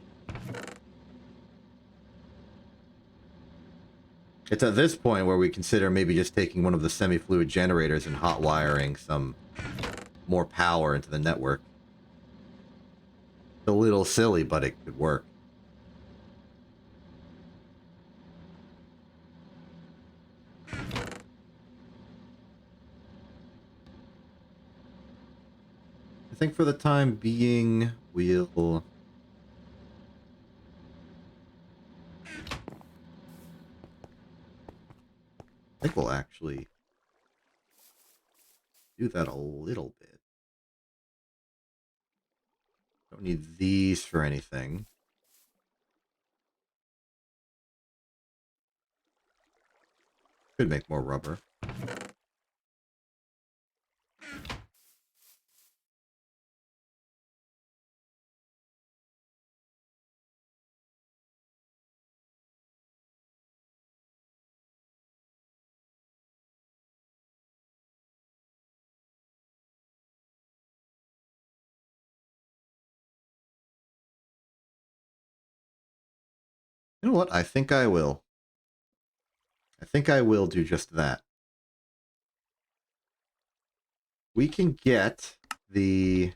It's at this point where we consider maybe just taking one of the semi-fluid generators and hot wiring some more power into the network. It's a little silly, but it could work. I think for the time being, we'll... I think we'll actually do that a little bit. Don't need these for anything. Could make more rubber. You know what? I think I will. I think I will do just that. We can get the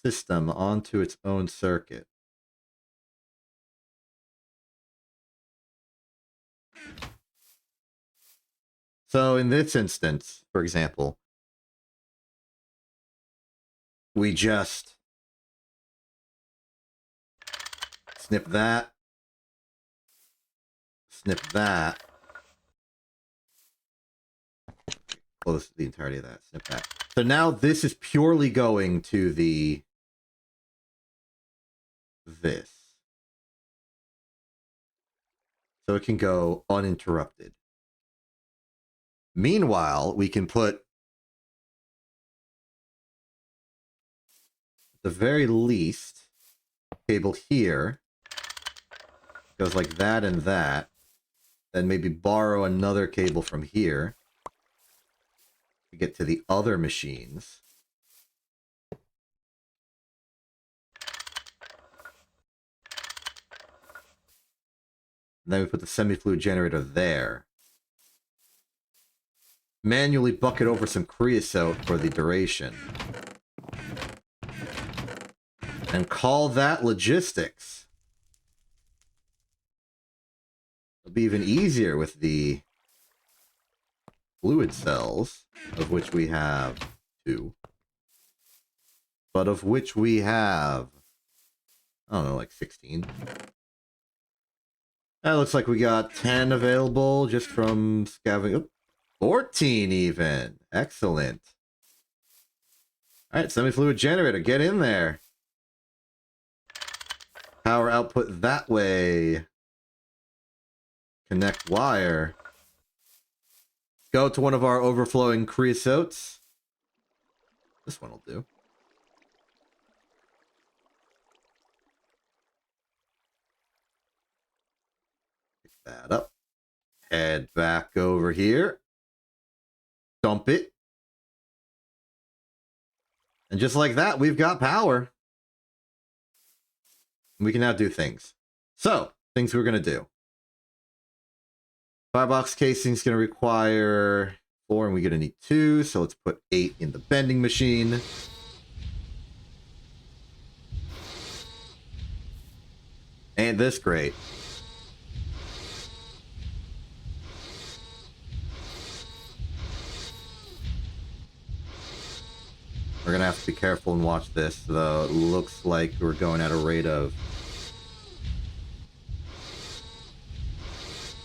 system onto its own circuit. So in this instance, for example, we just snip that, snip that, close the entirety of that, snip that. So now this is purely going to this. So it can go uninterrupted. Meanwhile, we can put, at the very least, cable here. Goes like that and that. Then maybe borrow another cable from here to get to the other machines. And then we put the semi-fluid generator there. Manually bucket over some creosote for the duration. And call that logistics. It'll be even easier with the fluid cells, of which we have 2. But of which we have, I don't know, like 16. That looks like we got 10 available just from scavenging. 14 even. Excellent. Alright, semi-fluid generator, get in there. Power output that way. Connect wire. Go to one of our overflowing creosotes. This one will do. Pick that up. Head back over here. Dump it. And just like that, we've got power. We can now do things. So, things we're going to do. Firebox casing is going to require 4, and we're going to need 2. So let's put 8 in the bending machine. Ain't this great? We're going to have to be careful and watch this, though. It looks like we're going at a rate of...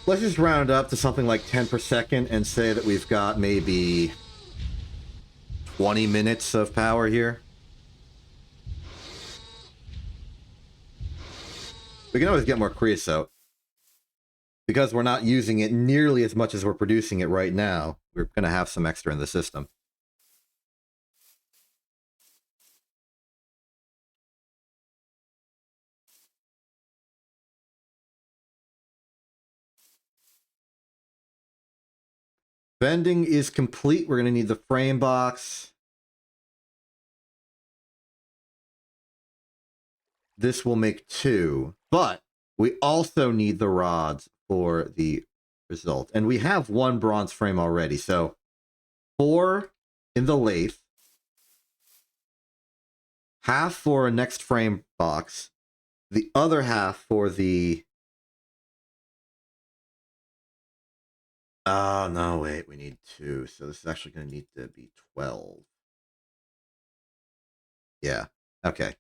Let's just round up to something like 10 per second and say that we've got maybe 20 minutes of power here. We can always get more creosote. Because we're not using it nearly as much as we're producing it right now, we're going to have some extra in the system. Bending is complete. We're going to need the frame box. This will make 2, but we also need the rods for the result. And we have 1 bronze frame already, so 4 in the lathe, half for a next frame box, the other half for the... Oh, no, wait, we need 2, so this is actually going to need to be 12. Yeah, okay.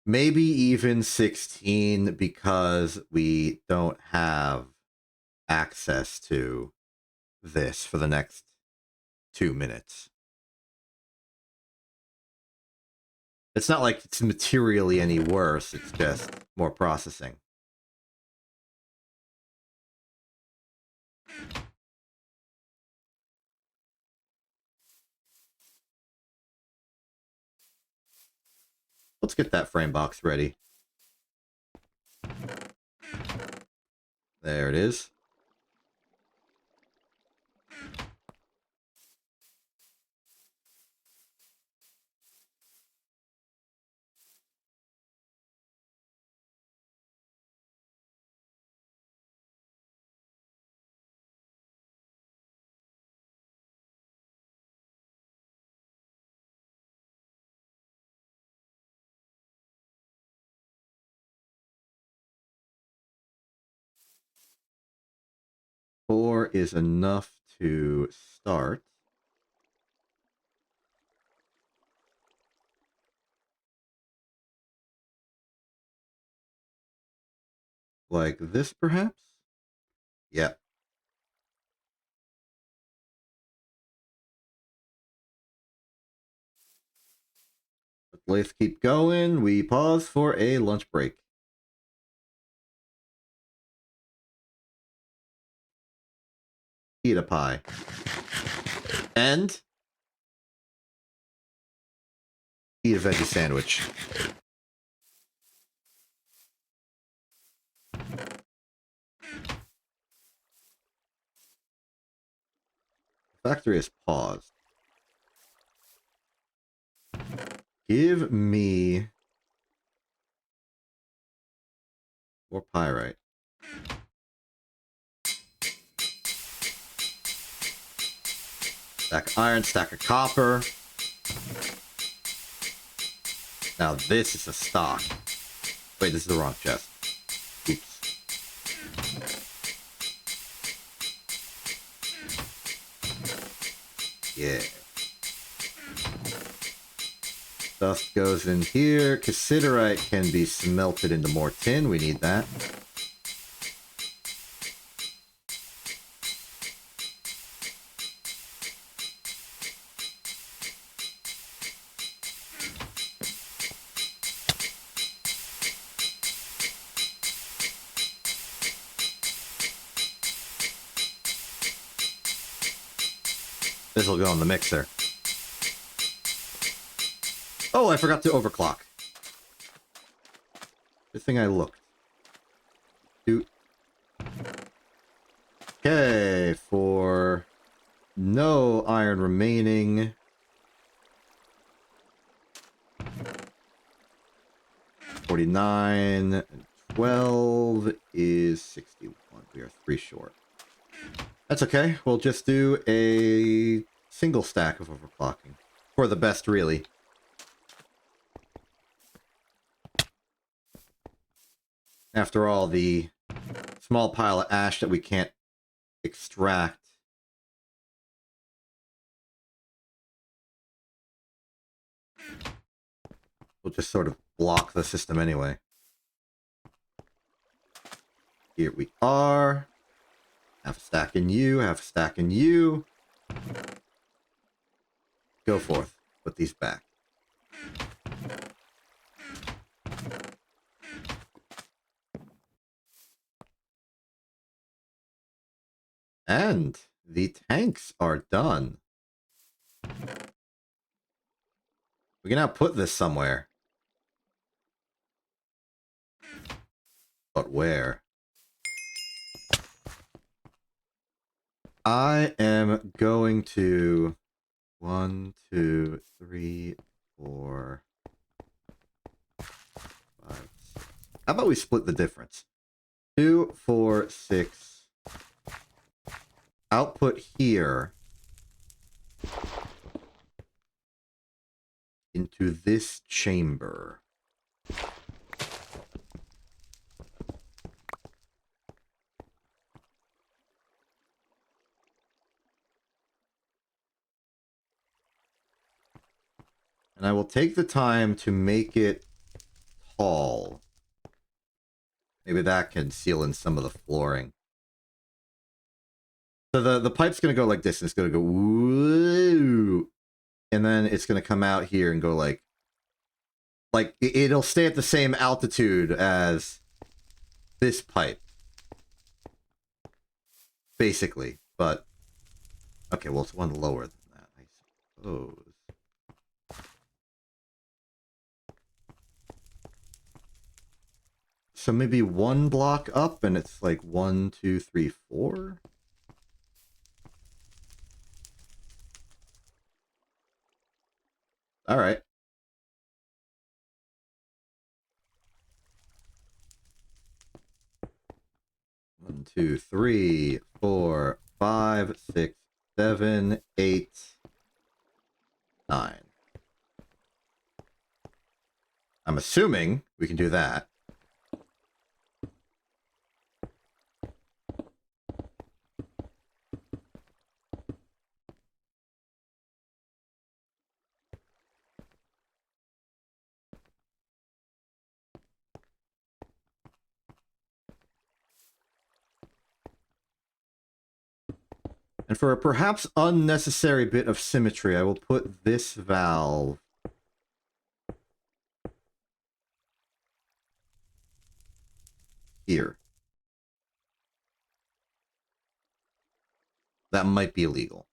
Maybe even 16 because we don't have access to this for the next 2 minutes. It's not like it's materially any worse, it's just more processing. Let's get that frame box ready. There it is. more is enough to start. Like this, perhaps? Yeah. Let's keep going. We pause for a lunch break. Eat a pie. And eat a veggie sandwich. Factory is paused. Give me more pyrite. Stack of iron, stack of copper. Now this is a stock. Wait, this is the wrong chest. Oops. Yeah. Dust goes in here. Cassiterite can be smelted into more tin. We need that. This will go in the mixer. Oh, I forgot to overclock. Good thing I looked. Okay, for no iron remaining. 49 and 12 is 61. We are 3 short. That's okay. We'll just do a single stack of overclocking. For the best, really. After all, the small pile of ash that we can't extract will just sort of block the system anyway. Here we are. Half a stack in you, half a stack in you. Go forth. Put these back. And the tanks are done. We can now put this somewhere. But where? I am going to 1, 2, 3, 4, 5, 6. How about we split the difference? 2, 4, 6. Output here into this chamber. And I will take the time to make it tall. Maybe that can seal in some of the flooring. So the pipe's going to go like this, and it's going to go woo, and then it's going to come out here and go like it'll stay at the same altitude as this pipe. Basically, but okay, well, it's one lower than that, I suppose. So maybe one block up, and it's like 1, 2, 3, 4. All right. One, 2, 3, 4, 5, 6, 7, 8, 9. I'm assuming we can do that. And for a perhaps unnecessary bit of symmetry, I will put this valve here. That might be illegal.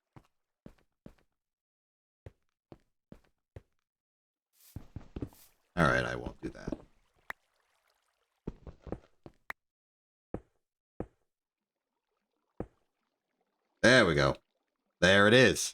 Alright, I won't do that. There we go. There it is.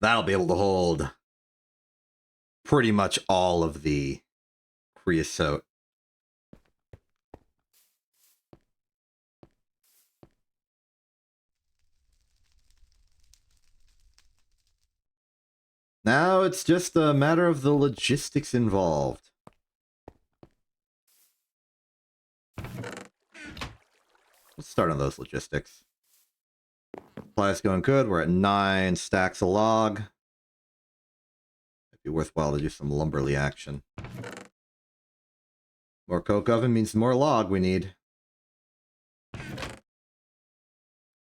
That'll be able to hold pretty much all of the creosote. Now it's just a matter of the logistics involved. Let's start on those logistics. Supply's going good. We're at 9 stacks a log. It'd be worthwhile to do some lumberly action. More coke oven means more log we need.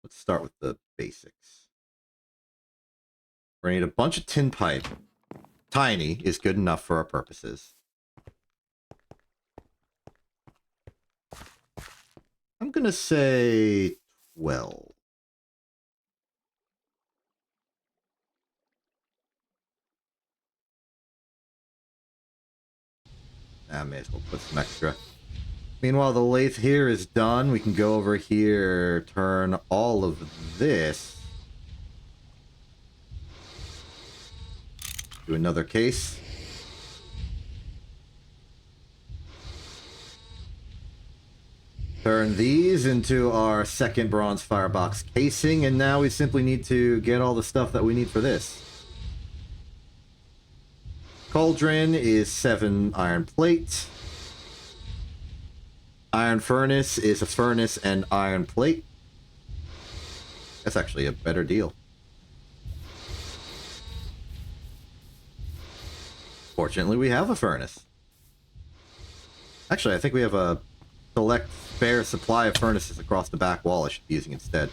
Let's start with the basics. We're gonna need a bunch of tin pipe. Tiny is good enough for our purposes. I'm gonna say 12. I may as well put some extra. Meanwhile, the lathe here is done. We can go over here, turn all of this. Do another case. Turn these into our second bronze firebox casing, and now we simply need to get all the stuff that we need for this. Cauldron is 7 iron plate. Iron furnace is a furnace and iron plate. That's actually a better deal. Fortunately, we have a furnace. Actually, I think we have a select spare supply of furnaces across the back wall I should be using instead.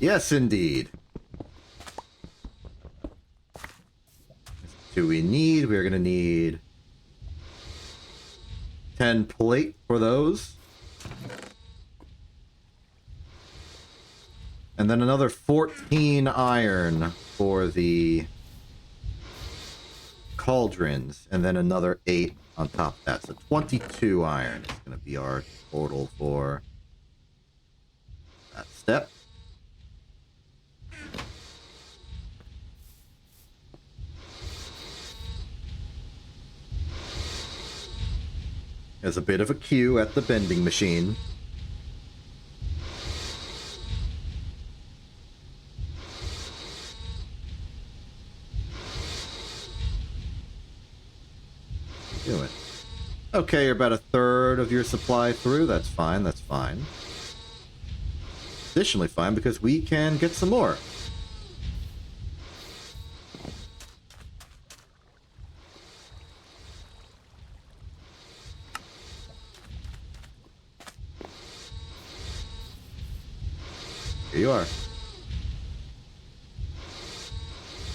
Yes, indeed. Do we need? We're going to need 10 plate for those. And then another 14 iron for the cauldrons, and then another 8 on top of that. So 22 iron is going to be our total for that step. There's a bit of a queue at the bending machine. Do it. Okay, you're about a third of your supply through. That's fine, that's fine. Additionally fine, because we can get some more. Here you are.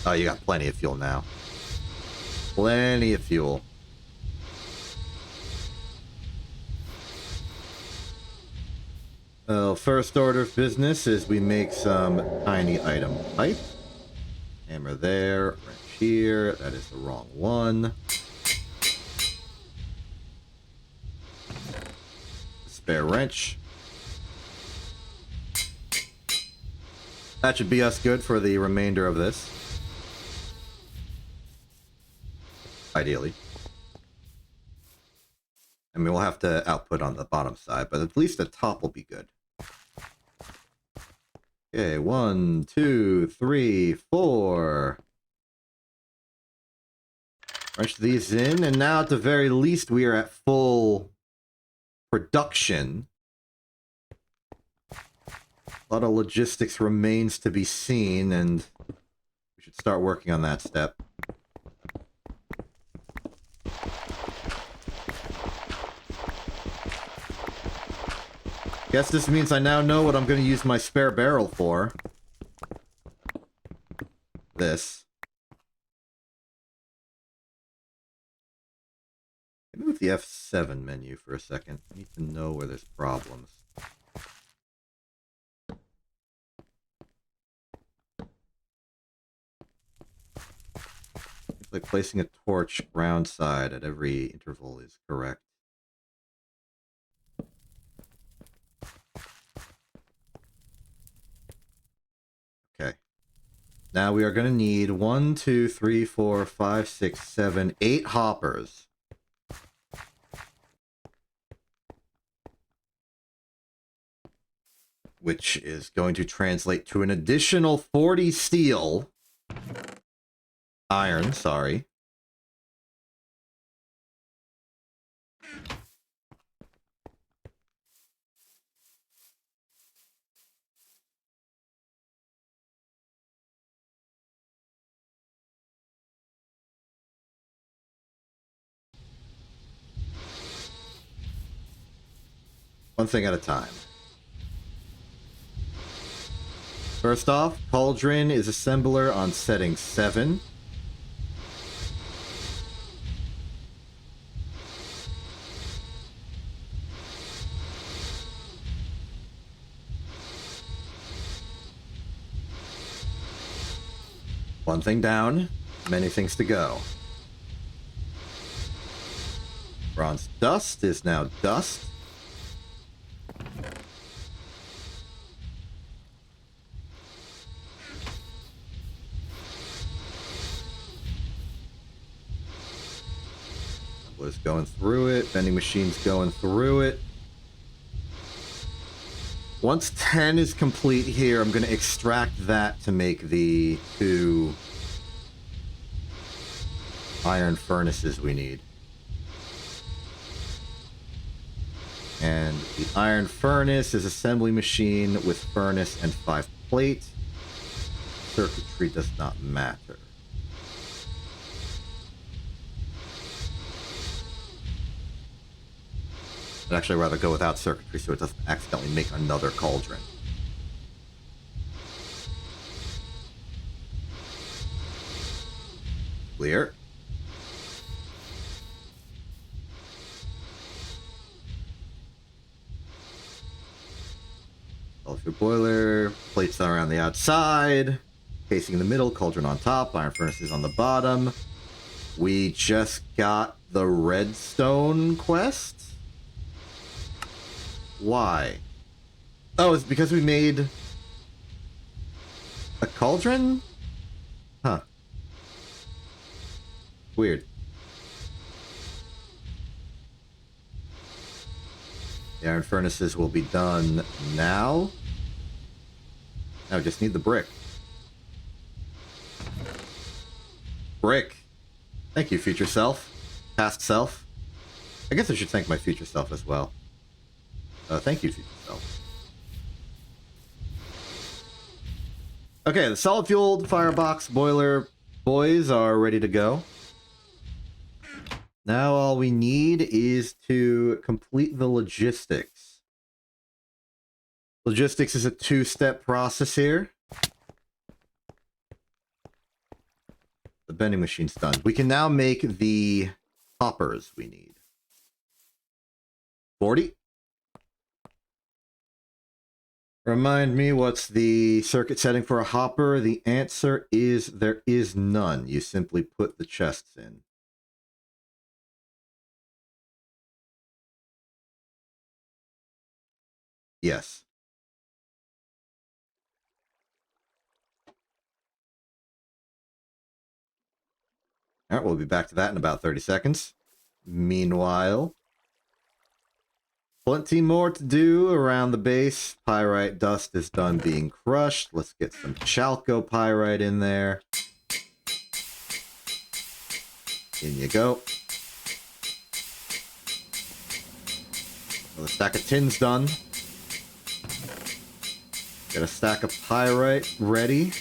Oh, you got plenty of fuel now. Plenty of fuel. First order of business is we make some tiny item pipe. Hammer there, wrench here. That is the wrong one. Spare wrench. That should be us good for the remainder of this. Ideally. I mean, we'll have to output on the bottom side, but at least the top will be good. Okay, 1, 2, 3, 4. Wrench these in, and now at the very least we are at full production. A lot of logistics remains to be seen, and we should start working on that step. Guess this means I now know what I'm going to use my spare barrel for. This. Let me move the F7 menu for a second. I need to know where there's problems. It's like placing a torch ground side at every interval is correct. Okay. Now we are going to need 1, 2, 3, 4, 5, 6, 7, 8 hoppers. Which is going to translate to an additional 40 steel. Iron, sorry. One thing at a time. First off, Cauldron is assembler on setting 7. One thing down, many things to go. Bronze dust is now dust. Assembler's going through it, vending machine's going through it. Once 10 is complete here, I'm going to extract that to make the 2 iron furnaces we need. And the iron furnace is assembly machine with furnace and 5 plate. Circuitry does not matter. I'd actually rather go without circuitry so it doesn't accidentally make another cauldron. Clear. Sulfur boiler, plates around the outside, casing in the middle, cauldron on top, iron furnaces on the bottom. We just got the redstone quest? Why? Oh, it's because we made a cauldron? Huh. Weird. The iron furnaces will be done now. Now we just need the brick. Brick. Thank you, future self. Past self. I guess I should thank my future self as well. Thank you, future self. Okay, the solid fueled firebox boiler boys are ready to go. Now all we need is to complete the logistics. Logistics is a 2-step process here. The vending machine's done. We can now make the hoppers we need. 40. Remind me, what's the circuit setting for a hopper? The answer is there is none. You simply put the chests in. Yes. All right, we'll be back to that in about 30 seconds. Meanwhile, plenty more to do around the base. Pyrite dust is done being crushed. Let's get some chalco pyrite in there. In you go. Well, the stack of tin's done. Get a stack of pyrite ready.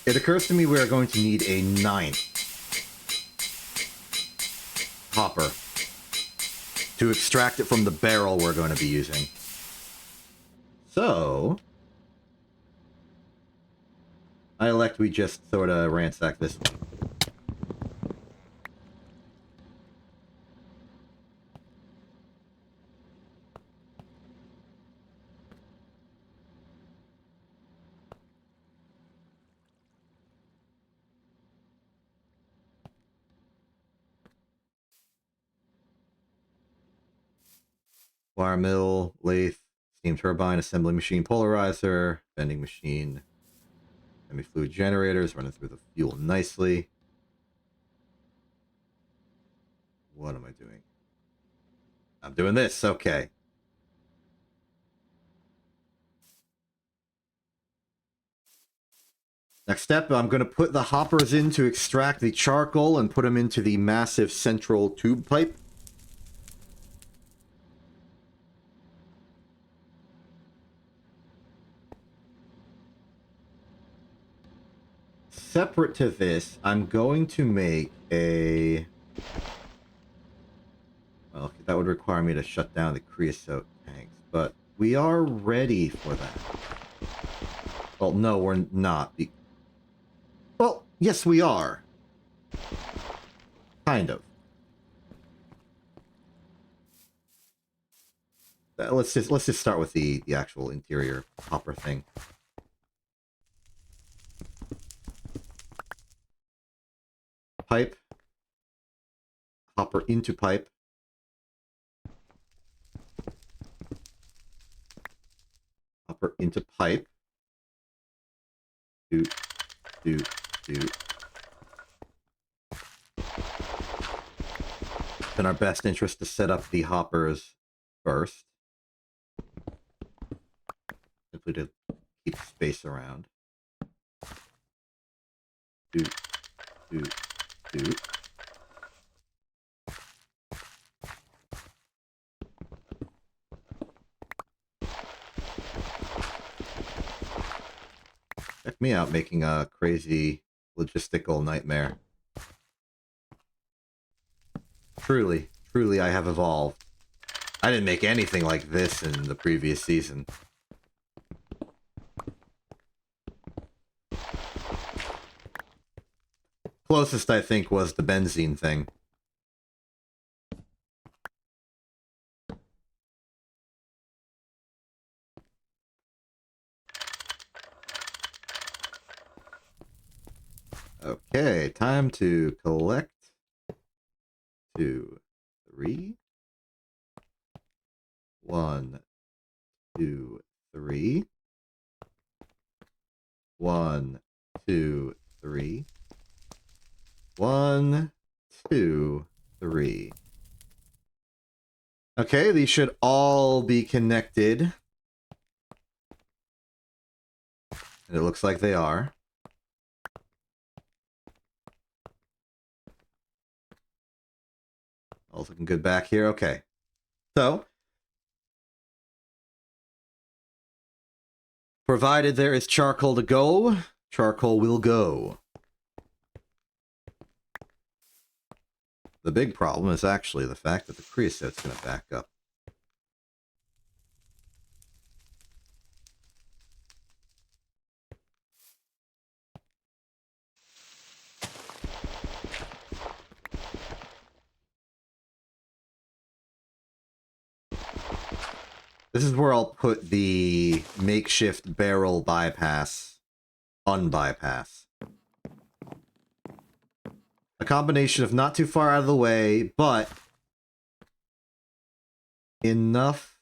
It occurs to me we are going to need a 9th hopper to extract it from the barrel we're going to be using. So, I elect we just sort of ransack this one. Wire mill, lathe, steam turbine, assembly machine, polarizer, vending machine, semi-fluid generators, running through the fuel nicely. What am I doing? I'm doing this, okay. Next step, I'm going to put the hoppers in to extract the charcoal and put them into the massive central tube pipe. Separate to this, I'm going to make a... Well, that would require me to shut down the creosote tanks, but we are ready for that. Well, no, we're not. Well, yes, we are. Kind of. Let's just start with the actual interior hopper thing. Pipe. Hopper into pipe. Hopper into pipe. Doot, doot, doot. It's in our best interest to set up the hoppers first. Simply to keep space around. Doot, doot, doot. Check me out making a crazy logistical nightmare. Truly, truly I have evolved. I didn't make anything like this in the previous season. Closest, I think, was the benzene thing. Okay, time to collect. 2, 3. 1, 2, 3. 1, 2, 3. 1, 2, 3. Okay, these should all be connected. And it looks like they are. All's looking good back here. Okay. So, provided there is charcoal to go, charcoal will go. The big problem is actually the fact that the creosote's going to back up. This is where I'll put the makeshift barrel bypass, unbypass. combination of not too far out of the way, but enough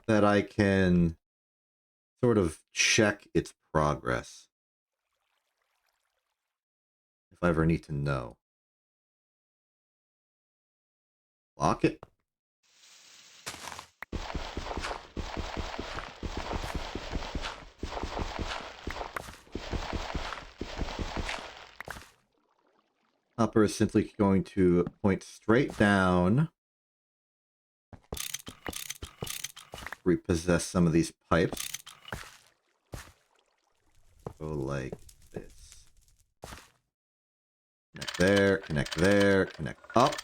that I can sort of check its progress. If I ever need to know. Lock it. Hopper is simply going to point straight down. Repossess some of these pipes. Go like this. Connect there, connect up.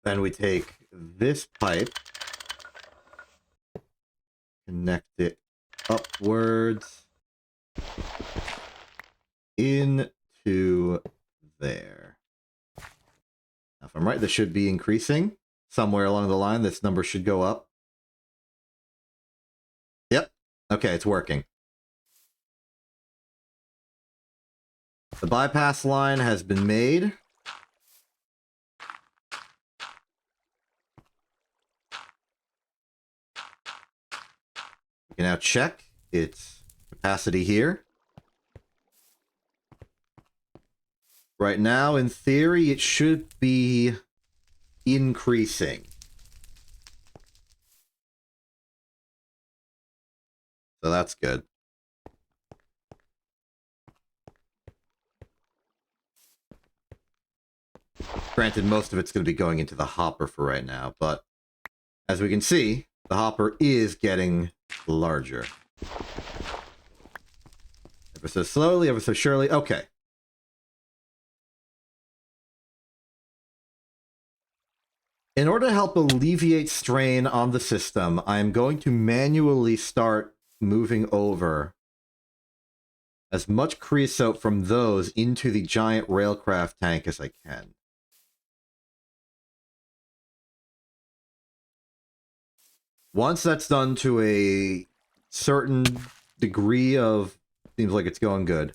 Then we take this pipe, connect it upwards into there. Now, if I'm right, this should be increasing. Somewhere along the line, this number should go up. Yep. Okay, it's working. The bypass line has been made. We can now check its capacity here. Right now, in theory, it should be increasing. So that's good. Granted, most of it's going to be going into the hopper for right now, but as we can see, the hopper is getting larger. Ever so slowly, ever so surely. Okay. In order to help alleviate strain on the system, I'm going to manually start moving over as much creosote from those into the giant railcraft tank as I can. Once that's done to a certain degree of, seems like it's going good,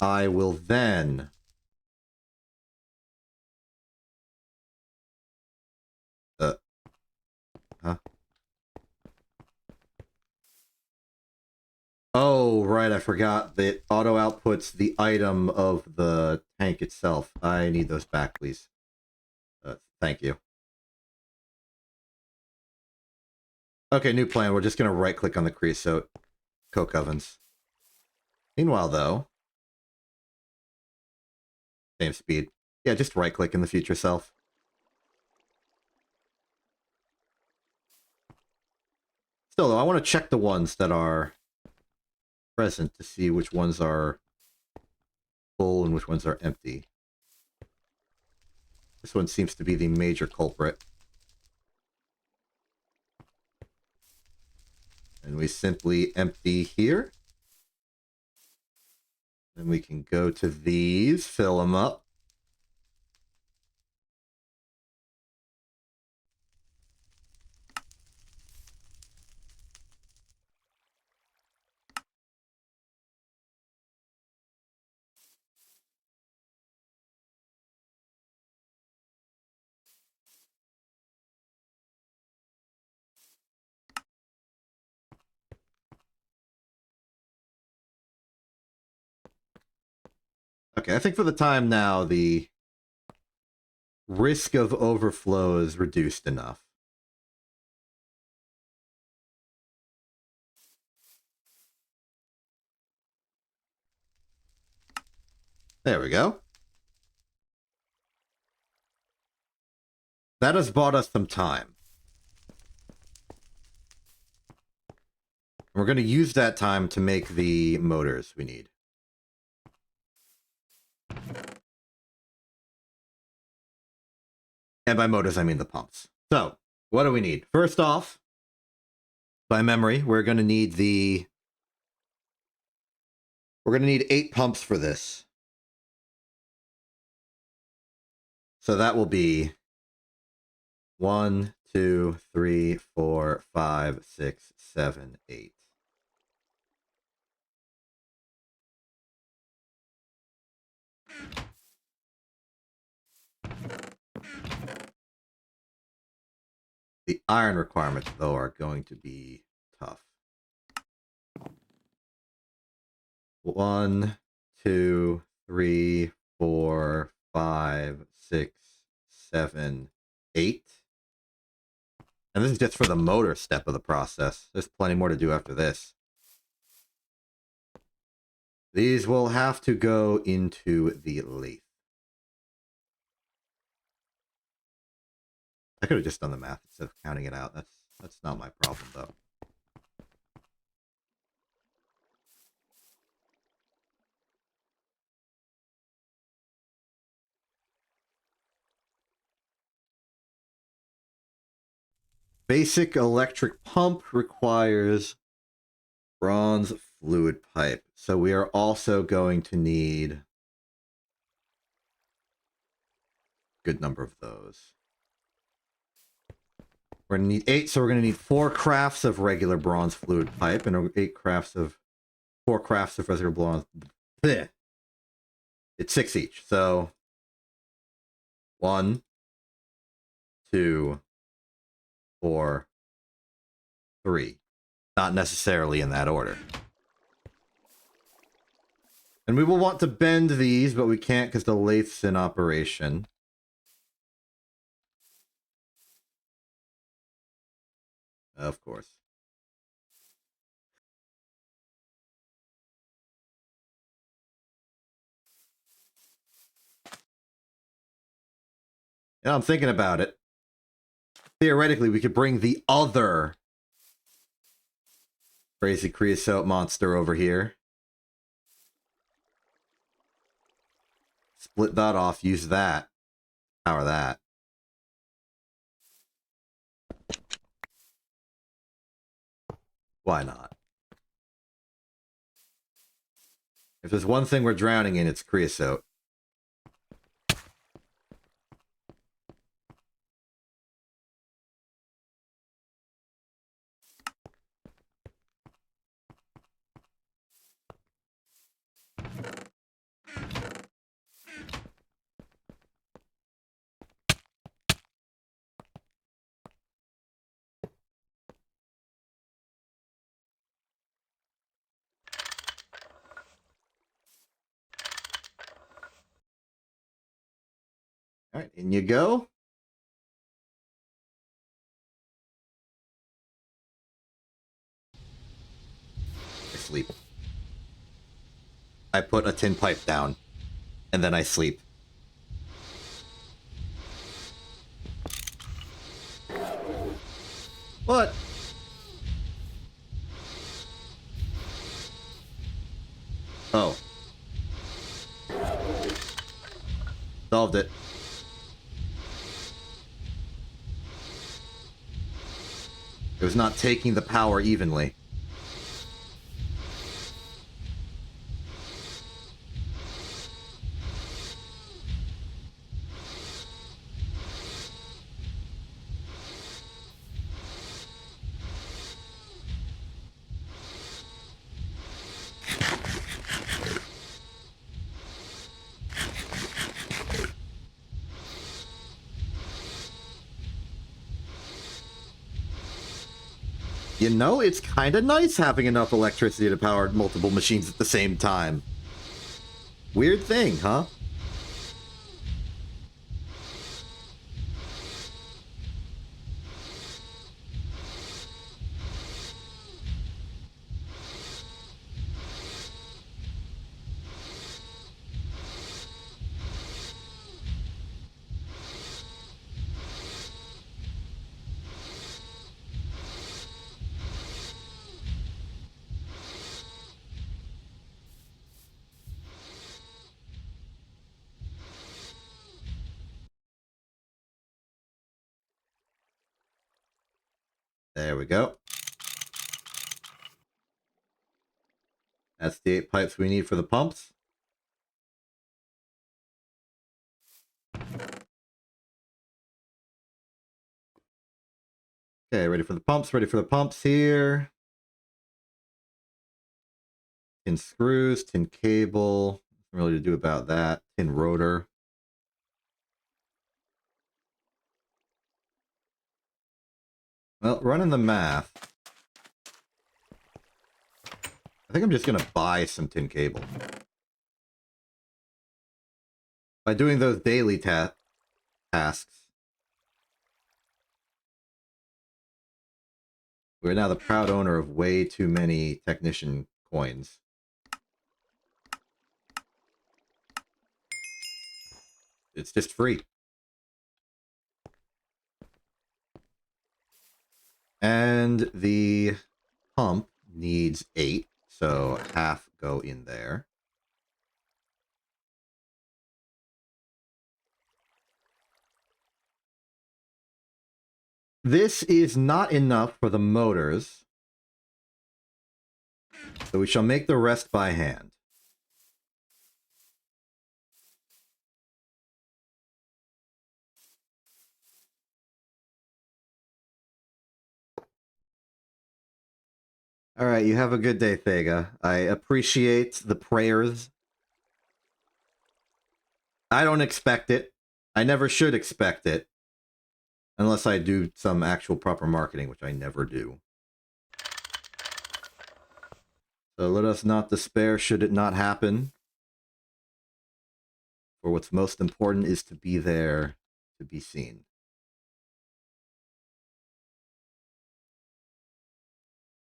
I will then Oh, right, I forgot that auto outputs the item of the tank itself. I need those back, please. Thank you. Okay, new plan. We're just going to right-click on the creosote coke ovens. Meanwhile, though, same speed. Yeah, just right-click in the future self. Still, though, I want to check the ones that are present to see which ones are full and which ones are empty. This one seems to be the major culprit. And we simply empty here. Then we can go to these, fill them up. Okay, I think for the time now, the risk of overflow is reduced enough. There we go. That has bought us some time. We're going to use that time to make the motors we need. And by motors, I mean the pumps. So, what do we need? First off, by memory, we're going to need 8 pumps for this. So that will be 1, 2, 3, 4, 5, 6, 7, 8. The iron requirements, though, are going to be tough. 1, 2, 3, 4, 5, 6, 7, 8. And this is just for the motor step of the process. There's plenty more to do after this. These will have to go into the lathe. I could have just done the math instead of counting it out. That's not my problem, though. Basic electric pump requires bronze fluid pipe. So we are also going to need a good number of those. We're going to need 8, so we're going to need 4 crafts of regular bronze fluid pipe and 4 crafts of regular bronze. Bleh. It's 6 each, so 1, 2, 4, 3. Not necessarily in that order. And we will want to bend these, but we can't because the lathe's in operation. Of course. Yeah, I'm thinking about it. Theoretically, we could bring the other crazy creosote monster over here. Split that off, use that. Power that. Why not? If there's one thing we're drowning in, it's creosote. All right, in you go. I sleep. I put a tin pipe down, and then I sleep. What? Oh. Solved it. It was not taking the power evenly. You know, it's kind of nice having enough electricity to power multiple machines at the same time. Weird thing, huh? There we go. That's the 8 pipes we need for the pumps. Okay, ready for the pumps, ready for the pumps here. Tin screws, tin cable. Nothing really to do about that. Tin rotor. Well, running the math. I think I'm just gonna buy some tin cable. By doing those daily tasks, we're now the proud owner of way too many technician coins. It's just free. And the pump needs 8, so half go in there. This is not enough for the motors, so we shall make the rest by hand. All right, you have a good day, Thega. I appreciate the prayers. I don't expect it. I never should expect it. Unless I do some actual proper marketing, which I never do. So let us not despair should it not happen. For what's most important is to be there, to be seen.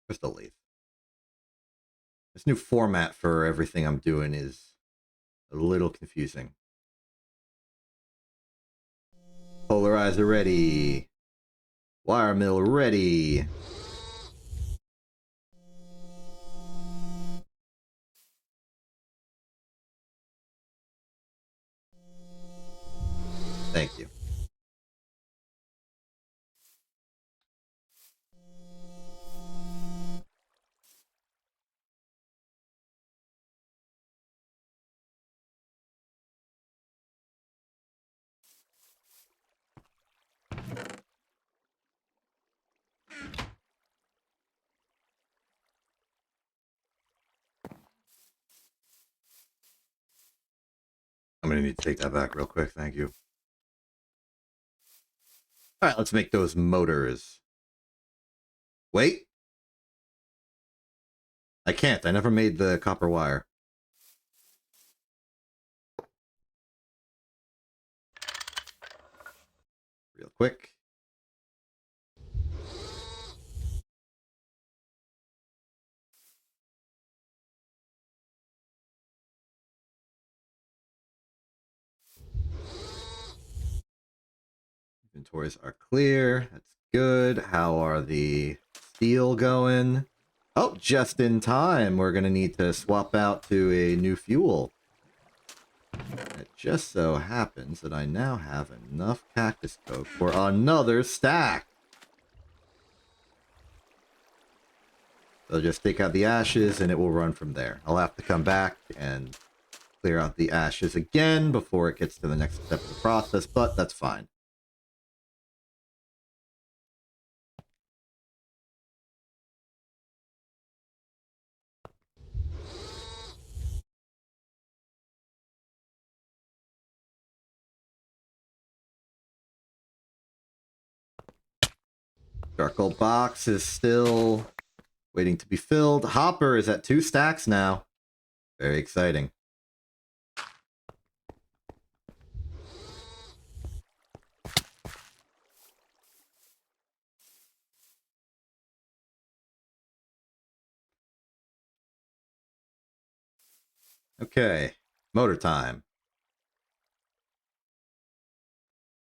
Crystal Leaf. This new format for everything I'm doing is a little confusing. Polarizer ready. Wire mill ready. Thank you. I'm going to need to take that back real quick. Thank you. All right, let's make those motors. Wait. I can't. I never made the copper wire. Real quick. Inventories are clear. That's good. How are the steel going? Oh, just in time. We're going to need to swap out to a new fuel. It just so happens that I now have enough cactus coke for another stack. So just take out the ashes and it will run from there. I'll have to come back and clear out the ashes again before it gets to the next step of the process, but that's fine. Charcoal box is still waiting to be filled. Hopper is at 2 stacks now. Very exciting. Okay, motor time.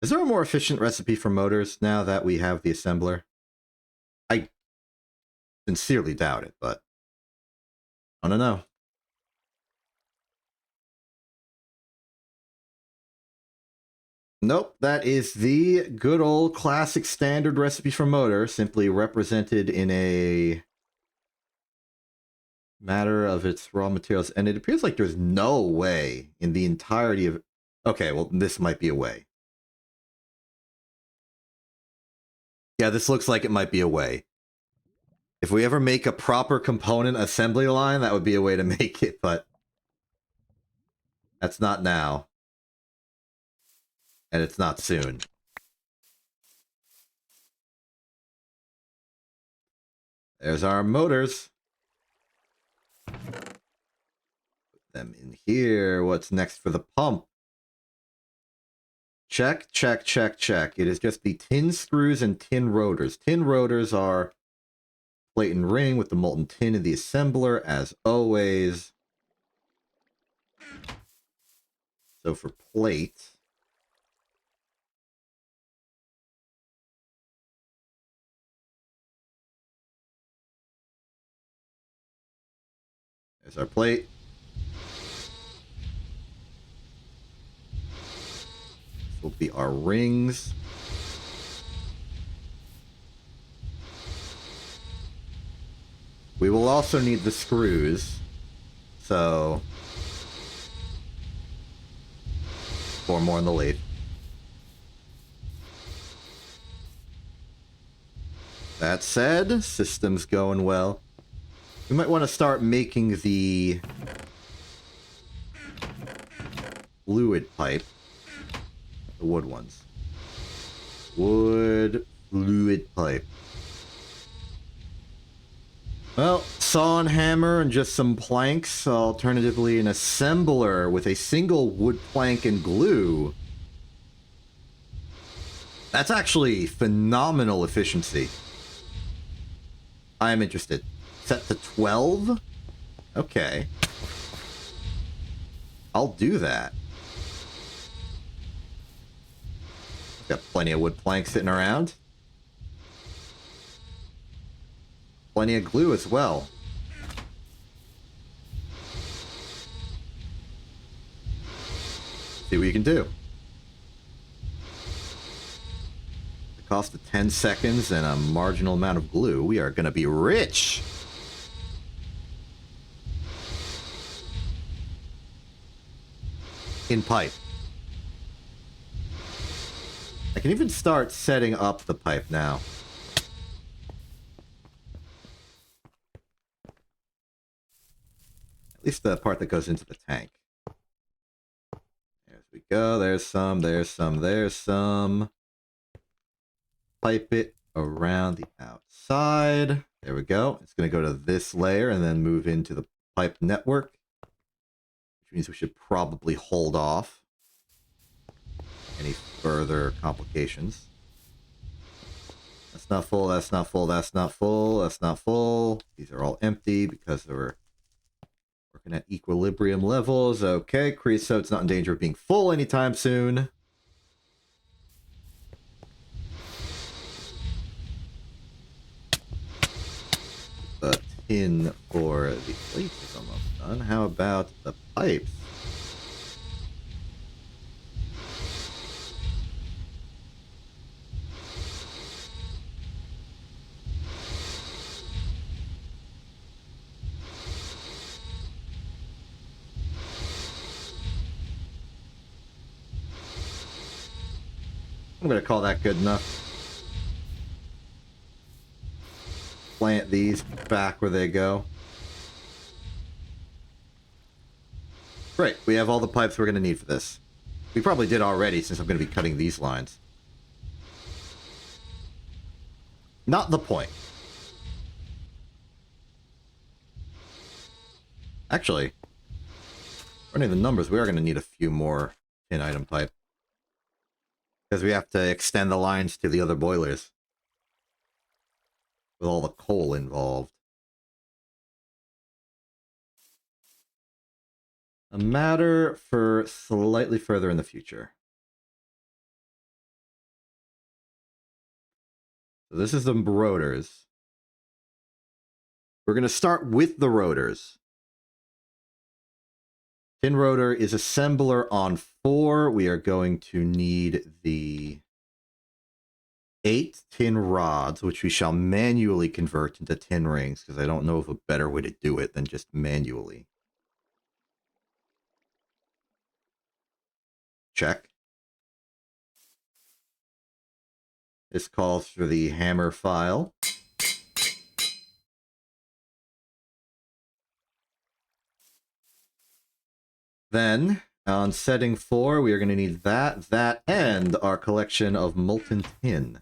Is there a more efficient recipe for motors now that we have the assembler? I sincerely doubt it, but I don't know. Nope, that is the good old classic standard recipe for motor, simply represented in a matter of its raw materials. And it appears like there's no way in the entirety of... Okay, well, this might be a way. Yeah, this looks like it might be a way. If we ever make a proper component assembly line, that would be a way to make it, but that's not now. And it's not soon. There's our motors. Put them in here. What's next for the pump? Check, check, check, check. It is just the tin screws and tin rotors. Tin rotors are plate and ring with the molten tin in the assembler, as always. So for plate, there's our plate. This will be our rings. We will also need the screws. So 4 more in the lathe. That said, system's going well. We might want to start making the fluid pipe. The wood ones. Wood fluid pipe. Well, saw and hammer and just some planks, alternatively an assembler with a single wood plank and glue. That's actually phenomenal efficiency. I am interested. Set to 12? Okay. I'll do that. Got plenty of wood planks sitting around. Plenty of glue as well. See what you can do. The cost of 10 seconds and a marginal amount of glue. We are going to be rich. In pipe. I can even start setting up the pipe now. At least the part that goes into the tank. There we go. There's some, there's some, there's some. Pipe it around the outside. There we go. It's going to go to this layer and then move into the pipe network. Which means we should probably hold off any further complications. That's not full, that's not full, that's not full, that's not full. These are all empty because we're working at equilibrium levels. Okay, creosote's not in danger of being full anytime soon. The tin for the plate is almost done. How about the pipes? I'm going to call that good enough. Plant these back where they go. Great, we have all the pipes we're going to need for this. We probably did already since I'm going to be cutting these lines. Not the point. Actually, running the numbers, we are going to need a few more tin item pipe. Because we have to extend the lines to the other boilers. With all the coal involved. A matter for slightly further in the future. So this is the rotors. We're going to start with the rotors. Tin rotor is assembler on 4. We are going to need the 8 tin rods, which we shall manually convert into tin rings, because I don't know of a better way to do it than just manually. Check. This calls for the hammer file. Then, on setting 4, we are going to need that, and our collection of molten tin.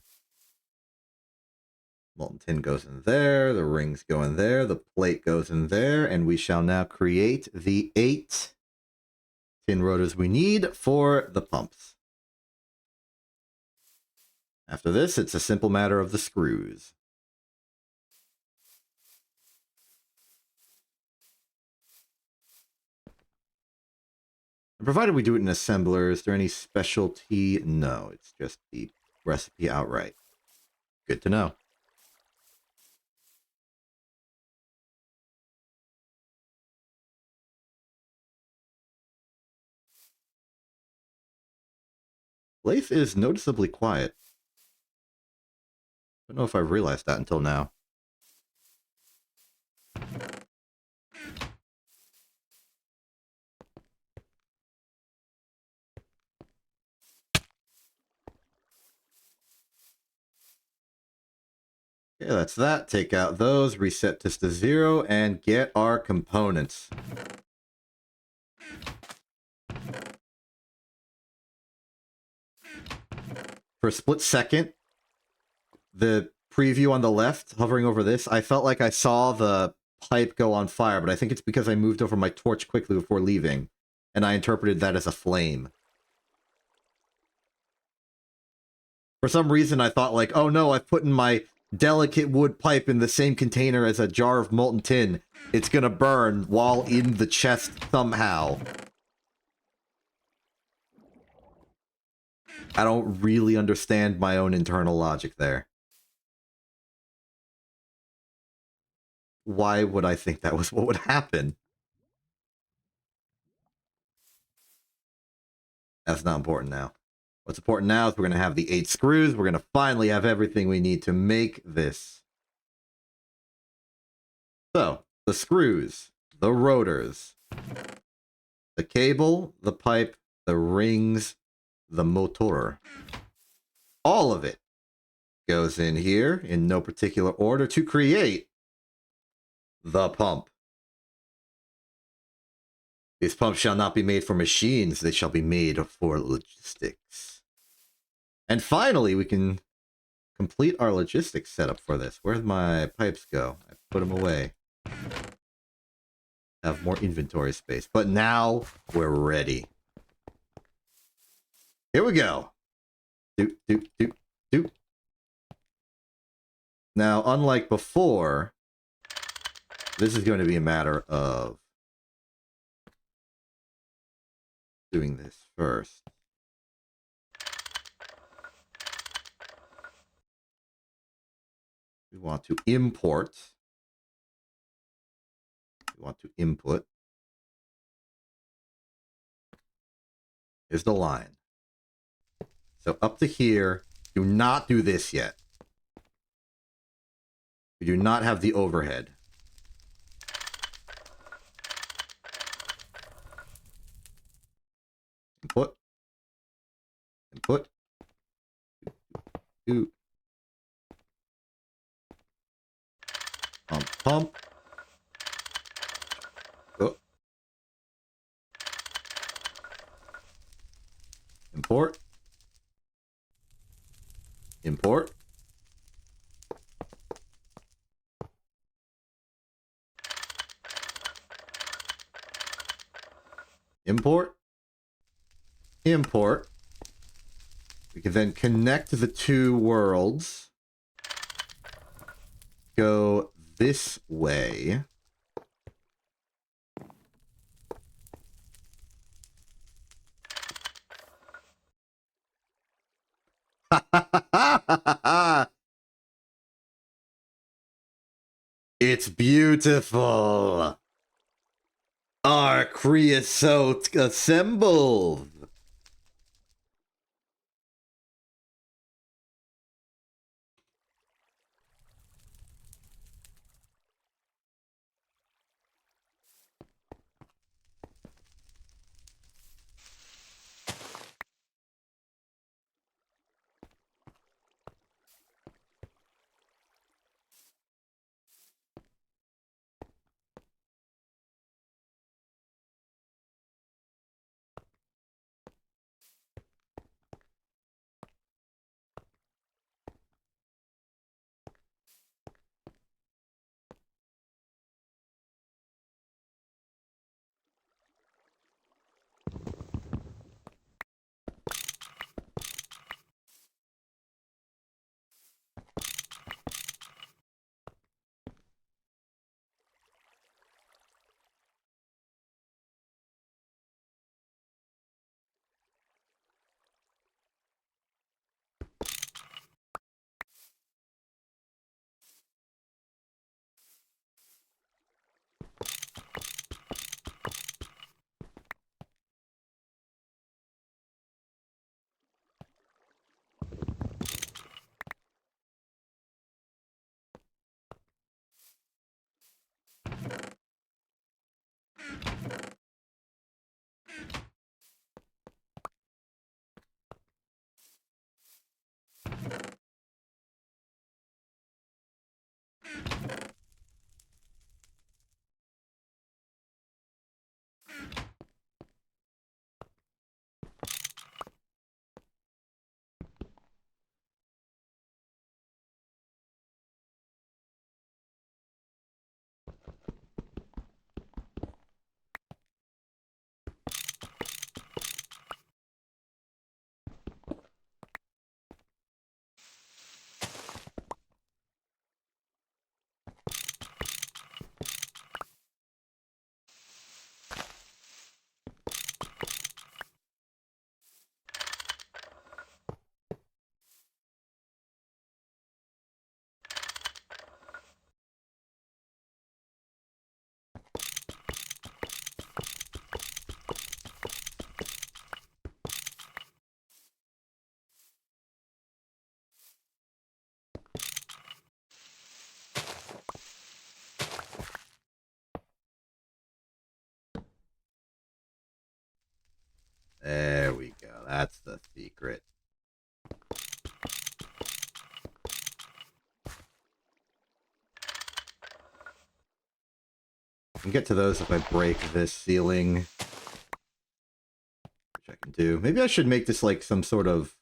Molten tin goes in there, the rings go in there, the plate goes in there, and we shall now create the 8 tin rotors we need for the pumps. After this, it's a simple matter of the screws. And provided we do it in assembler, is there any specialty? No, it's just the recipe outright. Good to know. Lathe is noticeably quiet. Don't know if I've realized that until now. Okay, that's that. Take out those, reset this to 0, and get our components. For a split second, the preview on the left, hovering over this, I felt like I saw the pipe go on fire, but I think it's because I moved over my torch quickly before leaving, and I interpreted that as a flame. For some reason, I thought like, oh no, I've put in my delicate wood pipe in the same container as a jar of molten tin. It's gonna burn while in the chest somehow. I don't really understand my own internal logic there. Why would I think that was what would happen? That's not important now. What's important now is we're going to have the 8 screws. We're going to finally have everything we need to make this. So, the screws, the rotors, the cable, the pipe, the rings, the motor. All of it goes in here in no particular order to create the pump. These pumps shall not be made for machines, they shall be made for logistics. And finally, we can complete our logistics setup for this. Where'd my pipes go? I put them away. Have more inventory space. But now we're ready. Here we go. Doop, doop, doop, doop. Now, unlike before, this is going to be a matter of doing this first. We want to import. We want to input. Here's the line. So up to here, do not do this yet. We do not have the overhead. Input. Input. Do. Pump, pump. Oh. Import. Import. Import. Import. We can then connect the two worlds. Go this way. It's beautiful. Our creosote assembled. That's the secret. I can get to those if I break this ceiling. Which I can do. Maybe I should make this like some sort of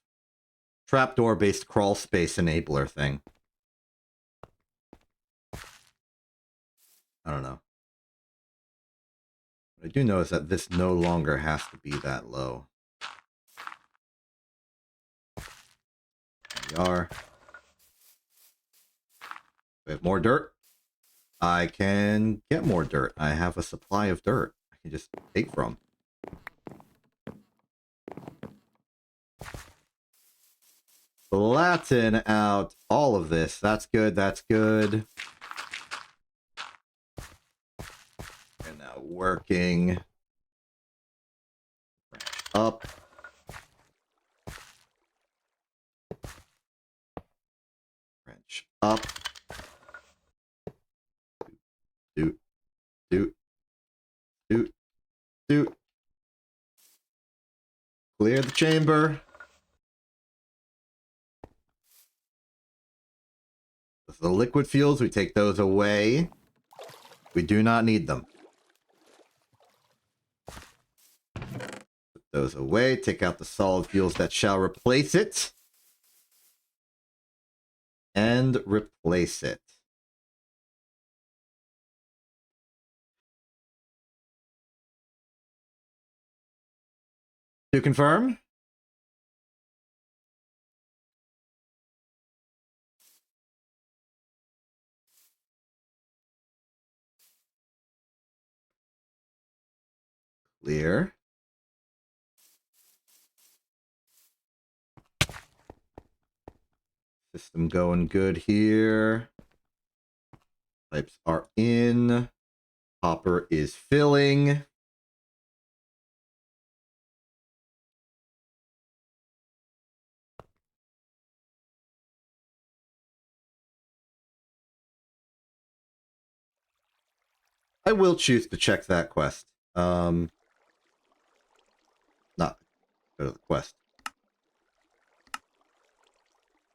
trapdoor-based crawl space enabler thing. I don't know. What I do know is that this no longer has to be that low. There we are. We have more dirt. I can get more dirt. I have a supply of dirt I can just take from. Flatten out all of this. That's good. That's good. And now working. Branch up. Branch up. Doot. Doot. Doot. Doot. Clear the chamber. The liquid fuels, we take those away. We do not need them. Put those away. Take out the solid fuels that shall replace it. And replace it. To confirm? Clear. System going good here. Pipes are in. Hopper is filling. I will choose to check that quest. Not go to the quest.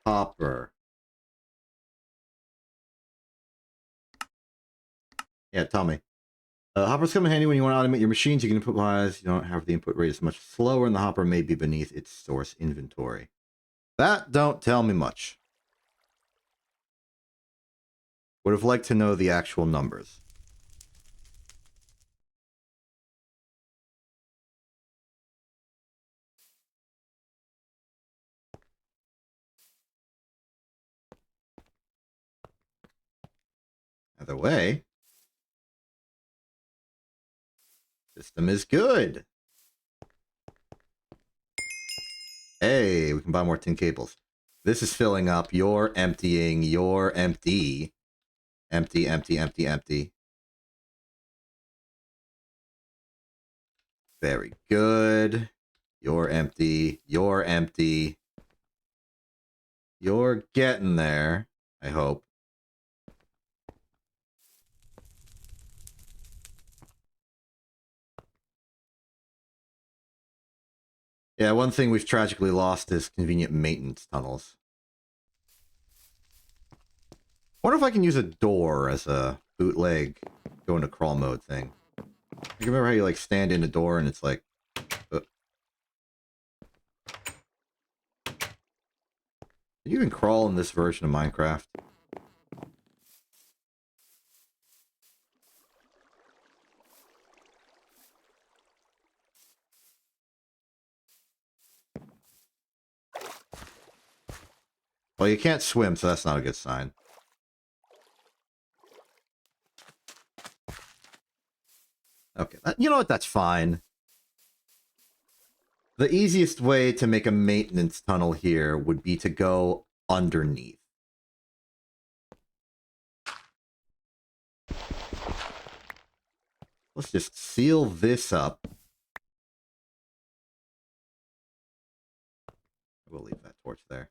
Hopper. Yeah, tell me. Hoppers come in handy when you want to automate your machines. You can input wise. You don't have the input rate is much slower, and the hopper may be beneath its source inventory. That don't tell me much. Would have liked to know the actual numbers. Either way, system is good. Hey, we can buy more tin cables. This is filling up. You're emptying. You're empty. Empty, empty, empty, empty. Very good. You're empty. You're empty. You're getting there, I hope. Yeah, one thing we've tragically lost is convenient maintenance tunnels. Wonder if I can use a door as a bootleg go into crawl mode thing. You remember how you like stand in a door and it's like... Can you even crawl in this version of Minecraft? Well, you can't swim, so that's not a good sign. Okay, you know what? That's fine. The easiest way to make a maintenance tunnel here would be to go underneath. Let's just seal this up. We'll leave that torch there.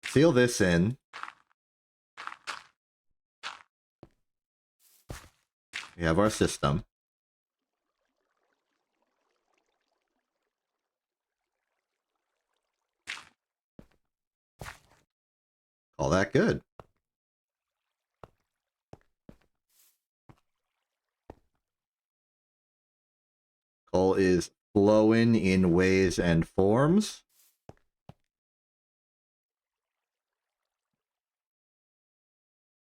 Seal this in. We have our system. Call that good. Coal is flowing in ways and forms.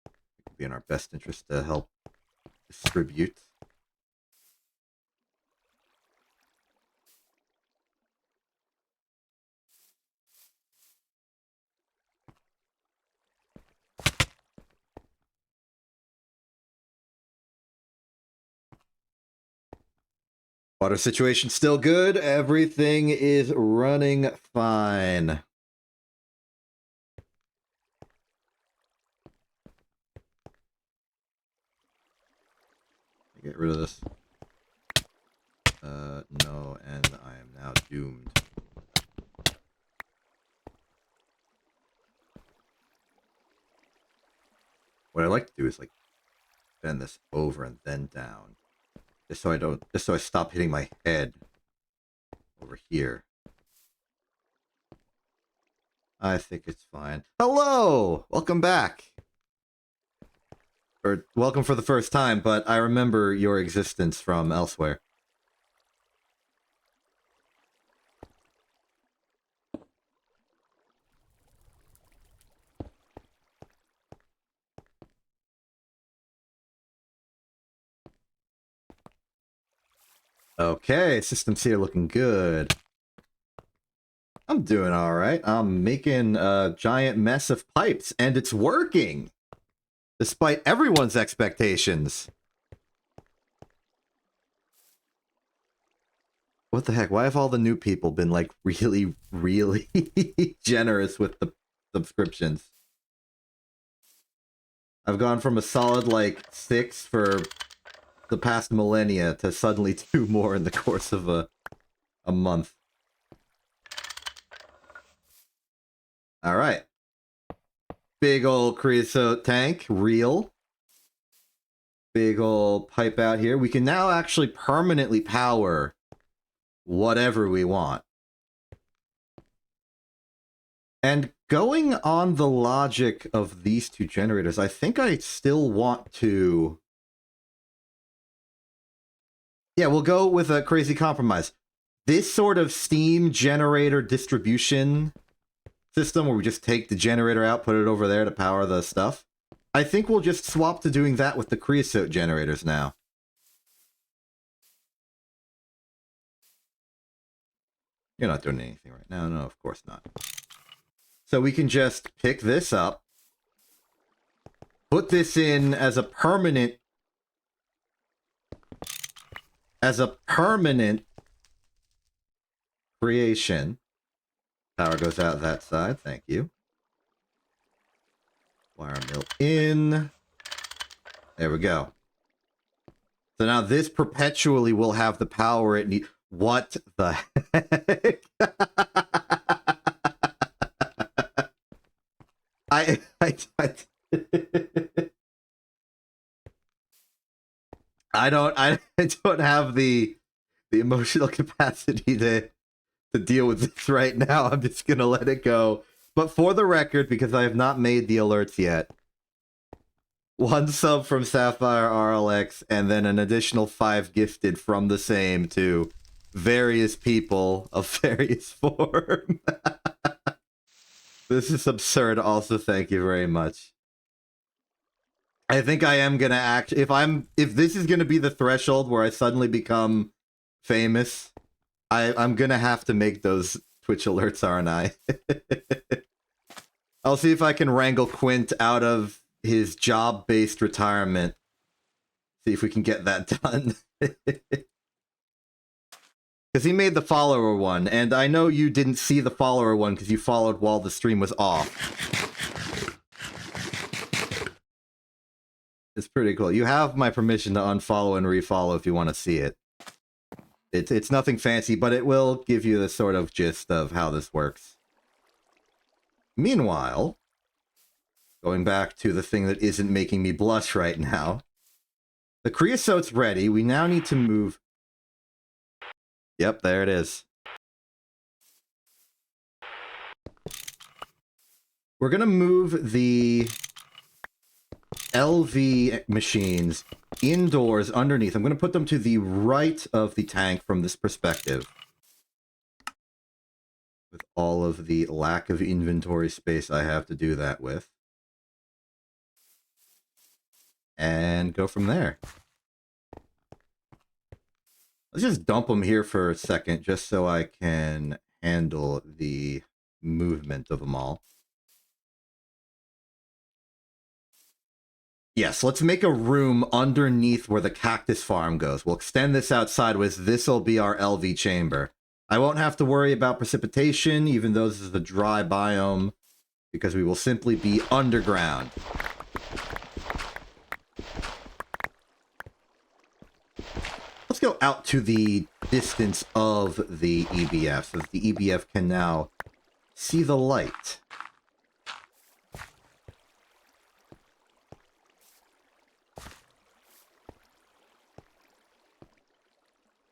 It would be in our best interest to help distribute. Water situation still good. Everything is running fine. Get rid of this. No, and I am now doomed. What I like to do is like bend this over and then down. Just so I stop hitting my head over here. I think it's fine. Hello! Welcome back! Or welcome for the first time, but I remember your existence from elsewhere. Okay, systems here looking good. I'm doing alright. I'm making a giant mess of pipes, and it's working! Despite everyone's expectations. What the heck? Why have all the new people been, like, really, really generous with the subscriptions? I've gone from a solid, like, 6 for the past millennia to suddenly 2 more in the course of a month. Alright. Big ol' creosote tank, real. Big ol' pipe out here. We can now actually permanently power whatever we want. And going on the logic of these two generators, I think I still want to... Yeah, we'll go with a crazy compromise. This sort of steam generator distribution system where we just take the generator out, put it over there to power the stuff. I think we'll just swap to doing that with the creosote generators now. You're not doing anything right now. No, of course not. So we can just pick this up, put this in as a permanent creation. Power goes out that side. Thank you. Wire mill in. There we go. So now this perpetually will have the power it needs. What the heck? I don't have the emotional capacity to deal with this right now. I'm just gonna let it go. But for the record, because I have not made the alerts yet, 1 sub from Sapphire RLX, and then an additional 5 gifted from the same to various people of various form. This is absurd. Also, thank you very much. I think I am gonna act if this is gonna be the threshold where I suddenly become famous. I'm gonna have to make those Twitch alerts, aren't I? I'll see if I can wrangle Quint out of his job-based retirement. See if we can get that done. Because he made the follower one, and I know you didn't see the follower one because you followed while the stream was off. It's pretty cool. You have my permission to unfollow and refollow if you want to see it. It's nothing fancy, but it will give you the sort of gist of how this works. Meanwhile, going back to the thing that isn't making me blush right now, the creosote's ready. We now need to move... Yep, there it is. We're going to move the LV machines indoors underneath. I'm going to put them to the right of the tank from this perspective. With all of the lack of inventory space I have to do that with. And go from there. Let's just dump them here for a second, just so I can handle the movement of them all. Yes, let's make a room underneath where the cactus farm goes. We'll extend this out sideways. This will be our LV chamber. I won't have to worry about precipitation, even though this is a dry biome, because we will simply be underground. Let's go out to the distance of the EBF, so that the EBF can now see the light.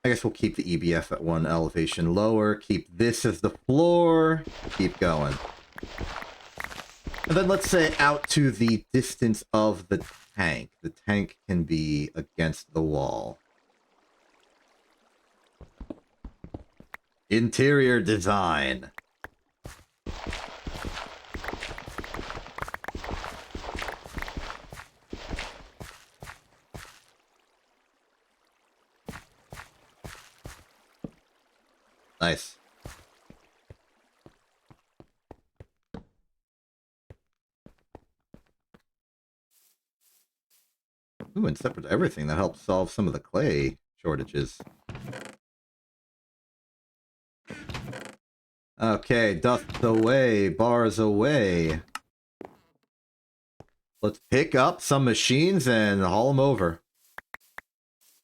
I guess we'll keep the EBF at one elevation lower, keep this as the floor, keep going. And then let's say out to the distance of the tank. The tank can be against the wall. Interior design. Nice. Ooh, and separate everything. That helps solve some of the clay shortages. Okay, dust away, bars away. Let's pick up some machines and haul them over.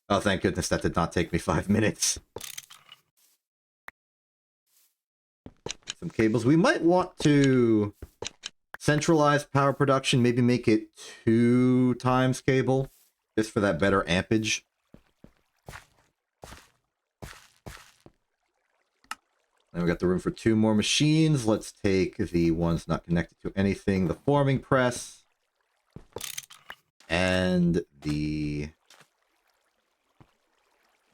Oh, thank goodness that did not take me 5 minutes. Some cables. We might want to centralize power production, maybe make it 2 times cable, just for that better ampage. And we got the room for 2 more machines. Let's take the ones not connected to anything. The forming press. And the...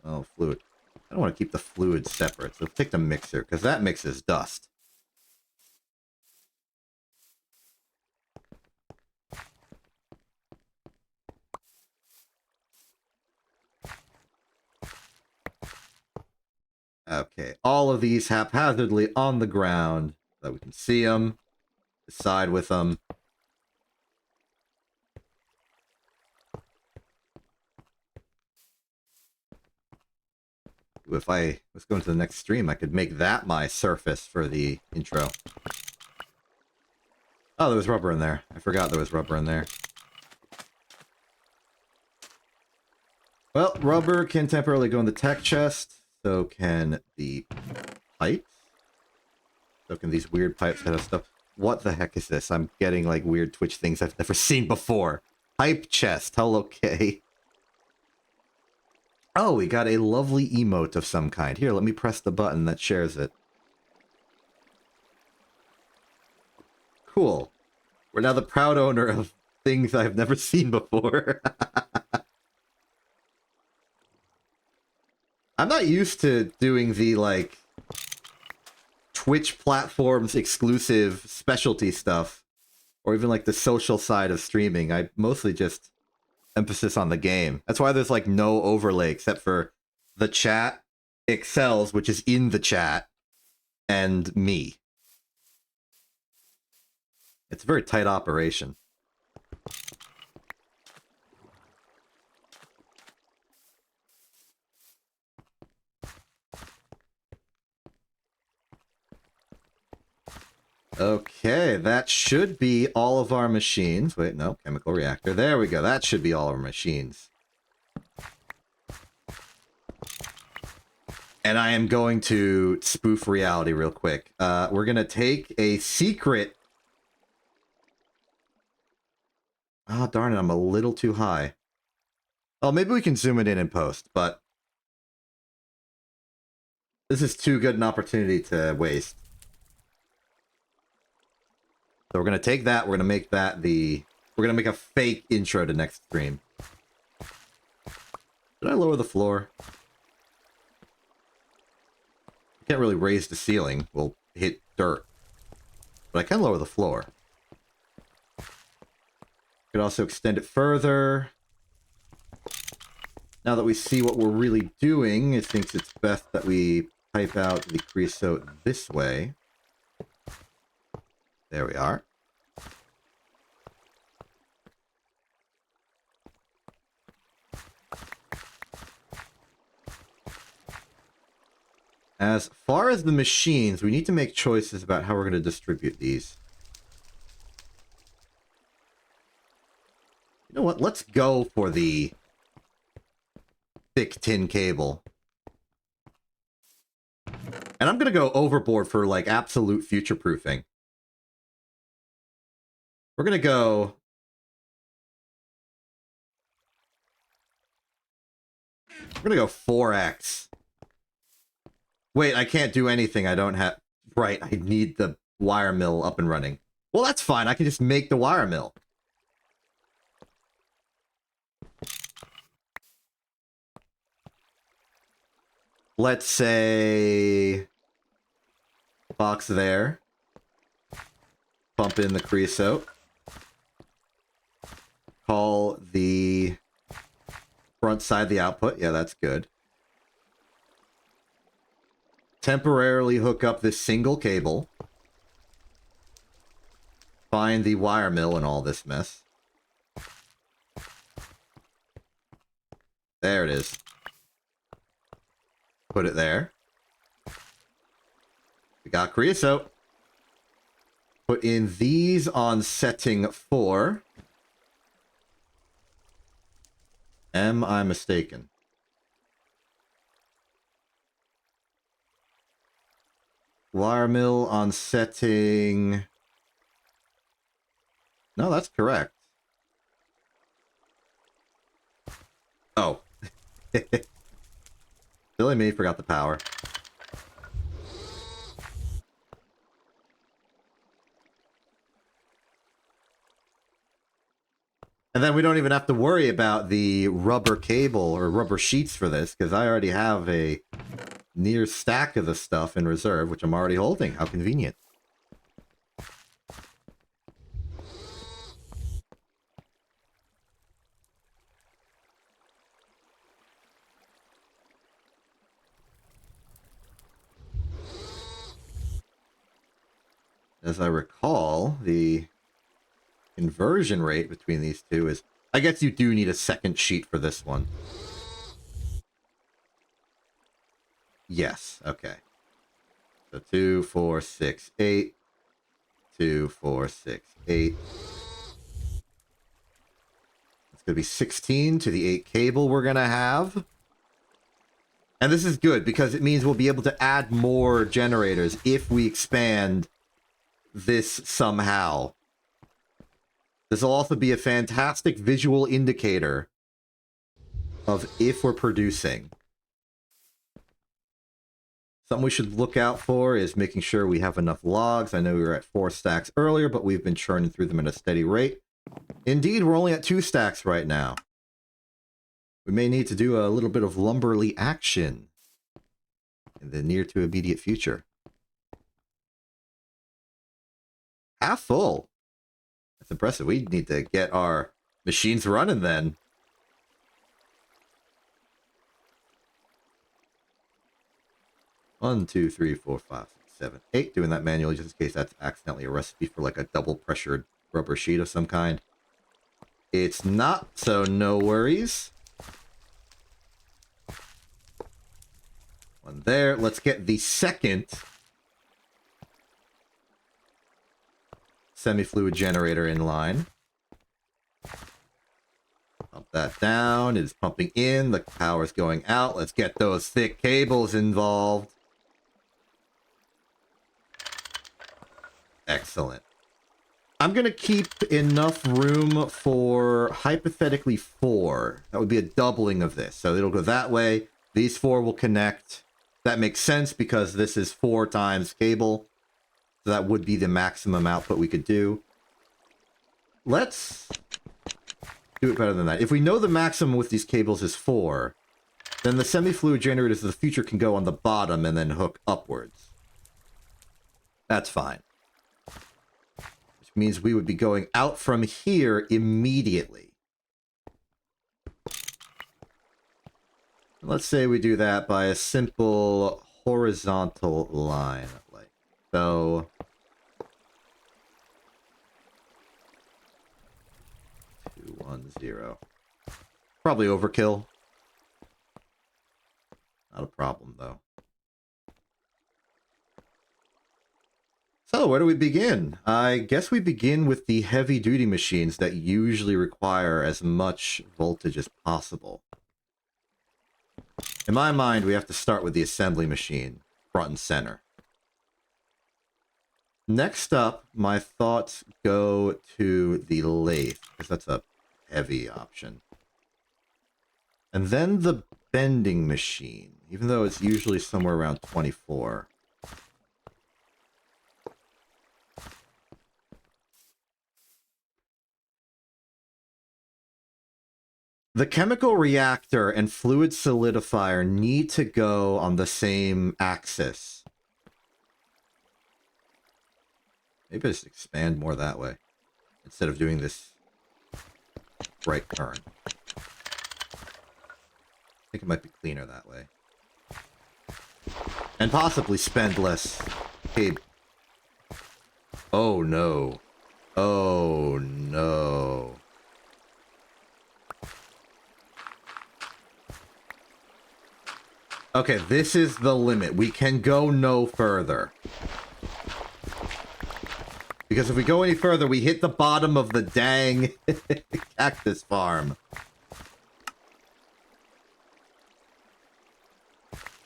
oh, fluid. I don't want to keep the fluid separate, so let's take the mixer, because that mixes dust. Okay, all of these haphazardly on the ground, so that we can see them, decide with them. If I was going to the next stream, I could make that my surface for the intro. Oh, there was rubber in there. I forgot there was rubber in there. Well, rubber can temporarily go in the tech chest. So can the pipes. So can these weird pipes that have stuff. What the heck is this? I'm getting like weird Twitch things I've never seen before. Pipe chest. Hello, okay. Oh, we got a lovely emote of some kind. Here, let me press the button that shares it. Cool. We're now the proud owner of things I've never seen before. I'm not used to doing the, like, Twitch platforms exclusive specialty stuff. Or even, like, the social side of streaming. I mostly just emphasis on the game. That's why there's, like, no overlay except for the chat, Excels, which is in the chat, and me. It's a very tight operation. Okay, that should be all of our machines. Wait, no, chemical reactor. There we go. That should be all our machines. And I am going to spoof reality real quick. We're going to take a secret... oh, darn it, I'm a little too high. Oh, maybe we can zoom it in post, but... this is too good an opportunity to waste. So we're going to take that. We're going to make that the... We're going to make a fake intro to next stream. Did I lower the floor? I can't really raise the ceiling. We'll hit dirt. But I can lower the floor. Could also extend it further. Now that we see what we're really doing, it thinks it's best that we pipe out the creosote this way. There we are. As far as the machines, we need to make choices about how we're going to distribute these. You know what? Let's go for the thick tin cable. And I'm going to go overboard for, like, absolute future-proofing. We're going to go... We're going to go 4x. Wait, I can't do anything. I don't have... Right, I need the wire mill up and running. Well, that's fine. I can just make the wire mill. Let's say... Box there. Pump in the creosote. Call the front side the output. Yeah, that's good. Temporarily hook up this single cable. Find the wire mill and all this mess. There it is. Put it there. We got creosote. Put in these on setting 4. Am I mistaken? Wire mill on setting... No, that's correct. Oh. Silly me, forgot the power. And then we don't even have to worry about the rubber cable or rubber sheets for this, because I already have a near stack of the stuff in reserve, which I'm already holding. How convenient. As I recall, the conversion rate between these two is... I guess you do need a second sheet for this one. Yes, okay. So 2, 4, 6, 8. 2, 4, 6, 8. It's going to be 16 to the 8 cable we're going to have. And this is good because it means we'll be able to add more generators if we expand this somehow. This will also be a fantastic visual indicator of if we're producing. Something we should look out for is making sure we have enough logs. I know we were at 4 stacks earlier, but we've been churning through them at a steady rate. Indeed, we're only at 2 stacks right now. We may need to do a little bit of lumberly action in the near to immediate future. Half full. That's impressive. We need to get our machines running then. One, 2, 3, 4, 5, 6, 7, 8. Doing that manually just in case that's accidentally a recipe for like a double pressured rubber sheet of some kind. It's not, so no worries. One there. Let's get the second semi-fluid generator in line. Pump that down. It is pumping in. The power's going out. Let's get those thick cables involved. Excellent. I'm going to keep enough room for hypothetically 4. That would be a doubling of this. So it'll go that way. These 4 will connect. That makes sense because this is 4 times cable. So that would be the maximum output we could do. Let's do it better than that. If we know the maximum with these cables is 4, then the semi-fluid generators of the future can go on the bottom and then hook upwards. That's fine. Which means we would be going out from here immediately. Let's say we do that by a simple horizontal line, like so. 2, 1, 0. Probably overkill. Not a problem, though. So, where do we begin? I guess we begin with the heavy-duty machines that usually require as much voltage as possible. In my mind, we have to start with the assembly machine, front and center. Next up, my thoughts go to the lathe, because that's a heavy option. And then the bending machine, even though it's usually somewhere around 24. The chemical reactor and fluid solidifier need to go on the same axis. Maybe just expand more that way, instead of doing this right turn. I think it might be cleaner that way. And possibly spend less cable. Oh no. Oh no. Okay, this is the limit. We can go no further. Because if we go any further, we hit the bottom of the dang cactus farm.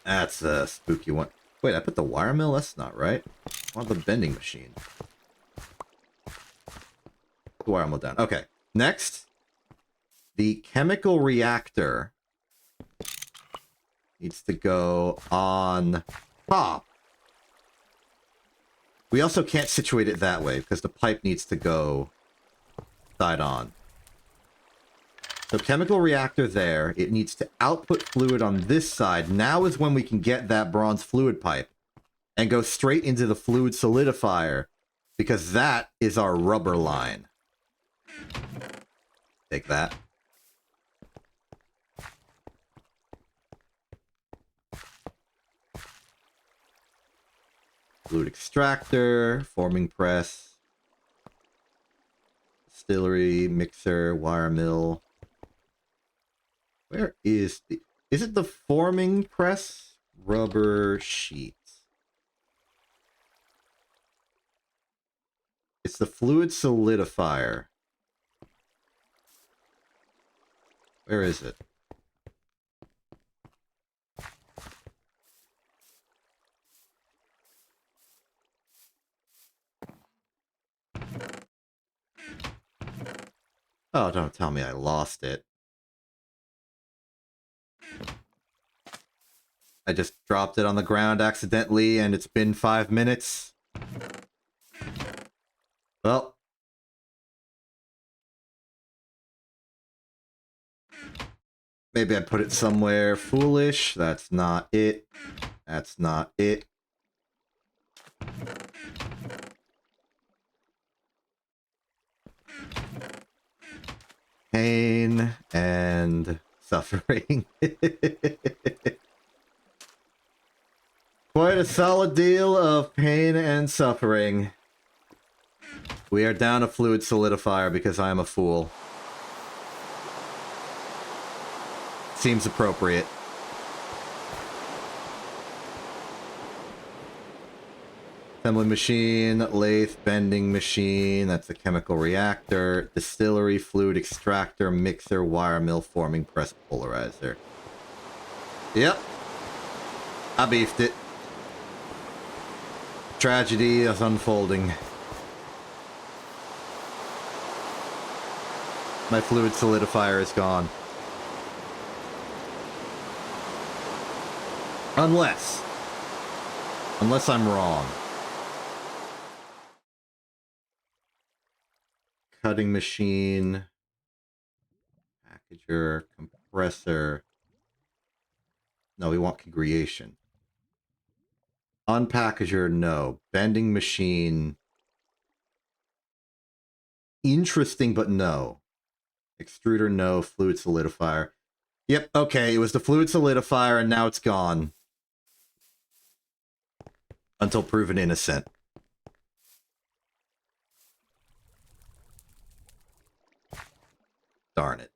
That's a spooky one. Wait, I put the wire mill? That's not right. I want the bending machine. The wire mill down. Okay. Next, the chemical reactor needs to go on top. We also can't situate it that way because the pipe needs to go side on. So chemical reactor there. It needs to output fluid on this side. Now is when we can get that bronze fluid pipe and go straight into the fluid solidifier because that is our rubber line. Take that. Fluid extractor, forming press, distillery, mixer, wire mill. Where is the... Is it the forming press? Rubber sheet. It's the fluid solidifier. Where is it? Oh, don't tell me I lost it. I just dropped it on the ground accidentally, and it's been 5 minutes. Well. Maybe I put it somewhere foolish. That's not it. That's not it. Pain and suffering. Quite a solid deal of pain and suffering. We are down a fluid solidifier because I am a fool. Seems appropriate. Assembly machine, lathe, bending machine, that's the chemical reactor, distillery, fluid extractor, mixer, wire mill, forming press, polarizer. Yep. I beefed it. Tragedy is unfolding. My fluid solidifier is gone. Unless I'm wrong. cutting machine, packager, compressor. No, we want congregation. Unpackager, no. Bending machine. Interesting, but no. Extruder, no. Fluid solidifier. Yep, okay, it was the fluid solidifier, and now it's gone. Until proven innocent. Darn it.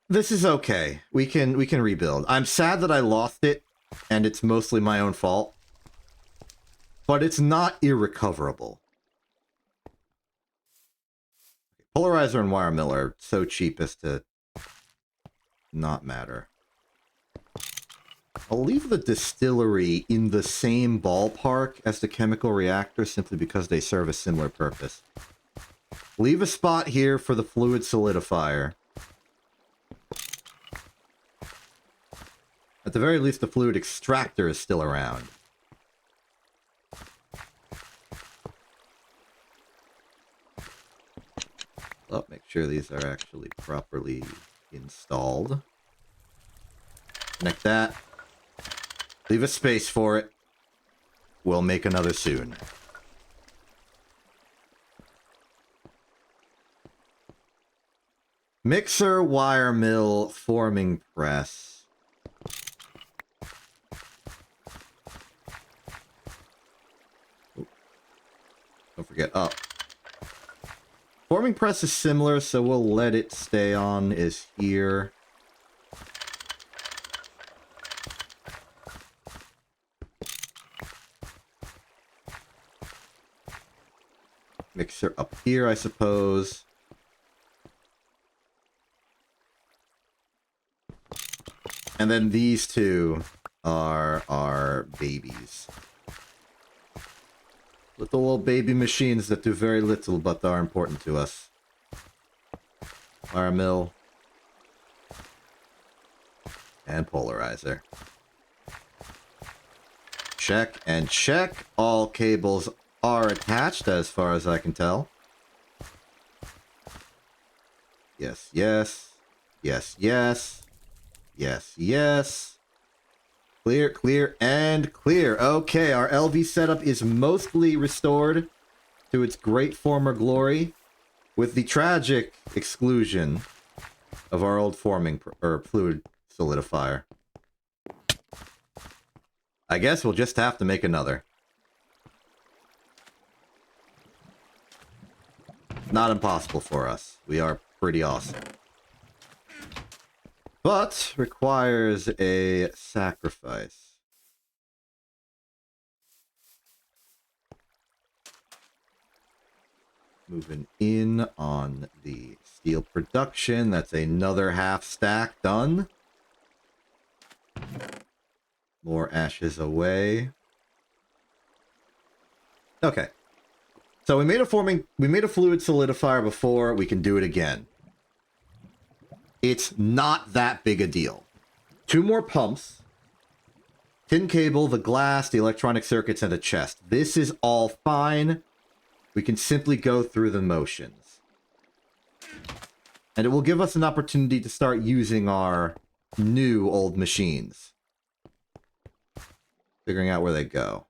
This is okay. We can rebuild. I'm sad that I lost it, and it's mostly my own fault. But it's not irrecoverable. Polarizer and wire mill are so cheap as to not matter. I'll leave the distillery in the same ballpark as the chemical reactor simply because they serve a similar purpose. Leave a spot here for the fluid solidifier. At the very least, the fluid extractor is still around. Oh, make sure these are actually properly installed. Connect that. Leave a space for it. We'll make another soon. Mixer, wire mill, forming press. Don't forget up. Forming press is similar, so we'll let it stay on is here. Mixer up here, I suppose. And then these two are our babies. Little old baby machines that do very little but are important to us. Wire mill. And polarizer. Check and check. All cables are attached as far as I can tell. Yes, yes. Yes, yes. Yes, yes. Clear, clear, and clear. Okay, our LV setup is mostly restored to its great former glory, with the tragic exclusion of our old forming or fluid solidifier. I guess we'll just have to make another. Not impossible for us. We are pretty awesome. But requires a sacrifice. Moving in on the steel production. That's another half stack done. More ashes away. Okay. So we made a fluid solidifier before. We can do it again. It's not that big a deal. 2 more pumps. Tin cable, the glass, the electronic circuits, and a chest. This is all fine. We can simply go through the motions. And it will give us an opportunity to start using our new old machines. Figuring out where they go.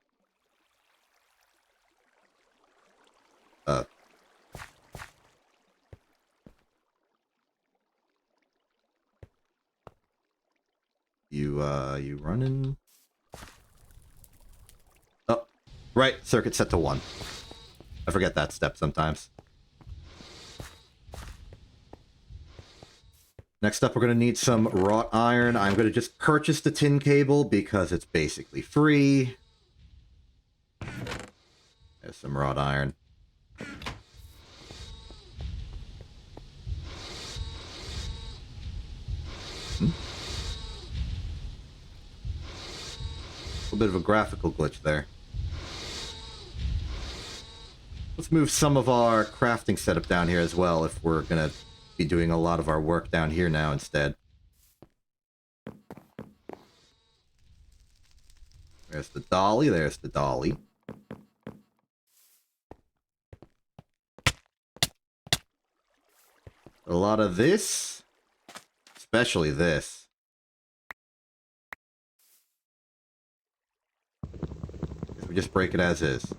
You running? Oh, right. Circuit set to 1. I forget that step sometimes. Next up, we're going to need some wrought iron. I'm going to just purchase the tin cable because it's basically free. There's some wrought iron. A little bit of a graphical glitch there. Let's move some of our crafting setup down here as well if we're going to be doing a lot of our work down here now instead. There's the dolly, there's the dolly. A lot of this, especially this. We just break it as is.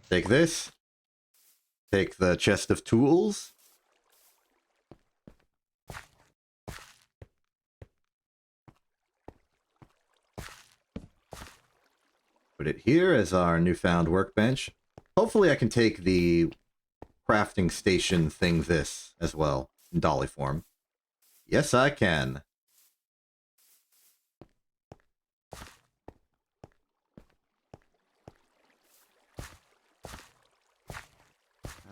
Take this. Take the chest of tools. Put it here as our newfound workbench. Hopefully I can take the crafting station thing this as well in dolly form. Yes, I can.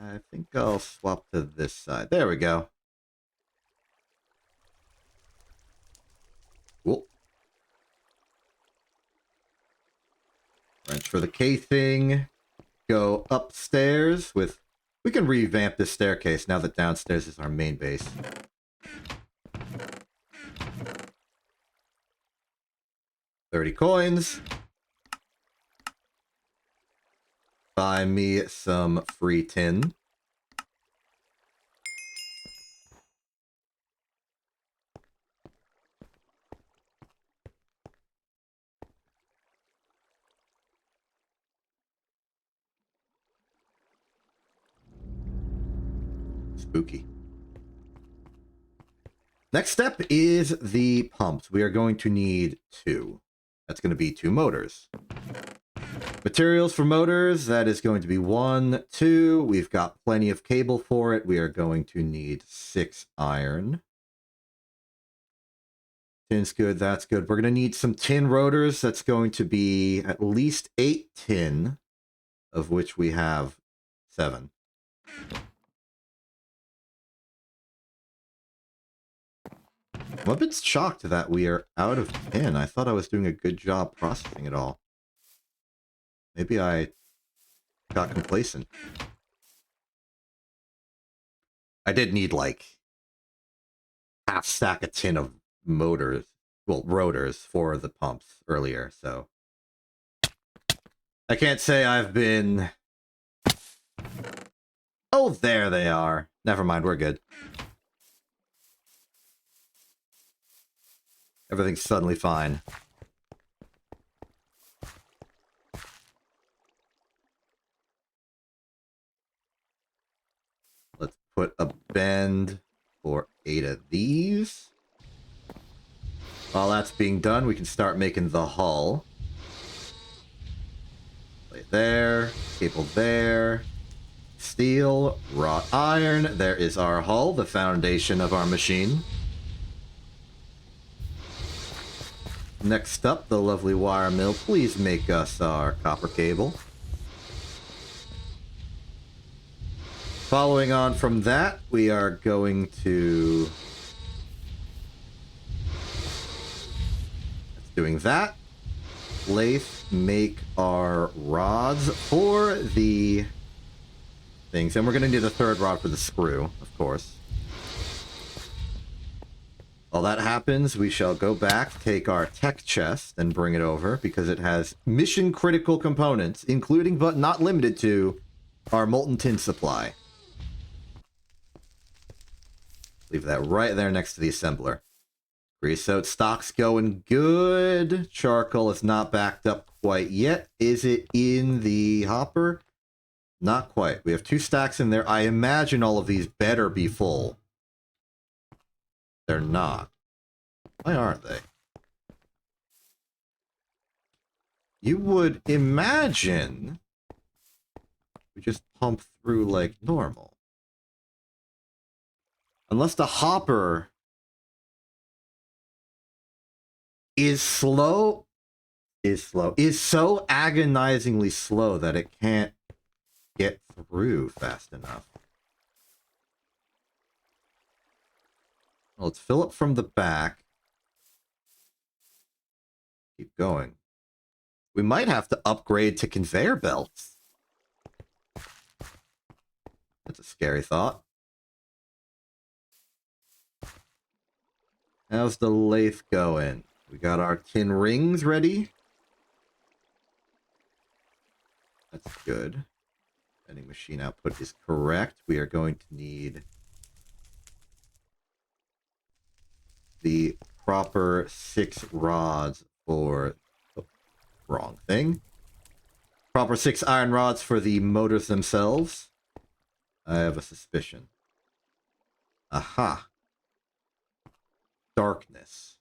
I think I'll swap to this side. There we go. Cool. Wrench for the casing. Go upstairs with... We can revamp this staircase now that downstairs is our main base. $30 coins. Buy me some free tin. Spooky. Next step is the pumps. We are going to need 2. That's going to be 2 motors. Materials for motors, that is going to be 1, 2. We've got plenty of cable for it. We are going to need 6 iron. Tin's good, that's good. We're going to need some tin rotors. That's going to be at least 8 tin, of which we have 7. I'm a bit shocked that we are out of tin. I thought I was doing a good job processing it all. Maybe I got complacent. I did need like half stack a tin of motors, well, rotors for the pumps earlier, so I can't say I've been... Oh, there they are. Never mind, we're good. Everything's suddenly fine. Let's put a bend for 8 of these. While that's being done, we can start making the hull. Plate there, cable there, steel, wrought iron. There is our hull, the foundation of our machine. Next up, the lovely wire mill. Please make us our copper cable. Following on from that, we are going to... Doing that. Lathe make our rods for the things. And we're going to need a 3rd rod for the screw, of course. While that happens, we shall go back, take our tech chest, and bring it over, because it has mission-critical components, including, but not limited to, our molten tin supply. Leave that right there next to the assembler. Creosote stock's going good. Charcoal is not backed up quite yet. Is it in the hopper? Not quite. We have 2 stacks in there. I imagine all of these better be full. They're not. Why aren't they? You would imagine we just pump through like normal. Unless the hopper is so agonizingly slow that it can't get through fast enough. Well, let's fill it from the back. Keep going. We might have to upgrade to conveyor belts. That's a scary thought. How's the lathe going? We got our tin rings ready. That's good. Any machine output is correct. We are going to need the proper 6 rods for... Oh, wrong thing. Proper 6 iron rods for the motors themselves. I have a suspicion. Aha. Darkness.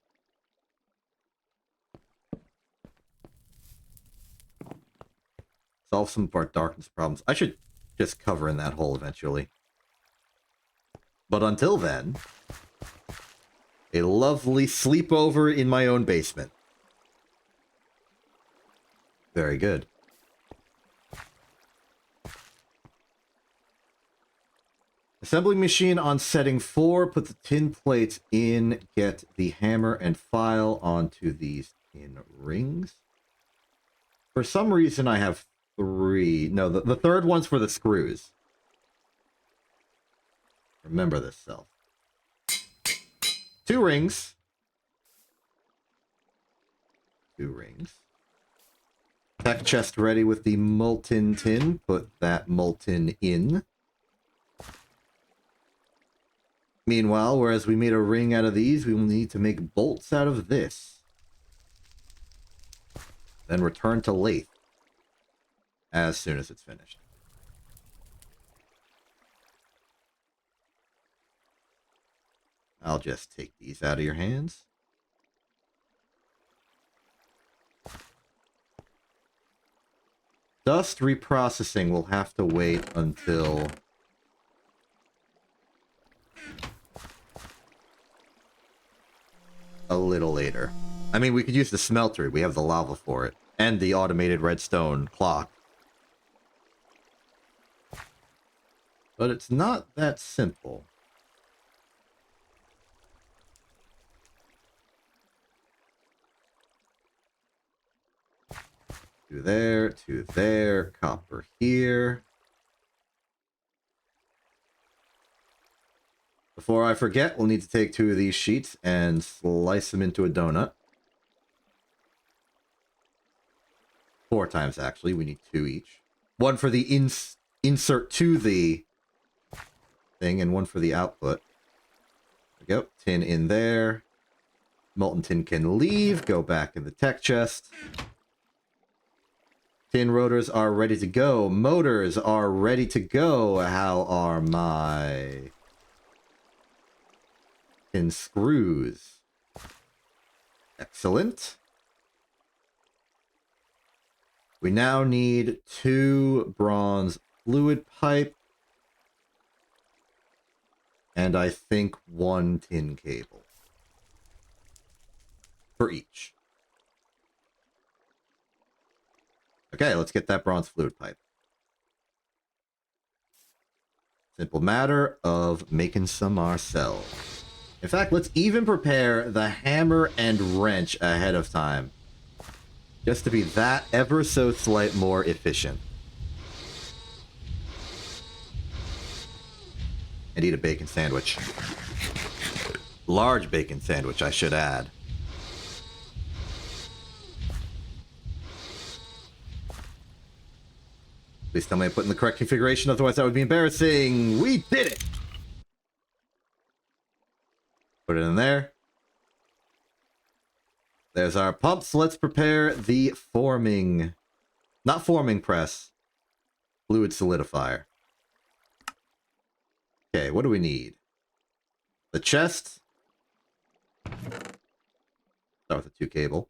Solve some of our darkness problems. I should just cover in that hole eventually. But until then, a lovely sleepover in my own basement. Very good. Assembly machine on setting 4. Put the tin plates in. Get the hammer and file onto these tin rings. For some reason, I have 3. No, the third one's for the screws. Remember this, self. 2 rings. 2 rings. Tech chest ready with the molten tin. Put that molten in. Meanwhile, whereas we made a ring out of these, we will need to make bolts out of this. Then return to lathe as soon as it's finished. I'll just take these out of your hands. Dust reprocessing will have to wait until... a little later. I mean, we could use the smeltery. We have the lava for it. And the automated redstone clock. But it's not that simple. To there, copper here. Before I forget, we'll need to take 2 of these sheets and slice them into a donut. 4 times, actually. We need 2 each. 1 for the insert to the thing, and 1 for the output. There we go. Tin in there. Molten tin can leave. Go back in the tech chest. Tin rotors are ready to go. Motors are ready to go. How are my... tin screws? Excellent. We now need 2 bronze fluid pipe. And I think 1 tin cable. For each. Okay, let's get that bronze fluid pipe. Simple matter of making some ourselves. In fact, let's even prepare the hammer and wrench ahead of time. Just to be that ever so slight more efficient. And eat a bacon sandwich. Large bacon sandwich, I should add. Please tell me I put in the correct configuration, otherwise that would be embarrassing. We did it! Put it in there. There's our pumps. Let's prepare the forming... not forming press. Fluid solidifier. Okay, what do we need? The chest. Start with the 2 cable.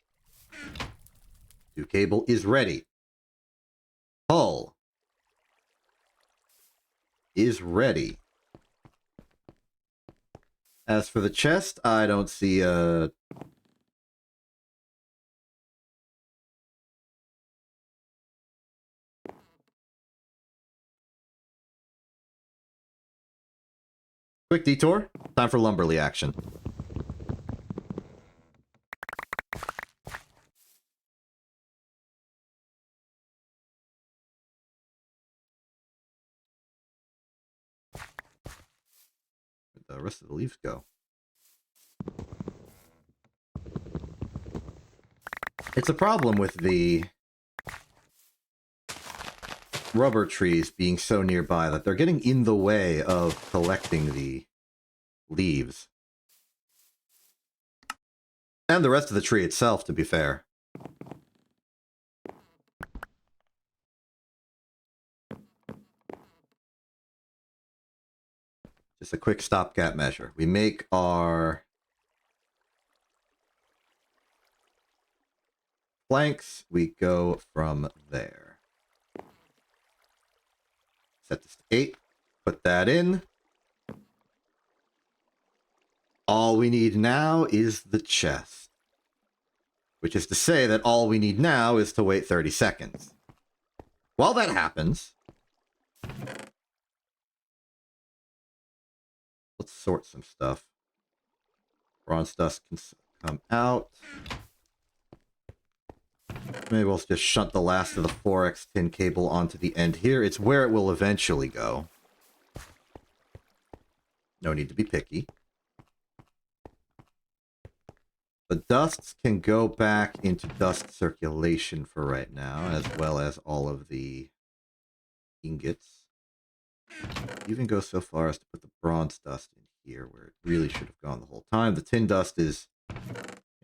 2 cable is ready. Hull is ready. As for the chest, I don't see a... quick detour. Time for Lumberly action. Where'd the rest of the leaves go? It's a problem with the rubber trees being so nearby that they're getting in the way of collecting the leaves. And the rest of the tree itself, to be fair. Just a quick stopgap measure. We make our planks. We go from there. Set this to 8. Put that in. All we need now is the chest. Which is to say that all we need now is to wait 30 seconds. While that happens, let's sort some stuff. Bronze dust can come out. Maybe we'll just shunt the last of the 4x tin cable onto the end here. It's where it will eventually go. No need to be picky. The dusts can go back into dust circulation for right now, as well as all of the ingots. Even go so far as to put the bronze dust in here, where it really should have gone the whole time. The tin dust is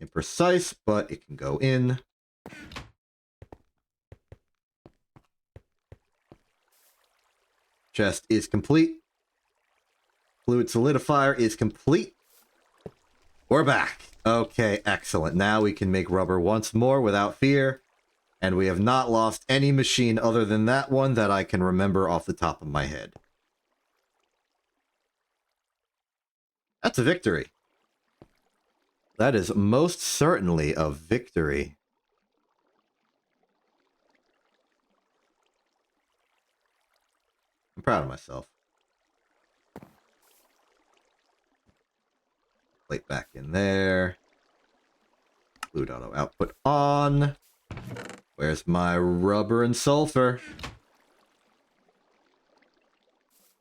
imprecise, but it can go in. Chest is complete. Fluid solidifier is complete. We're back. Okay, excellent. Now we can make rubber once more without fear. And we have not lost any machine other than that one that I can remember off the top of my head. That's a victory. That is most certainly a victory. I'm proud of myself. Plate back in there. Fluid auto output on. Where's my rubber and sulfur?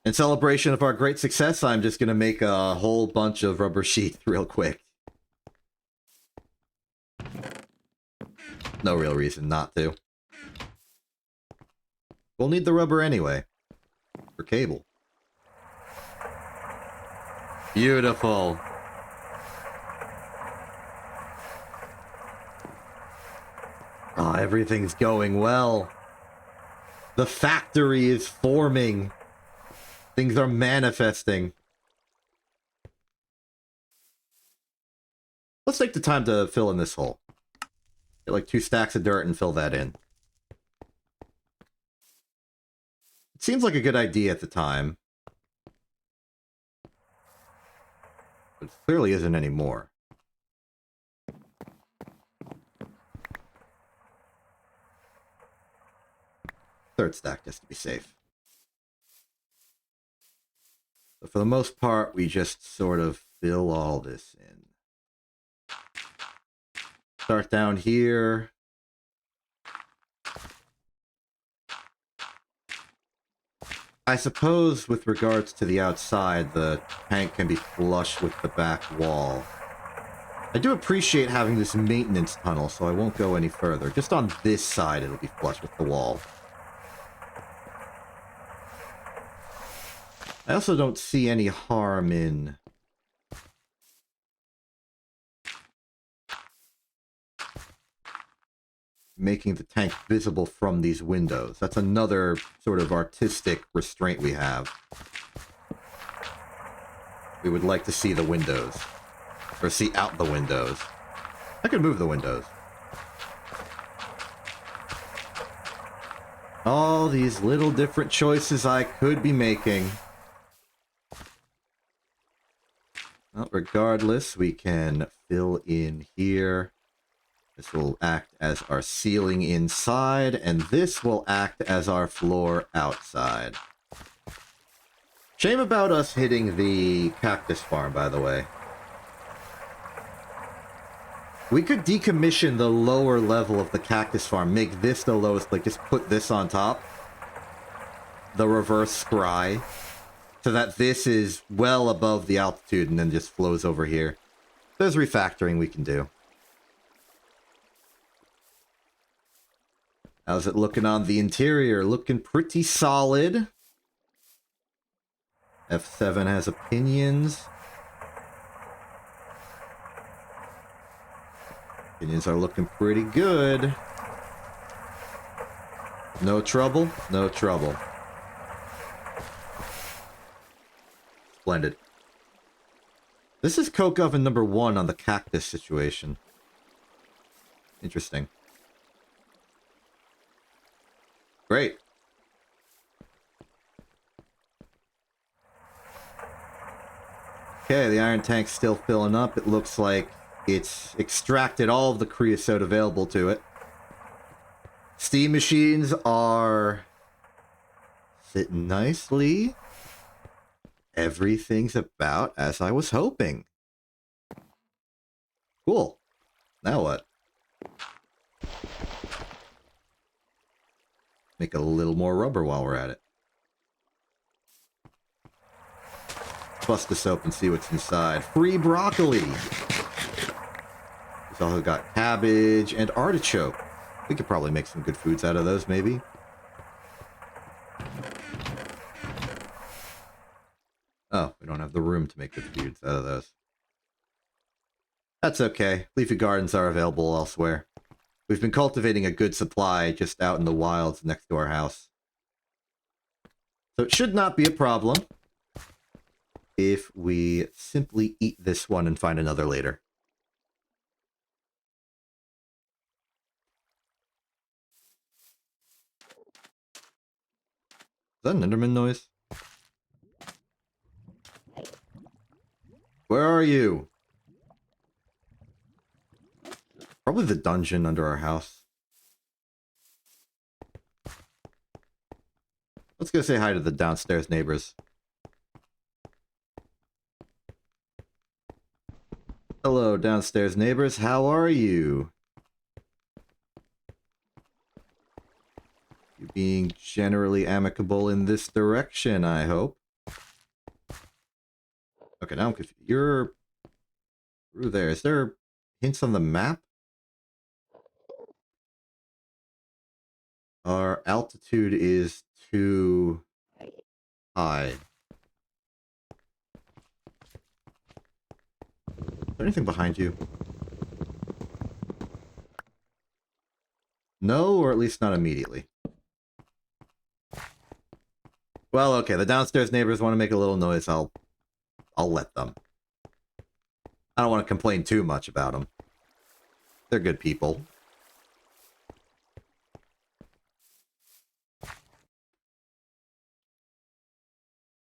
In celebration of our great success, I'm just going to make a whole bunch of rubber sheath real quick. No real reason not to. We'll need the rubber anyway. For cable. Beautiful. Ah, everything's going well. The factory is forming. Things are manifesting. Let's take the time to fill in this hole. Get like 2 stacks of dirt and fill that in. It seems like a good idea at the time. But it clearly isn't anymore. Third stack just to be safe. So for the most part, we just sort of fill all this in. Start down here. I suppose with regards to the outside, the tank can be flush with the back wall. I do appreciate having this maintenance tunnel, so I won't go any further. Just on this side, it'll be flush with the wall. I also don't see any harm in making the tank visible from these windows. That's another sort of artistic restraint we have. We would like to see the windows. Or see out the windows. I could move the windows. All these little different choices I could be making. Well, regardless, we can fill in here. This will act as our ceiling inside, and this will act as our floor outside. Shame about us hitting the cactus farm, by the way. We could decommission the lower level of the cactus farm, make this the lowest, like just put this on top. The reverse scry. So that this is well above the altitude and then just flows over here. There's refactoring we can do. How's it looking on the interior? Looking pretty solid. F7 has opinions. Opinions are looking pretty good. No trouble? No trouble. Splendid. This is coke oven number 1 on the cactus situation. Interesting. Great. Okay, the iron tank's still filling up. It looks like it's extracted all of the creosote available to it. Steam machines are sitting nicely. Everything's about as I was hoping. Cool. Now what? Make a little more rubber while we're at it. Bust this open, see what's inside. Free broccoli! We've also got cabbage and artichoke. We could probably make some good foods out of those, maybe. Oh, we don't have the room to make good foods out of those. That's okay. Leafy gardens are available elsewhere. We've been cultivating a good supply just out in the wilds next to our house. So it should not be a problem if we simply eat this one and find another later. Is that an Enderman noise? Where are you? Probably the dungeon under our house. Let's go say hi to the downstairs neighbors. Hello, downstairs neighbors. How are you? You being generally amicable in this direction, I hope. Okay, now I'm confused. You're through there. Is there hints on the map? Our altitude is too high. Is there anything behind you? No, or at least not immediately. Well, okay, the downstairs neighbors want to make a little noise. I'll let them. I don't want to complain too much about them. They're good people.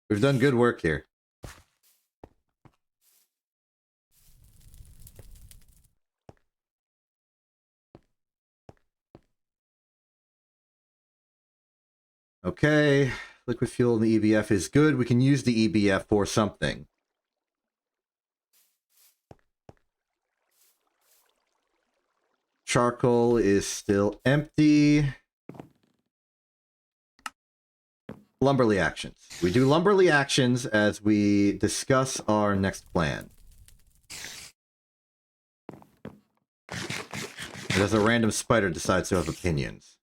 We've done good work here. Okay, liquid fuel in the EBF is good. We can use the EBF for something. Charcoal is still empty. Lumberly actions. We do lumberly actions as we discuss our next plan. And as a random spider decides to have opinions.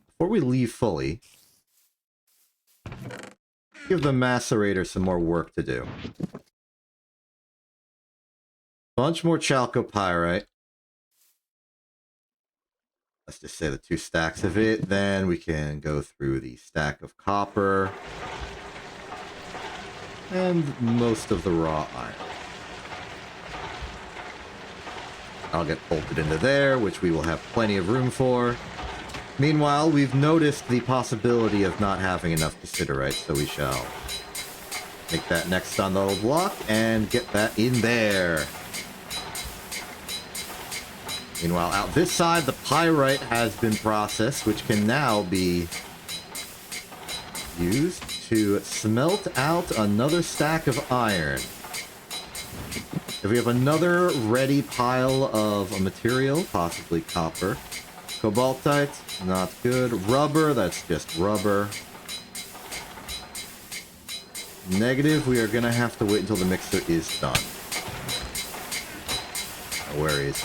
Before we leave fully, give the macerator some more work to do. Bunch more chalcopyrite. Let's just say the 2 stacks of it. Then we can go through the stack of copper. And most of the raw iron. I'll get bolted into there, which we will have plenty of room for. Meanwhile, we've noticed the possibility of not having enough cassiterite, so we shall make that next on the block and get that in there. Meanwhile, out this side, the pyrite has been processed, which can now be used to smelt out another stack of iron. If we have another ready pile of a material, possibly copper. Cobaltite, not good. Rubber, that's just rubber. Negative, we are going to have to wait until the mixer is done. No worries.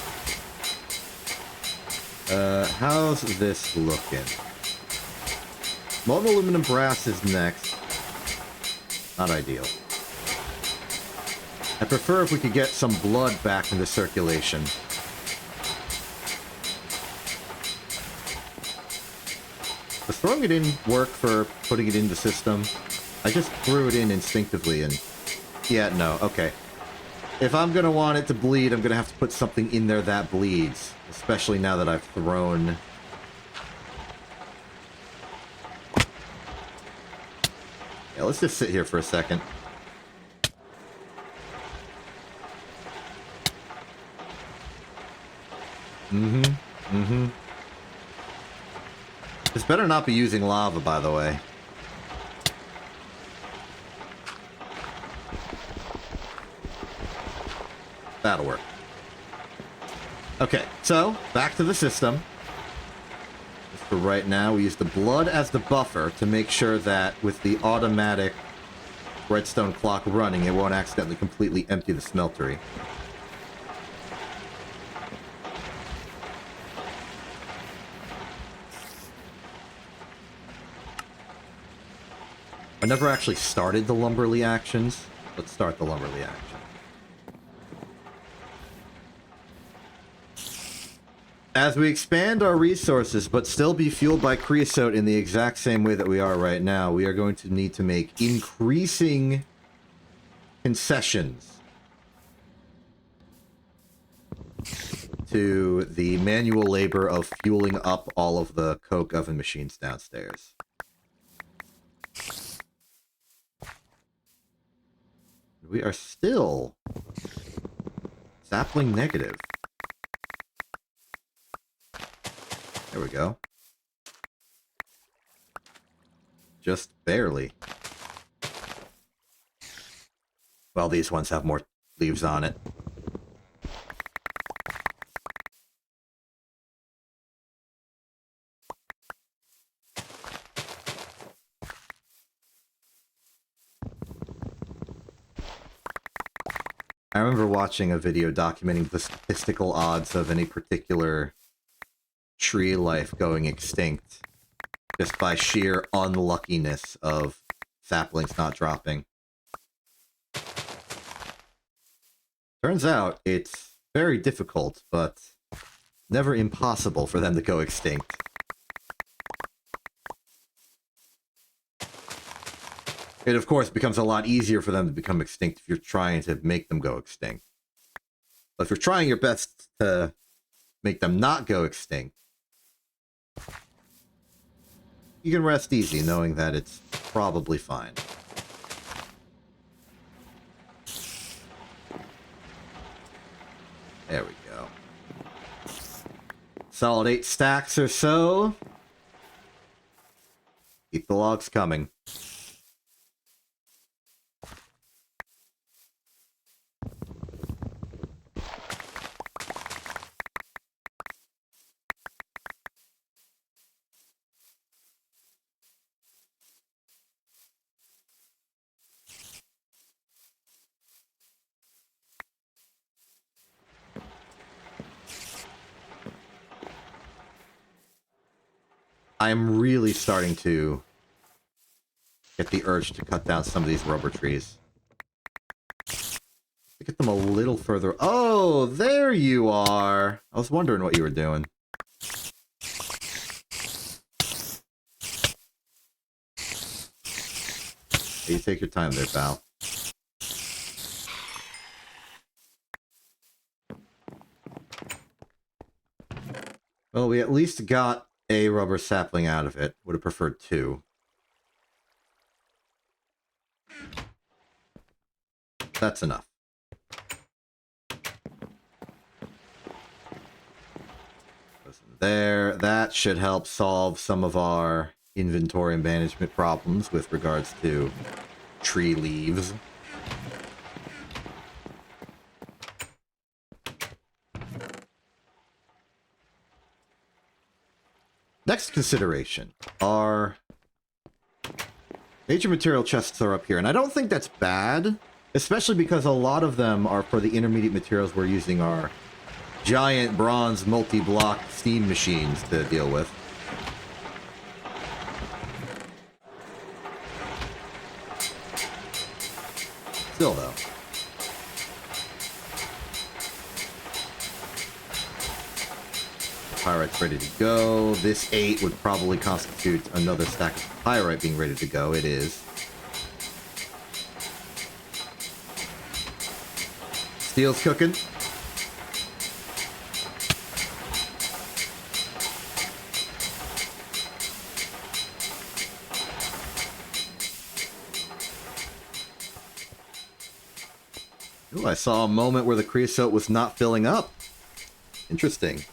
How's this looking? Molten aluminum brass is next. Not ideal. I prefer if we could get some blood back into circulation. Does throwing it in work for putting it in the system? I just threw it in instinctively and... Yeah, no, okay. If I'm gonna want it to bleed, I'm gonna have to put something in there that bleeds. Especially now that I've thrown... Yeah, let's just sit here for a second. This better not be using lava, by the way. That'll work. Okay, so, back to the system. Just for right now, we use the blood as the buffer to make sure that with the automatic redstone clock running, it won't accidentally completely empty the smeltery. I never actually started the Lumberly actions. Let's start the Lumberly action. As we expand our resources, but still be fueled by creosote in the exact same way that we are right now, we are going to need to make increasing concessions to the manual labor of fueling up all of the coke oven machines downstairs. We are still sapling negative. There we go. Just barely. Well, these ones have more leaves on it. I remember watching a video documenting the statistical odds of any particular tree life going extinct just by sheer unluckiness of saplings not dropping. Turns out it's very difficult, but never impossible for them to go extinct. It, of course, becomes a lot easier for them to become extinct if you're trying to make them go extinct. But if you're trying your best to make them not go extinct, you can rest easy knowing that it's probably fine. There we go. Solid 8 stacks or so. Keep the logs coming. I'm really starting to get the urge to cut down some of these rubber trees. To get them a little further. Oh, there you are. I was wondering what you were doing. Hey, you take your time there, pal. Well, we at least got a rubber sapling out of it. Would have preferred 2. That's enough. There, that should help solve some of our inventory management problems with regards to tree leaves. Next consideration, our major material chests are up here, and I don't think that's bad, especially because a lot of them are for the intermediate materials we're using our giant bronze multi-block steam machines to deal with. Still, though. pyrites ready to go. This 8 would probably constitute another stack of pyrite being ready to go. It is. Steel's cooking. Ooh, I saw a moment where the creosote was not filling up. Interesting.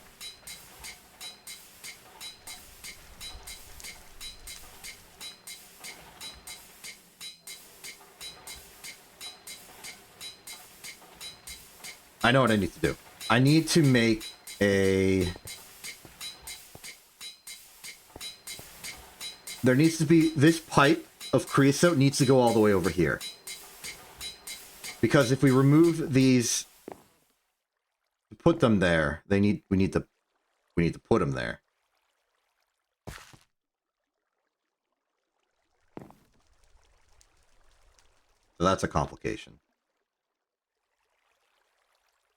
I know what I need to do. I need to make a... There needs to be... This pipe of creosote needs to go all the way over here. Because if we remove these... Put them there, we need to put them there. So that's a complication.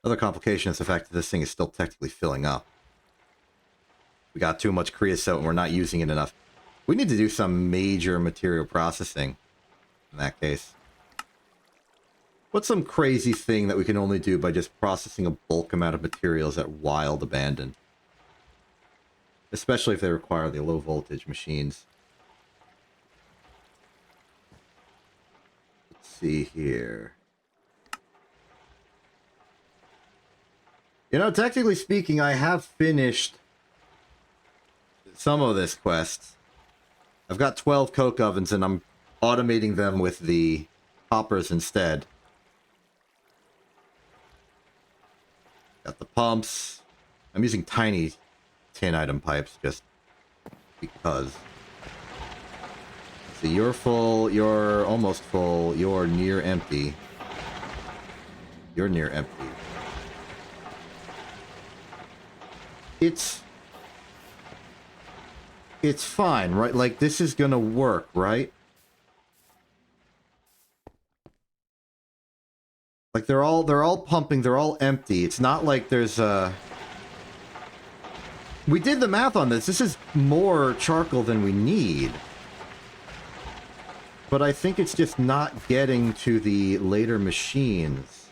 Another complication is the fact that this thing is still technically filling up. We got too much creosote and we're not using it enough. We need to do some major material processing in that case. What's some crazy thing that we can only do by just processing a bulk amount of materials at wild abandon? Especially if they require the low voltage machines. Let's see here. You know, technically speaking, I have finished some of this quest. I've got 12 coke ovens and I'm automating them with the hoppers instead. Got the pumps. I'm using tiny tin item pipes just because. So you're full, you're almost full, you're near empty. You're near empty. It's fine, right? Like, this is gonna work, right? Like, they're all pumping, they're all empty. It's not like there's a... We did the math on this. This is more charcoal than we need. But I think it's just not getting to the later machines.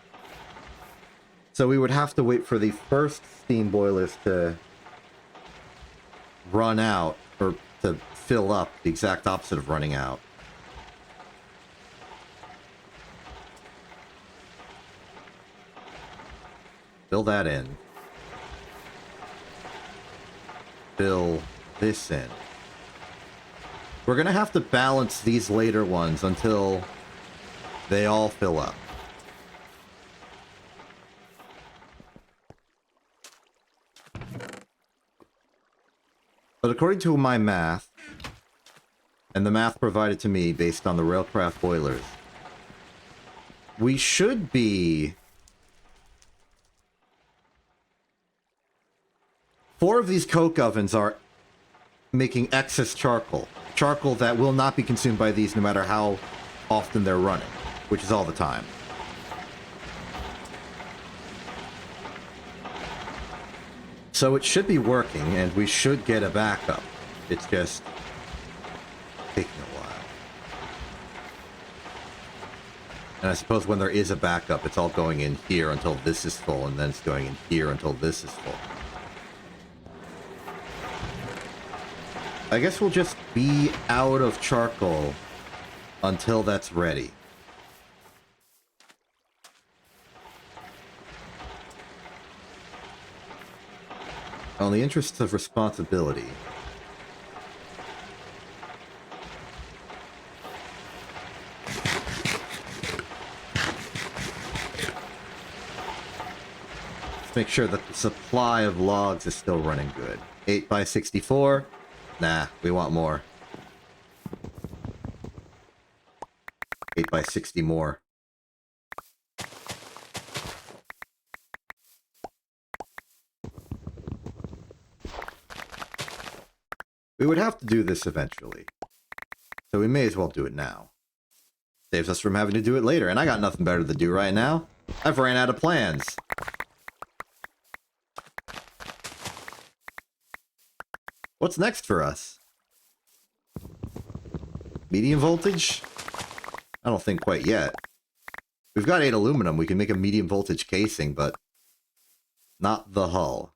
So we would have to wait for the first steam boilers to run out, or to fill up, the exact opposite of running out. Fill that in. Fill this in. We're gonna have to balance these later ones until they all fill up. But according to my math, and the math provided to me based on the Railcraft boilers, we should be... 4 of these coke ovens are making excess charcoal. Charcoal that will not be consumed by these no matter how often they're running, which is all the time. So it should be working, and we should get a backup. It's just taking a while. And I suppose when there is a backup, it's all going in here until this is full, and then it's going in here until this is full. I guess we'll just be out of charcoal until that's ready. On the interests of responsibility. Let's make sure that the supply of logs is still running good. 8 by 64. Nah, we want more. 8 by 60 more. We would have to do this eventually. So we may as well do it now. Saves us from having to do it later, and I got nothing better to do right now. I've ran out of plans. What's next for us? Medium voltage? I don't think quite yet. We've got 8 aluminum. We can make a medium voltage casing, but not the hull.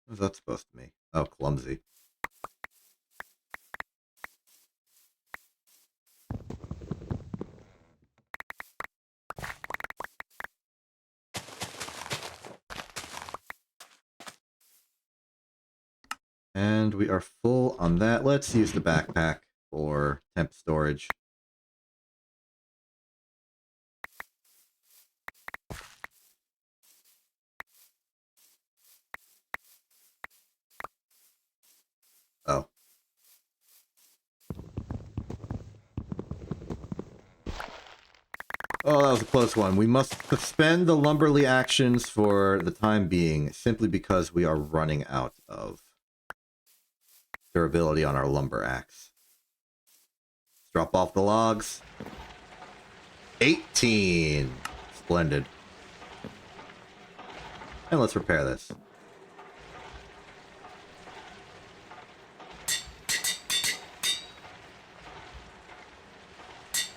What's that supposed to mean? Oh, clumsy. And we are full on that. Let's use the backpack for temp storage. Oh. Oh, that was a close one. We must suspend the lumberly actions for the time being, simply because we are running out of durability on our lumber axe. Let's drop off the logs. 18! Splendid. And let's repair this.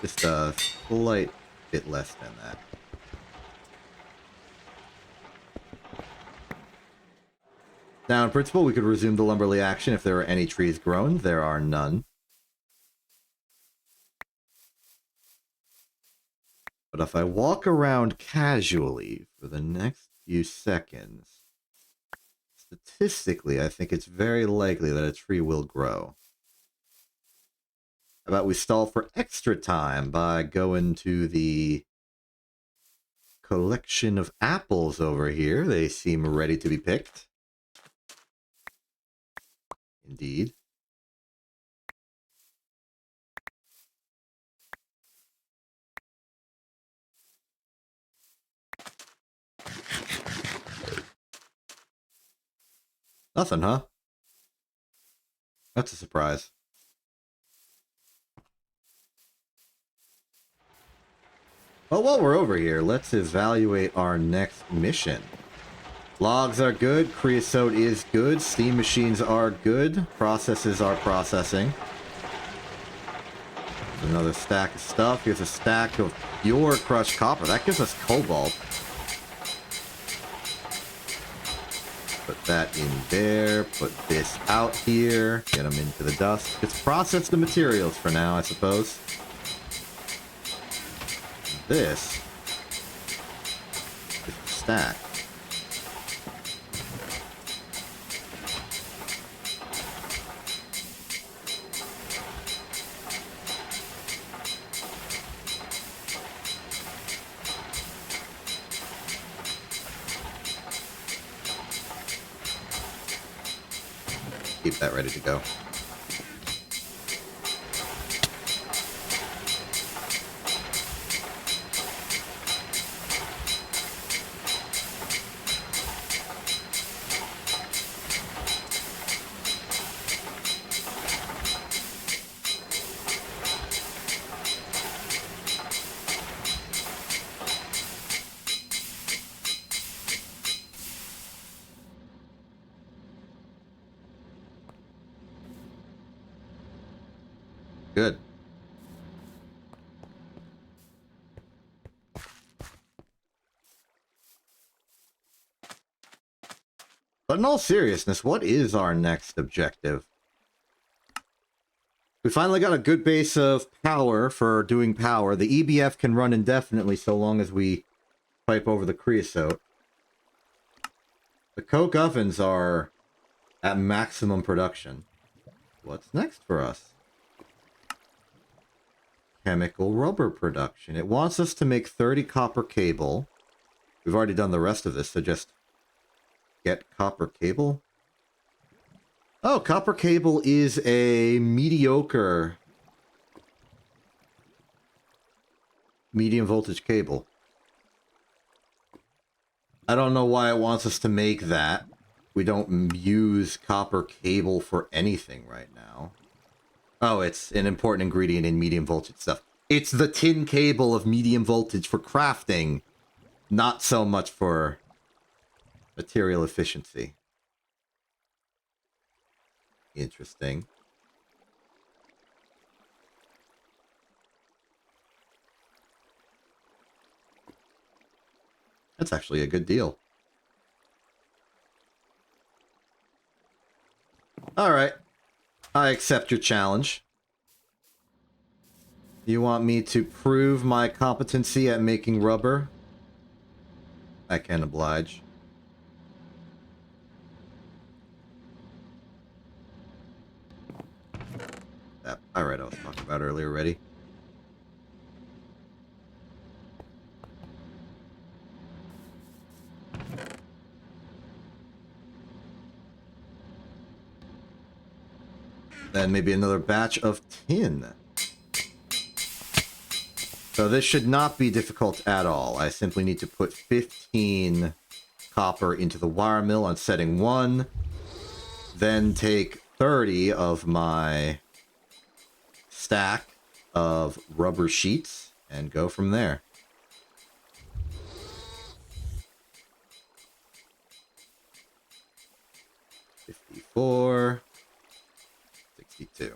Just a slight bit less than that. Now, in principle, we could resume the lumberly action if there are any trees grown. There are none. But if I walk around casually for the next few seconds, statistically, I think it's very likely that a tree will grow. How about we stall for extra time by going to the collection of apples over here? They seem ready to be picked. Indeed. Nothing, huh? That's a surprise. Well, while we're over here, let's evaluate our next mission. Logs are good, creosote is good, steam machines are good, processes are processing. There's another stack of stuff. Here's a stack of pure crushed copper. That gives us cobalt. Put that in there, put this out here, get them into the dust. Let's process the materials for now, I suppose. This is the stack. Keep that ready to go. Good. But in all seriousness, what is our next objective? We finally got a good base of power for doing power. The EBF can run indefinitely so long as we pipe over the creosote. The coke ovens are at maximum production. What's next for us? Chemical rubber production. It wants us to make 30 copper cable. We've already done the rest of this, so just get copper cable. Oh, copper cable is a mediocre medium voltage cable. I don't know why it wants us to make that. We don't use copper cable for anything right now. Oh, it's an important ingredient in medium voltage stuff. It's the tin cable of medium voltage for crafting, not so much for material efficiency. Interesting. That's actually a good deal. Alright. I accept your challenge. You want me to prove my competency at making rubber? I can oblige. That pyrite I was talking about earlier already. Then maybe another batch of tin. So this should not be difficult at all. I simply need to put 15 copper into the wire mill on setting 1. Then take 30 of my stack of rubber sheets and go from there. $54, $62.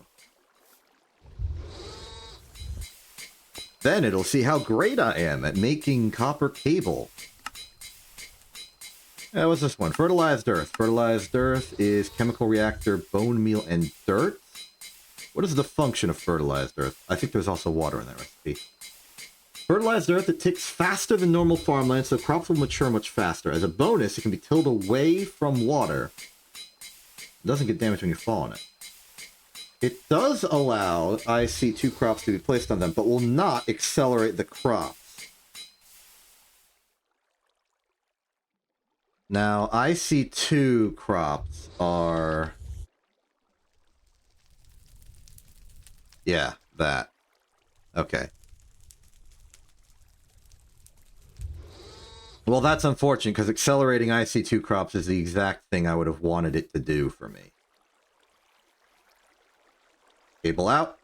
Then it'll see how great I am at making copper cable. What's this one? Fertilized earth. Fertilized earth is chemical reactor, bone meal, and dirt. What is the function of fertilized earth? I think there's also water in that recipe. Fertilized earth, it ticks faster than normal farmland, so crops will mature much faster. As a bonus, it can be tilled away from water. It doesn't get damaged when you fall on it. It does allow IC2 crops to be placed on them, but will not accelerate the crops. Now, IC2 crops are... Yeah, that. Okay. Well, that's unfortunate, because accelerating IC2 crops is the exact thing I would have wanted it to do for me. Cable out.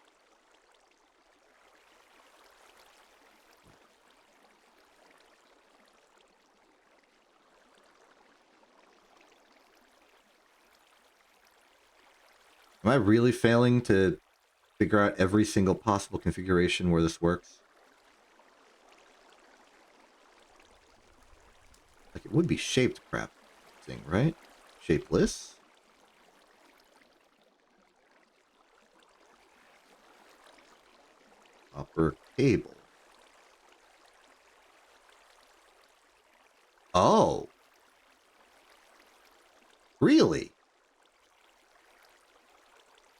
Am I really failing to figure out every single possible configuration where this works? Like, it would be shaped crap thing, right? Shapeless? Copper cable. Oh. Really?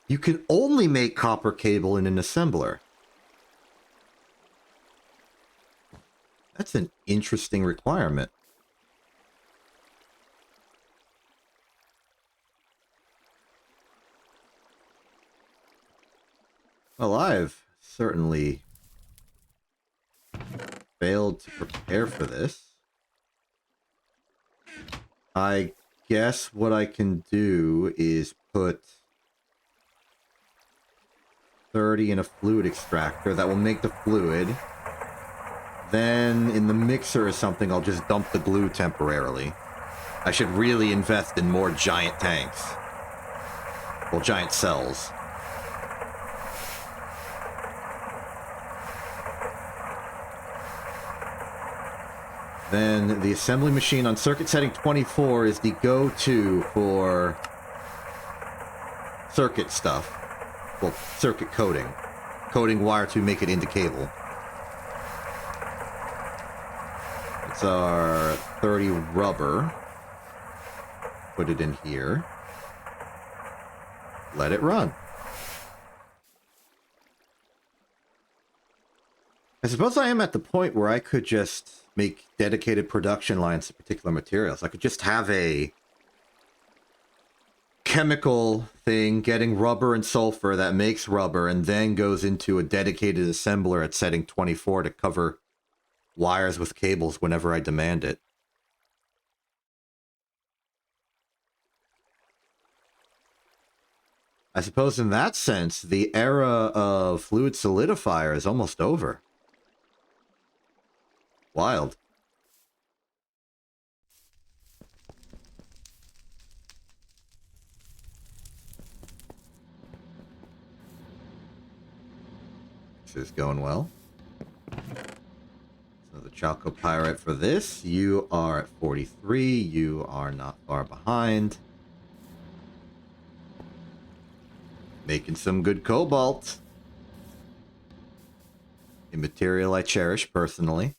You can only make copper cable in an assembler. That's an interesting requirement. Well, I've certainly failed to prepare for this. I guess what I can do is put 30 in a fluid extractor. That will make the fluid. Then in the mixer or something, I'll just dump the glue temporarily. I should really invest in more giant tanks. Well, giant cells. Then the assembly machine on circuit setting 24 is the go-to for circuit stuff. Well, circuit coding. Coding wire to make it into cable. It's our 30 rubber. Put it in here. Let it run. I suppose I am at the point where I could just make dedicated production lines to particular materials. I could just have a chemical thing getting rubber and sulfur that makes rubber and then goes into a dedicated assembler at setting 24 to cover wires with cables whenever I demand it. I suppose in that sense, the era of fluid solidifier is almost over. Wild. This is going well. So the chalcopyrite for this, you are at 43. You are not far behind. Making some good cobalt. A material I cherish personally.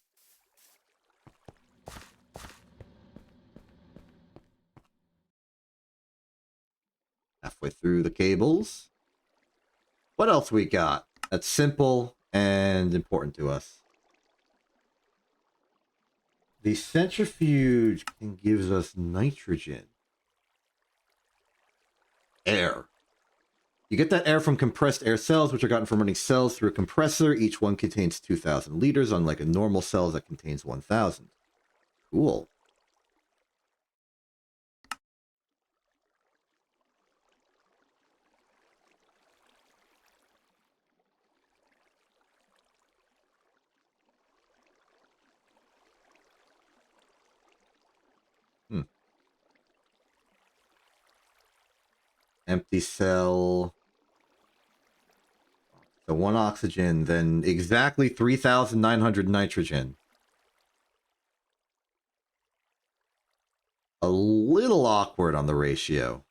Halfway through the cables. What else we got? That's simple and important to us. The centrifuge gives us nitrogen. Air. You get that air from compressed air cells, which are gotten from running cells through a compressor. Each one contains 2,000 liters, unlike a normal cell that contains 1,000. Cool. Empty cell. So 1 oxygen, then exactly 3,900 nitrogen. A little awkward on the ratio.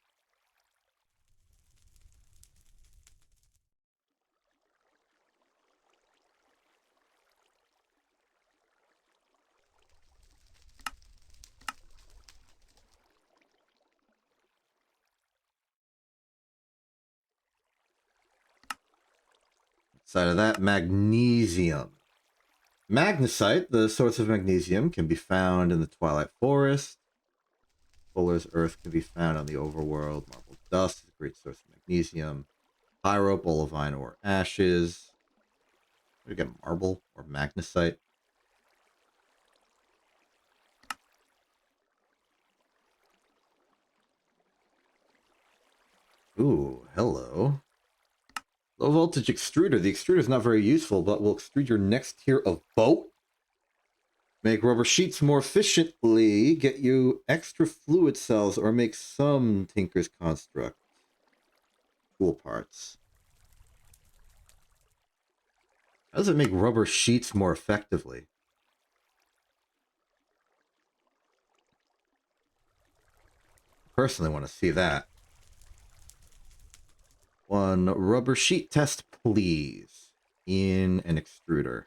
Side of that, magnesium. Magnesite, the source of magnesium, can be found in the Twilight Forest. Fuller's Earth can be found on the Overworld. Marble dust is a great source of magnesium. Pyrope, olivine, or ashes. What do you get, marble or magnesite? Ooh, hello. Low voltage extruder. The extruder is not very useful, but will extrude your next tier of boat. Make rubber sheets more efficiently. Get you extra fluid cells or make some Tinker's construct. Cool parts. How does it make rubber sheets more effectively? Personally want to see that. One rubber sheet test, please. In an extruder.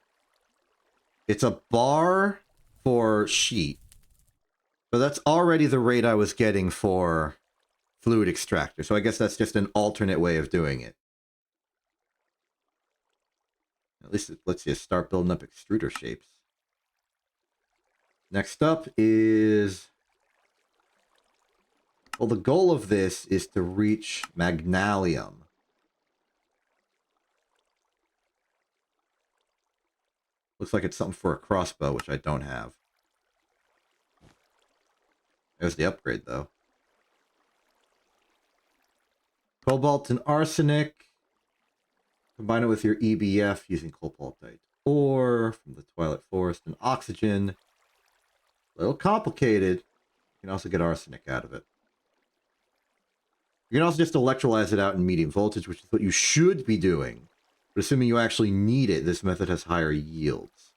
It's a bar for sheet. But that's already the rate I was getting for fluid extractor. So I guess that's just an alternate way of doing it. At least it lets you start building up extruder shapes. Next up is... Well, the goal of this is to reach magnalium. Looks like it's something for a crossbow, which I don't have. There's the upgrade, though. Cobalt and arsenic. Combine it with your EBF using cobaltite ore from the Twilight Forest and oxygen. A little complicated. You can also get arsenic out of it. You can also just electrolyze it out in medium voltage, which is what you should be doing. But assuming you actually need it, this method has higher yields.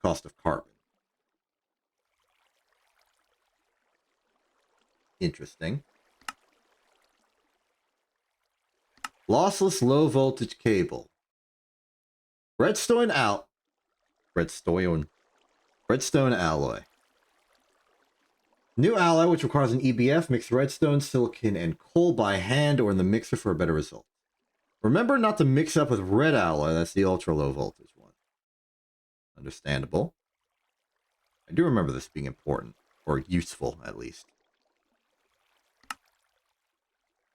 Cost of carbon. Interesting. Lossless low voltage cable. Redstone out. Redstone alloy. New alloy, which requires an EBF, mix redstone, silicon, and coal by hand or in the mixer for a better result. Remember not to mix up with red alloy. That's the ultra low voltage one. Understandable. I do remember this being important, or useful at least.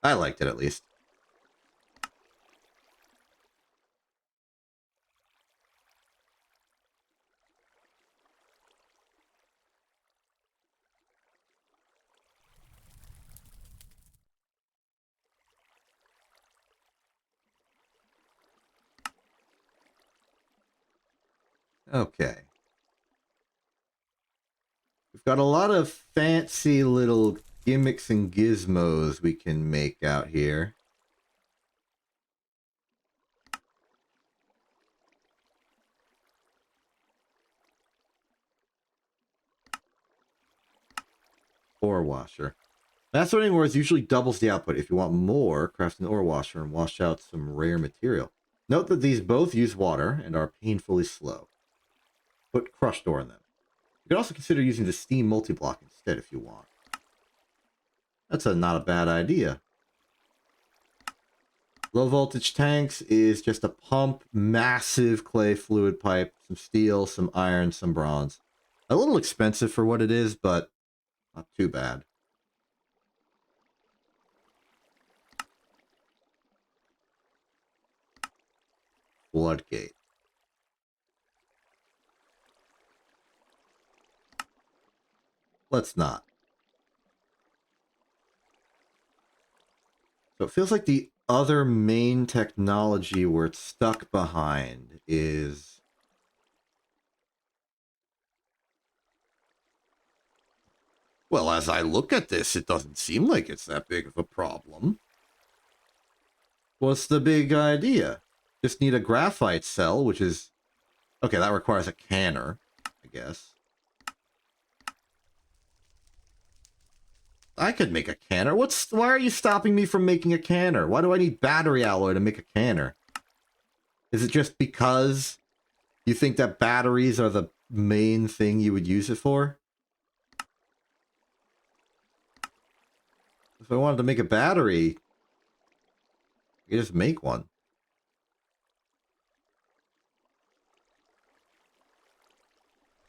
I liked it at least. Okay. We've got a lot of fancy little gimmicks and gizmos we can make out here. Ore washer. Mass sorting ores usually doubles the output. If you want more, craft an ore washer and wash out some rare material. Note that these both use water and are painfully slow. Put crushed ore in them. You can also consider using the steam multi-block instead if you want. That's not a bad idea. Low voltage tanks is just a pump, massive clay fluid pipe, some steel, some iron, some bronze. A little expensive for what it is, but not too bad. Floodgate. Let's not. So it feels like the other main technology we're stuck behind is... Well, as I look at this, it doesn't seem like it's that big of a problem. What's the big idea? Just need a graphite cell, which is... Okay, that requires a canner, I guess. I could make a canner. Why are you stopping me from making a canner? Why do I need battery alloy to make a canner? Is it just because you think that batteries are the main thing you would use it for? If I wanted to make a battery, I could just make one.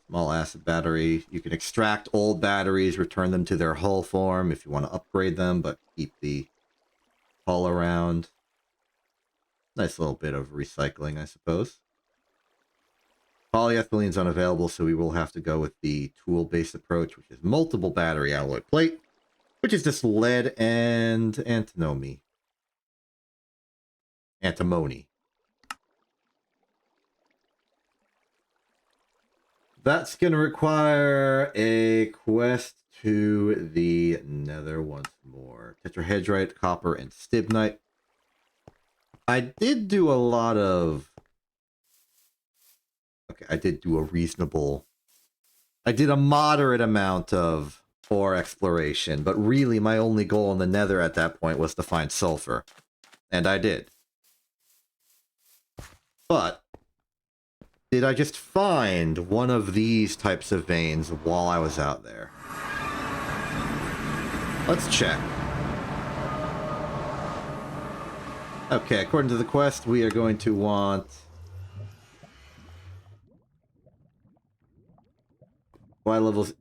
Small acid battery. You can extract old batteries, return them to their hull form if you want to upgrade them, but keep the hull around. Nice little bit of recycling, I suppose. Polyethylene is unavailable, so we will have to go with the tool-based approach, which is multiple battery alloy plate, which is just lead and antimony. That's going to require a quest to the Nether once more. Tetrahedrite, copper, and stibnite. I did do a lot of... Okay, I did do a reasonable... I did a moderate amount of ore exploration, but really my only goal in the Nether at that point was to find sulfur. And I did. But did I just find one of these types of veins while I was out there? Let's check. Okay, according to the quest, we are going to want... Y levels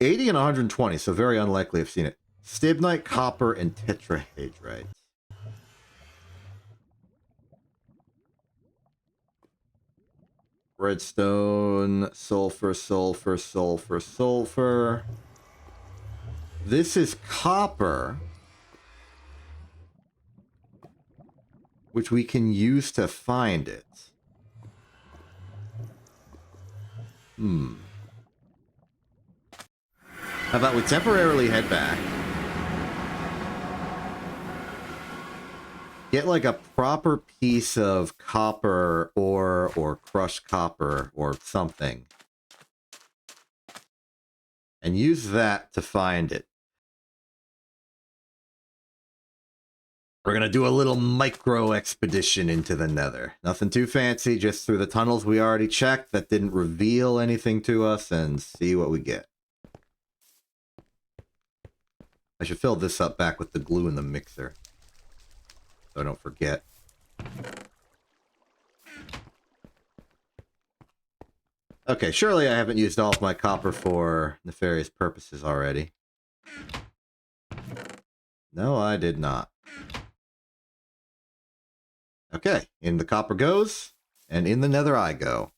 80 and 120, so very unlikely I've seen it. Stibnite, copper, and tetrahedrite. Redstone, sulfur, sulfur, sulfur, sulfur. This is copper, which we can use to find it. How about we temporarily head back, get like a proper piece of copper ore or crushed copper or something, and use that to find it. We're going to do a little micro expedition into the Nether. Nothing too fancy, just through the tunnels we already checked that didn't reveal anything to us, and see what we get. I should fill this up back with the glue in the mixer, so I don't forget. Okay, surely I haven't used all of my copper for nefarious purposes already. No, I did not. Okay, in the copper goes, and in the Nether I go.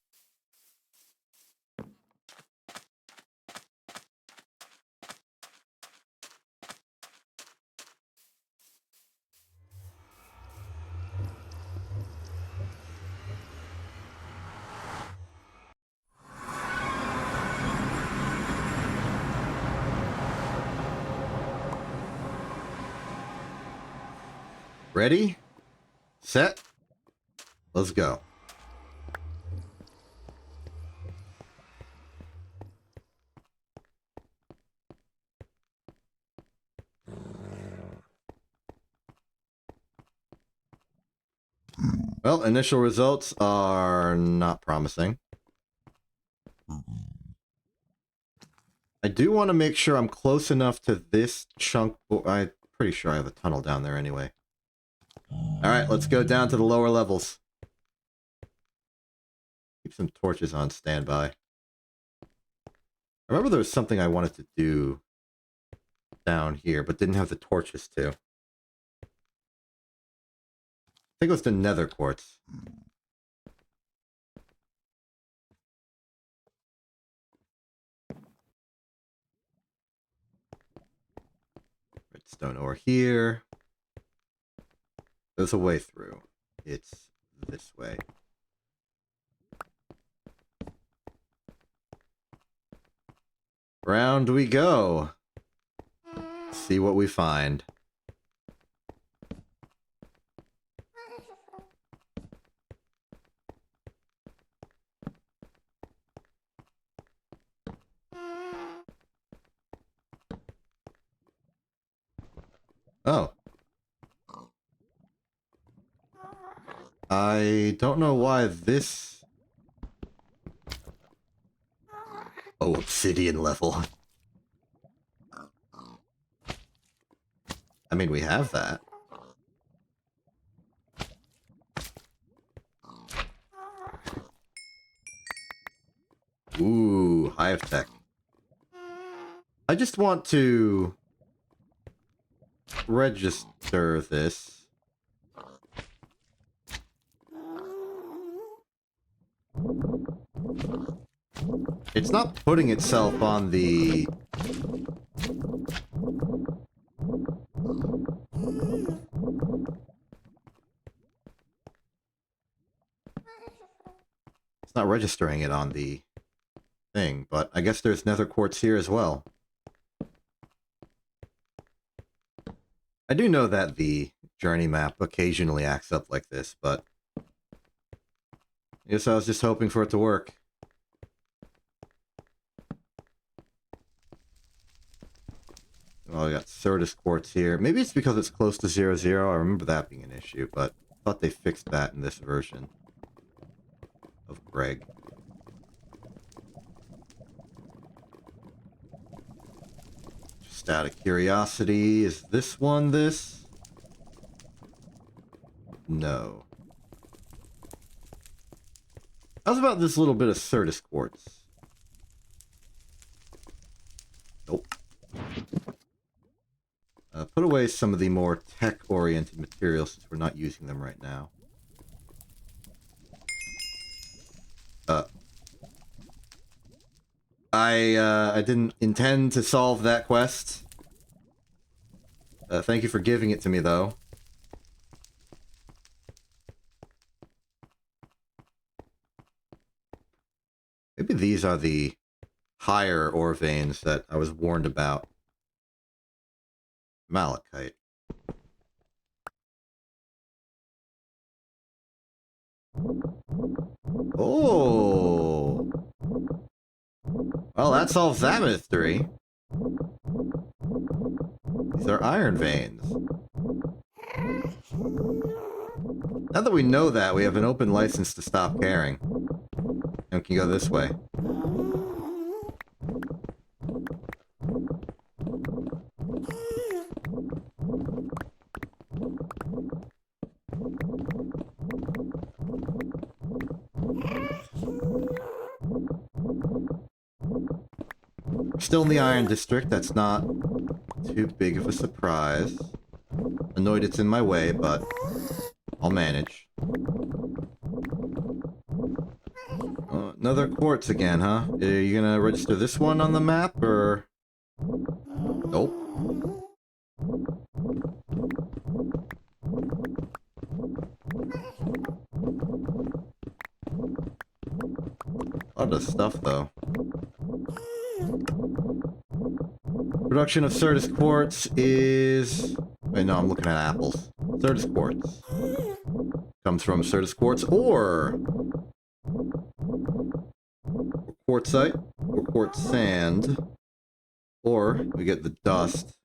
Ready? Set? Let's go. Well, initial results are not promising. I do want to make sure I'm close enough to this chunk. I'm pretty sure I have a tunnel down there anyway. Alright, let's go down to the lower levels. Keep some torches on standby. I remember there was something I wanted to do down here, but didn't have the torches to. I think it was the nether quartz. Redstone ore here. There's a way through. It's this way. Round we go. See what we find. Oh. I don't know why this... Oh, obsidian level. I mean, we have that. Ooh, hive tech. I just want to register this. It's not putting itself on the... It's not registering it on the thing, but I guess there's nether quartz here as well. I do know that the journey map occasionally acts up like this, but I guess I was just hoping for it to work. Oh, I got Certus quartz here. Maybe it's because it's close to 0, 0. I remember that being an issue, but I thought they fixed that in this version of Greg. Just out of curiosity, is this one this? No. How's about this little bit of Certus quartz? Nope. Put away some of the more tech-oriented materials since we're not using them right now. I didn't intend to solve that quest. Thank you for giving it to me, though. Maybe these are the higher ore veins that I was warned about. Malachite. Oh! Well, that solves that mystery. These are iron veins. Now that we know that, we have an open license to stop caring. And we can go this way. Still in the Iron District, that's not too big of a surprise. Annoyed it's in my way, but I'll manage. Another quartz again, huh? Are you gonna register this one on the map, or... Nope. A lot of stuff, though. Production of Certus quartz is... Wait, no, I'm looking at apples. Certus quartz. Comes from Certus quartz or quartzite or quartz sand. Or we get the dust,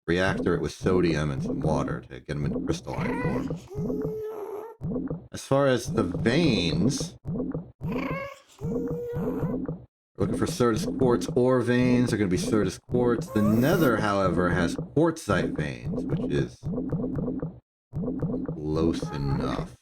reactor it with sodium and some water to get them into crystalline form. As far as the veins, we're looking for Certus quartz ore veins. They're going to be Certus quartz. The nether, however, has quartzite veins, which is close enough.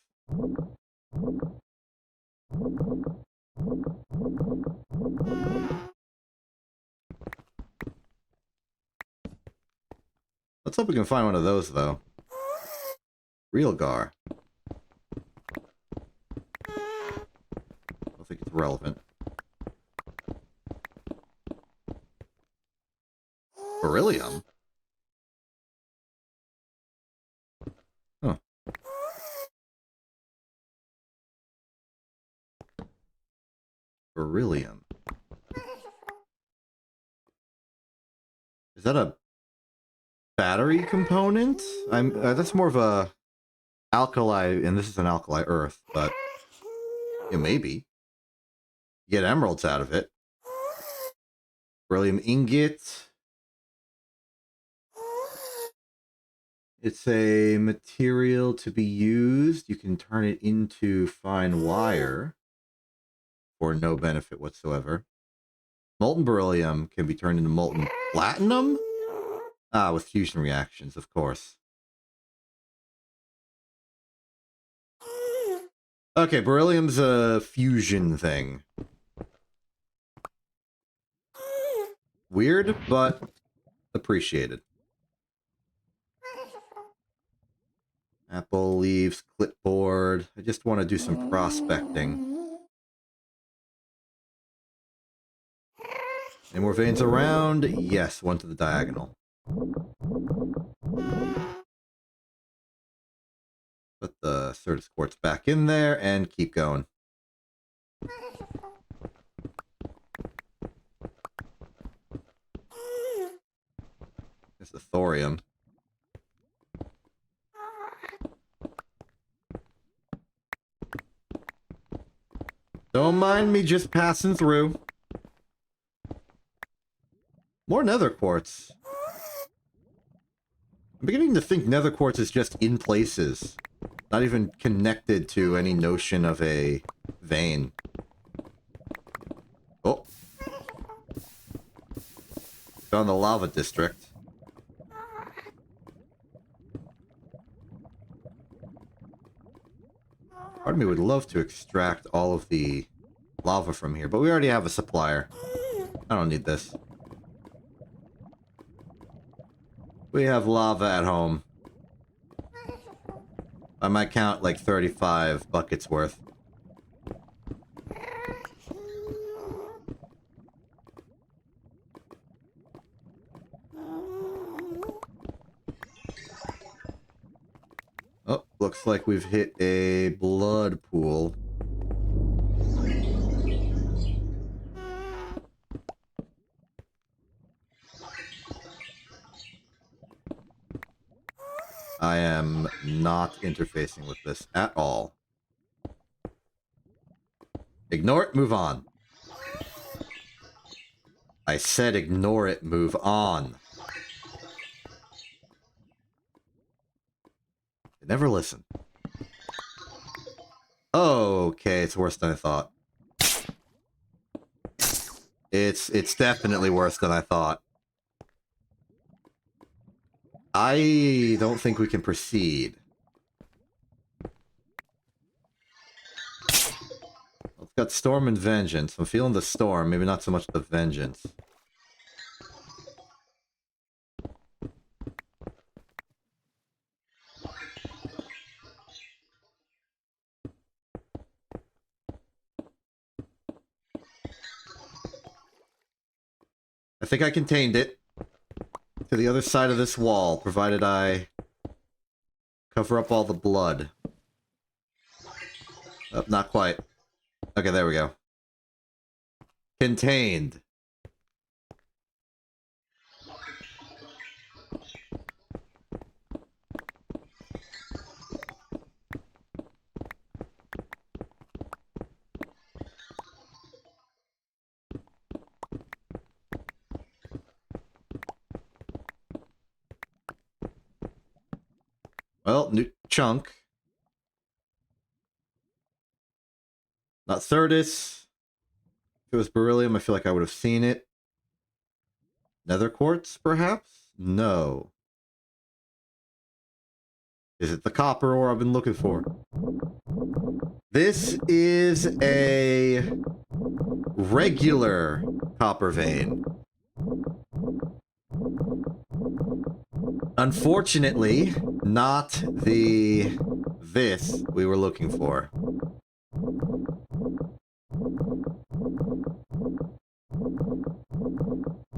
Let's hope we can find one of those, though. Real gar. I don't think it's relevant. Beryllium? Huh. Beryllium. Is that a battery component? That's more of a alkali, and this is an alkali earth, but yeah, maybe. You get emeralds out of it. Beryllium ingot. It's a material to be used. You can turn it into fine wire for no benefit whatsoever. Molten beryllium can be turned into molten platinum? Ah, with fusion reactions, of course. Okay, beryllium's a fusion thing. Weird, but appreciated. Apple leaves, clipboard. I just want to do some prospecting. Any more veins around? Yes, one to the diagonal. Put the Certus quartz back in there and keep going. There's the thorium. Don't mind me just passing through. More nether quartz. I'm beginning to think nether quartz is just in places. Not even connected to any notion of a vein. Oh. Found the lava district. Part of me would love to extract all of the lava from here, but we already have a supplier. I don't need this. We have lava at home. I might count like 35 buckets worth. Oh, looks like we've hit a blood pool. I am not interfacing with this at all. Ignore it, move on. I said ignore it, move on. I never listen. Okay, it's worse than I thought. It's definitely worse than I thought. I don't think we can proceed. It's got storm and vengeance. I'm feeling the storm, maybe not so much the vengeance. I think I contained it to the other side of this wall, provided I cover up all the blood. Oh, not quite. Okay, there we go. Contained. Well, new chunk. Not Certus. If it was beryllium, I feel like I would have seen it. Nether quartz, perhaps? No. Is it the copper ore I've been looking for? This is a regular copper vein. Unfortunately, not the this we were looking for.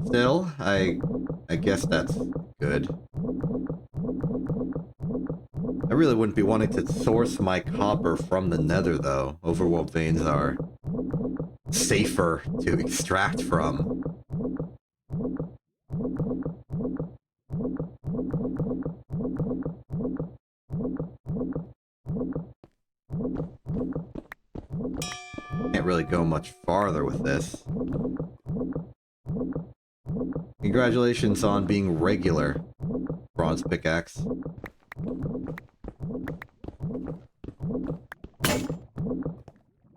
Still, I guess that's good. I really wouldn't be wanting to source my copper from the nether, though. Overworld veins are safer to extract from. Can't really go much farther with this. Congratulations on being regular, bronze pickaxe.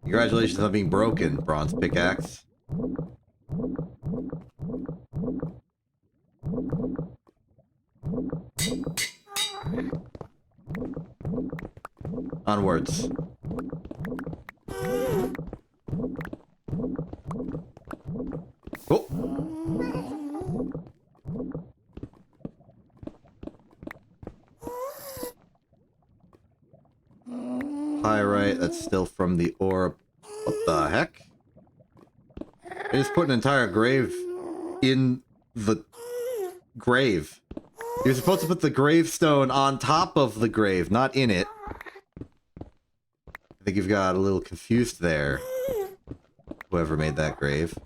Congratulations on being broken, bronze pickaxe. Onwards. Oh! Pyrite, that's still from the orb. What the heck? I just put an entire grave in the grave. You're supposed to put the gravestone on top of the grave, not in it. I think you've got a little confused there. Whoever made that grave.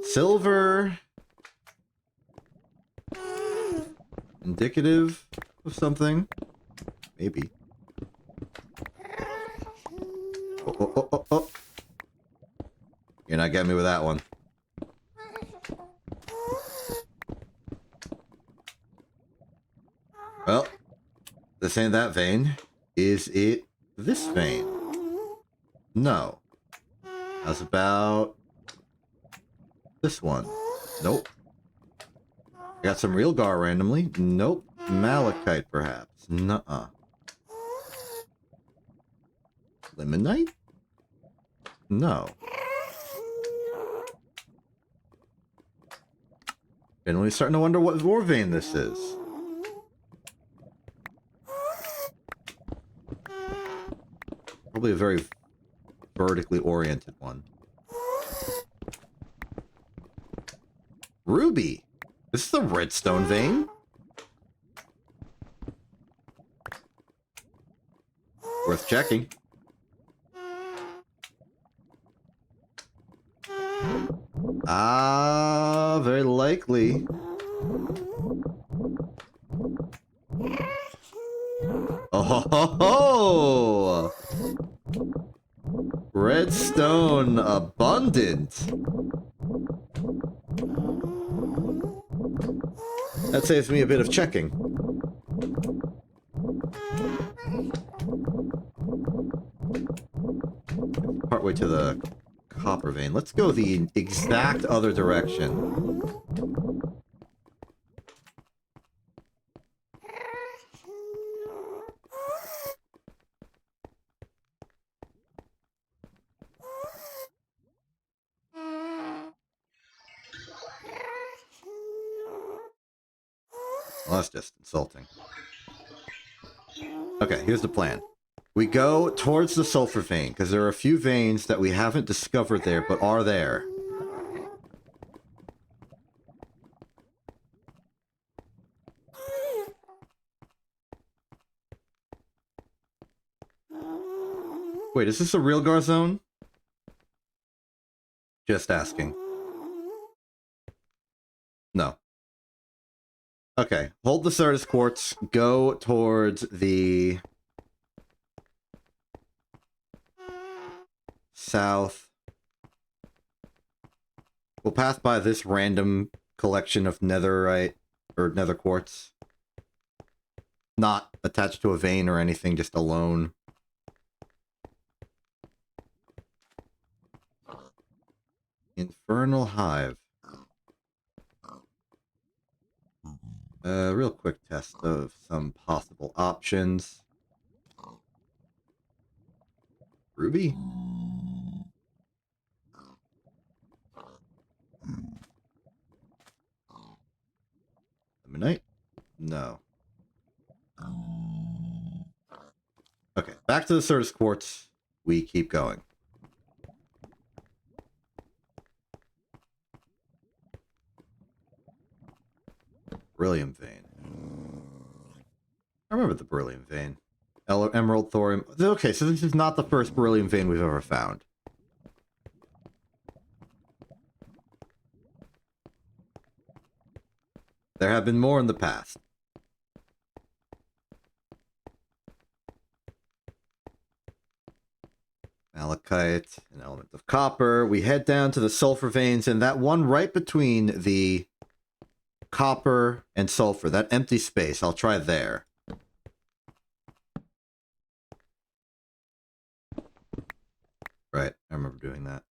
Silver. Indicative of something? Maybe. Oh, oh, oh, oh, oh. You're not getting me with that one. Well, this ain't that vein. Is it this vein? No. How's about this one? Nope. I got some real gar randomly. Nope. Malachite, perhaps. Nuh-uh. Limonite? No. Generally starting to wonder what vor vein this is. Probably a very vertically oriented one. Ruby! This is the redstone vein? Worth checking. Ah, very likely. Oh ho ho ho! Redstone abundant. That saves me a bit of checking. Partway to the copper vein. Let's go the exact other direction. Well, that's just insulting. Okay, here's the plan. We go towards the sulfur vein, because there are a few veins that we haven't discovered there, but are there. Wait, is this a real gar zone? Just asking. No. Okay, hold the Certus quartz, go towards the south We'll pass by this random collection of netherite or nether quartz. Not attached to a vein or anything, just alone. Infernal Hive. Real quick test of some possible options. Ruby? Midnight? No. Okay, back to the Certus Quartz. We keep going. Beryllium vein. I remember the beryllium vein. Emerald, thorium. Okay, so this is not the first beryllium vein we've ever found. There have been more in the past. Malachite, an element of copper. We head down to the sulfur veins, and that one right between the copper and sulfur, that empty space, I'll try there. Right, I remember doing that.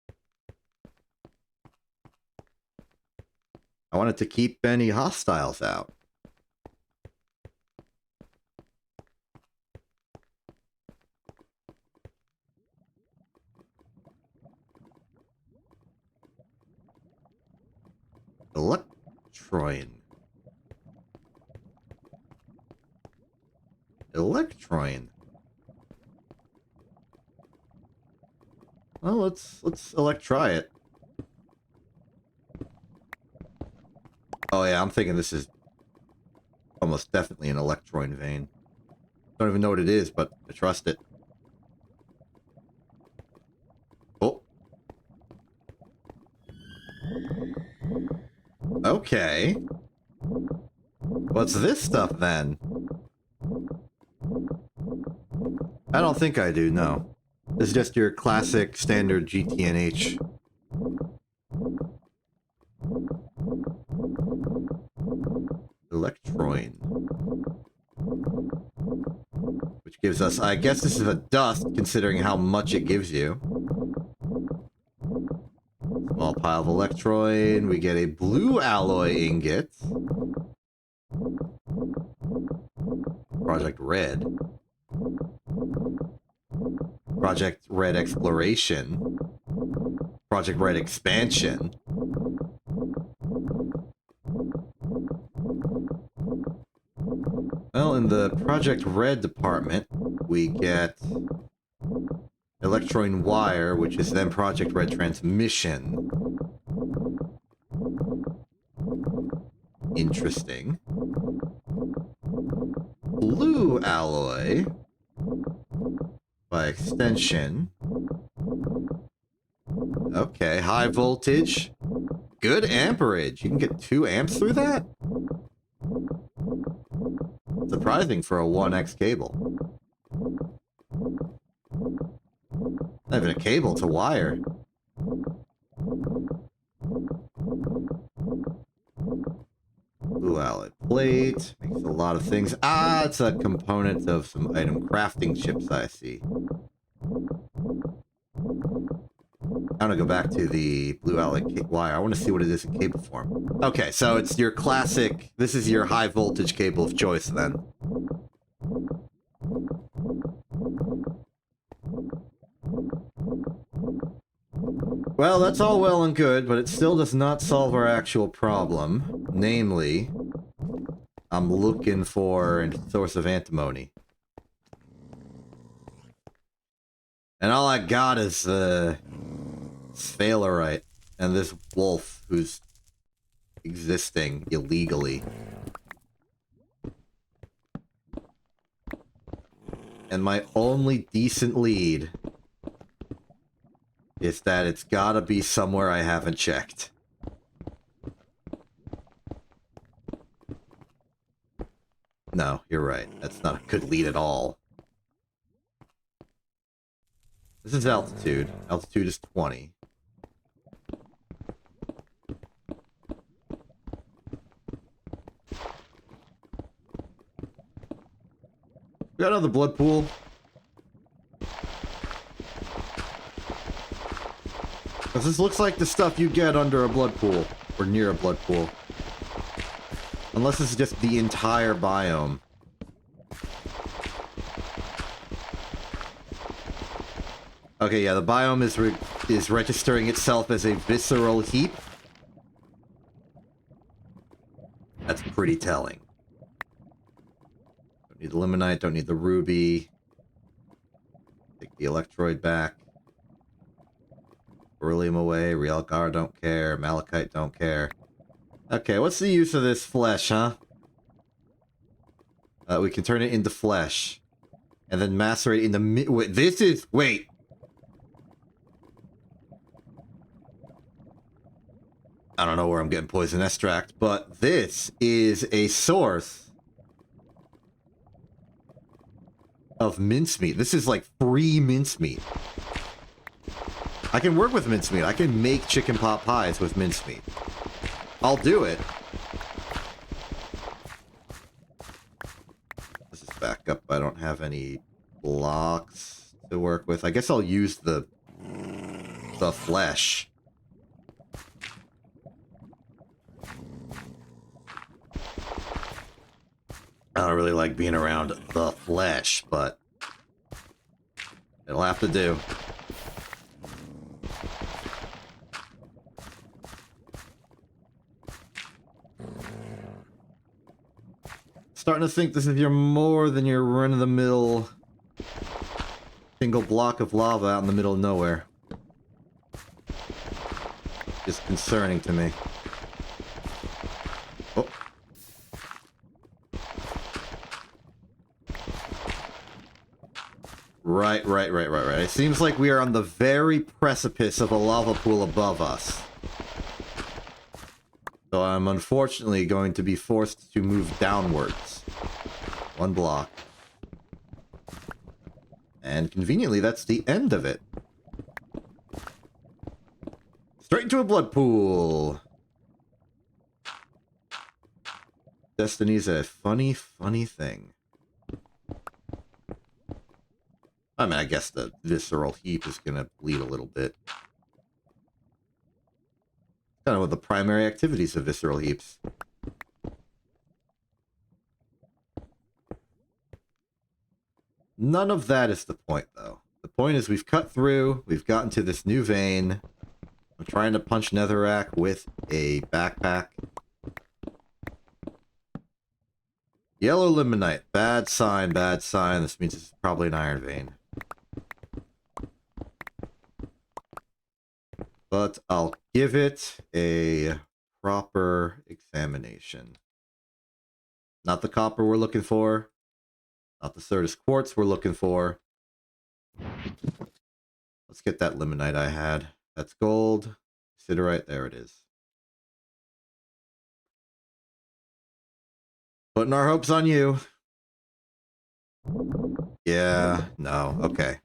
I wanted to keep any hostiles out. Electroin. Electroin. Well, let's electry it. Oh yeah, I'm thinking this is almost definitely an electroin vein. Don't even know what it is, but I trust it. Oh. Okay. What's this stuff then? I don't think I do, no. This is just your classic standard GTNH. Electroin. Which gives us, I guess this is a dust, considering how much it gives you. Small pile of electroin. We get a blue alloy ingot. Project Red. Project Red Exploration. Project Red Expansion. Well, in the Project Red department, we get Electroin Wire, which is then Project Red Transmission. Interesting. Blue Alloy. By extension. Okay, high voltage. Good amperage. You can get 2 amps through that? Surprising for a 1X cable. Not even a cable, it's a wire. Blue alloy plate. Makes a lot of things. Ah, it's a component of some item crafting chips, I see. I want to go back to the blue alloy wire. I want to see what it is in cable form. Okay, so it's your classic... This is your high voltage cable of choice, then. Well, that's all well and good, but it still does not solve our actual problem. Namely, I'm looking for a source of antimony. And all I got is sphalerite and this wolf who's existing illegally. And my only decent lead is that it's gotta be somewhere I haven't checked. No, you're right. That's not a good lead at all. This is altitude. Altitude is 20. We got another blood pool. Because this looks like the stuff you get under a blood pool. Or near a blood pool. Unless this is just the entire biome. Okay, yeah, the biome is registering itself as a visceral heap. That's pretty telling. Don't need the limonite, don't need the ruby. Take the electroid back. Beryllium away, Realgar don't care, Malachite don't care. Okay, what's the use of this flesh, huh? We can turn it into flesh. And then macerate in the wait, this is... Wait! I don't know where I'm getting poison extract, but this is a source of mincemeat. This is like free mincemeat. I can work with mincemeat. I can make chicken pot pies with mincemeat. I'll do it. Let's just back up. I don't have any blocks to work with. I guess I'll use the flesh. I don't really like being around the flesh, but it'll have to do. Starting to think this is more than your run-of-the-mill single block of lava out in the middle of nowhere. Just concerning to me. Oh. Right. It seems like we are on the very precipice of a lava pool above us. So I'm unfortunately going to be forced to move downwards. One block. And conveniently, that's the end of it. Straight into a blood pool. Destiny's a funny thing. I mean, I guess the visceral heap is going to bleed a little bit. Kind of what the primary activities of visceral heaps. None of that is the point, though. The point is we've cut through, we've gotten to this new vein. I'm trying to punch netherrack with a backpack. Yellow limonite. Bad sign, bad sign. This means it's probably an iron vein. But I'll give it a proper examination. Not the copper we're looking for. Not the Certus quartz we're looking for. Let's get that limonite I had. That's gold. Siderite, there it is. Putting our hopes on you. Yeah, no, okay.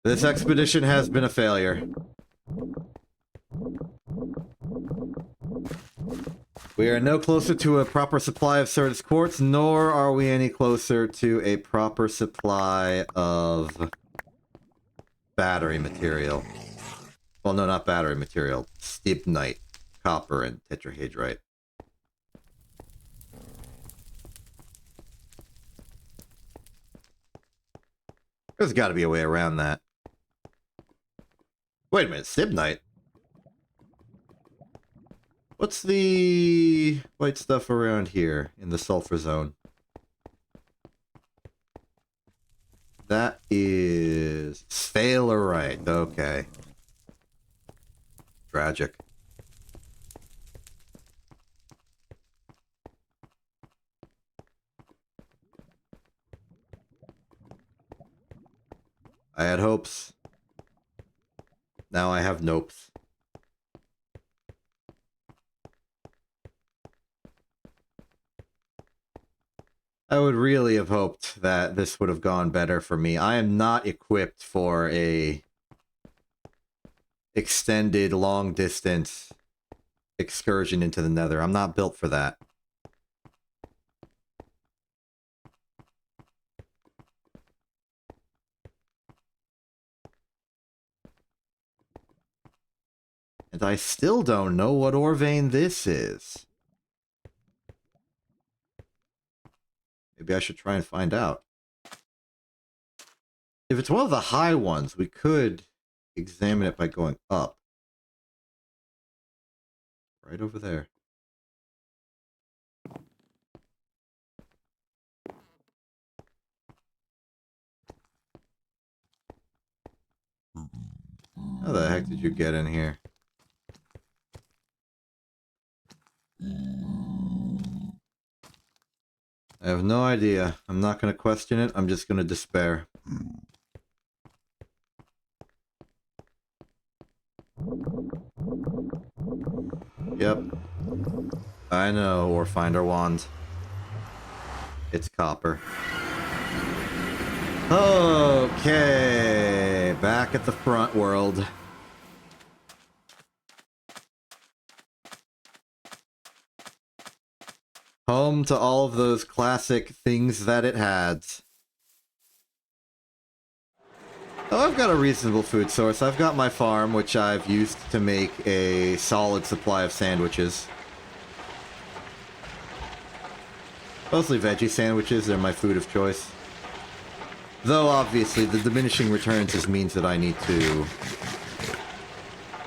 This expedition has been a failure. We are no closer to a proper supply of Certus quartz, nor are we any closer to a proper supply of battery material. Well, no, not battery material. Stibnite, copper, and tetrahedrite. There's got to be a way around that. Wait a minute, Stibnite? What's the white stuff around here in the sulfur zone? That is sphalerite. Okay. Tragic. I had hopes. Now I have nopes. I would really have hoped that this would have gone better for me. I am not equipped for a extended, long-distance excursion into the Nether. I'm not built for that. And I still don't know what ore vein this is. Maybe I should try and find out. If it's one of the high ones, we could examine it by going up. Right over there. How the heck did you get in here? I have no idea. I'm not going to question it. I'm just going to despair. Yep. I know, or find our wand. It's copper. Okay, back at the front world. Home to all of those classic things that it had. Oh, I've got a reasonable food source. I've got my farm, which I've used to make a solid supply of sandwiches. Mostly veggie sandwiches, they're my food of choice. Though, obviously, the diminishing returns just means that I need to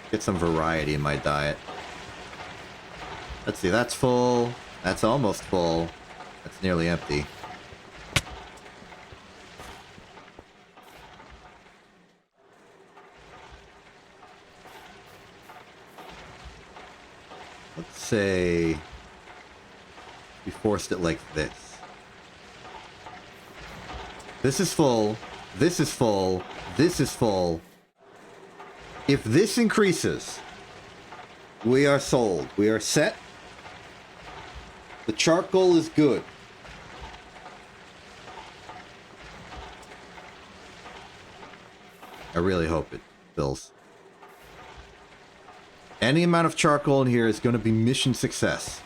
get some variety in my diet. Let's see, that's full. That's almost full. That's nearly empty. Let's say we forced it like this. This is full. This is full. This is full. If this increases, we are sold. We are set. The charcoal is good. I really hope it fills. Any amount of charcoal in here is going to be mission success.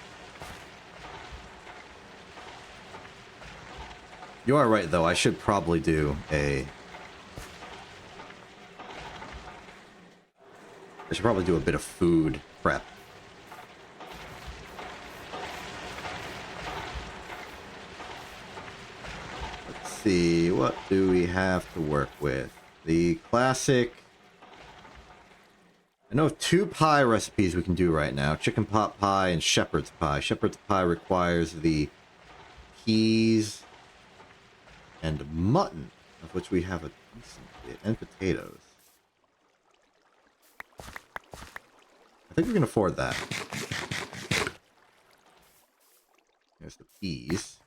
You are right, though. I should probably do a... I should probably do a bit of food prep. Let's see, what do we have to work with? The classic... I know of 2 pie recipes we can do right now. Chicken pot pie and shepherd's pie. Shepherd's pie requires the peas and mutton, of which we have a decent bit, and potatoes. I think we can afford that. Here's the peas.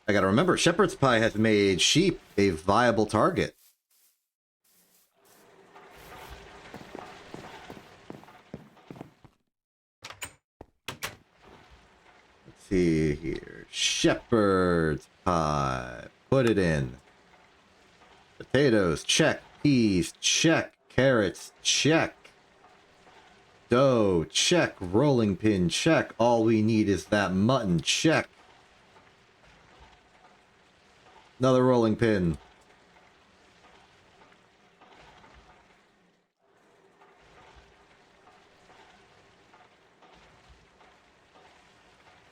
I gotta remember, shepherd's pie has made sheep a viable target. Let's see here. Shepherd's pie. Put it in. Potatoes, check. Peas, check. Carrots, check. Dough, check. Rolling pin, check. All we need is that mutton, check. Another rolling pin.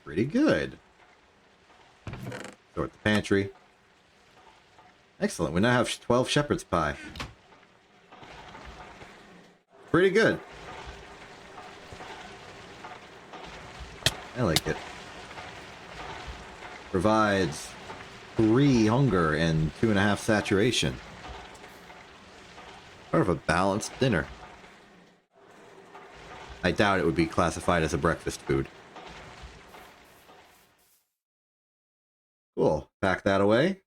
Pretty good. Sort the pantry. Excellent. We now have 12 shepherd's pie. Pretty good. I like it. Provides 3 hunger and 2.5 saturation. Part of a balanced dinner. I doubt it would be classified as a breakfast food. Cool. Pack that away.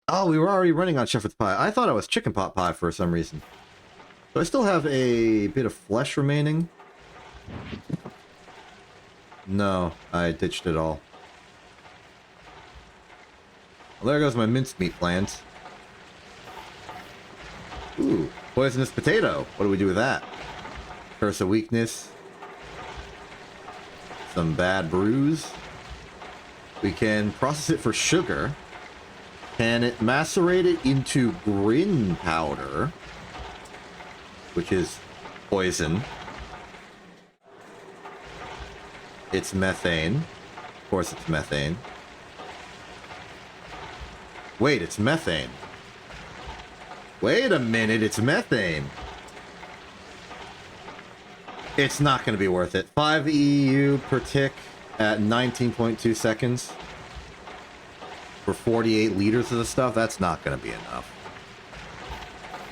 Oh, we were already running on shepherd's pie. I thought it was chicken pot pie for some reason. So I still have a bit of flesh remaining. No, I ditched it all. Well, there goes my mincemeat plans. Ooh, poisonous potato. What do we do with that? Curse of weakness. Some bad brews. We can process it for sugar. Can it macerate it into grin powder, which is poison? It's methane. Of course it's methane. Wait, it's methane. Wait a minute, it's methane. It's not going to be worth it. 5 EU per tick at 19.2 seconds for 48 liters of the stuff. That's not going to be enough.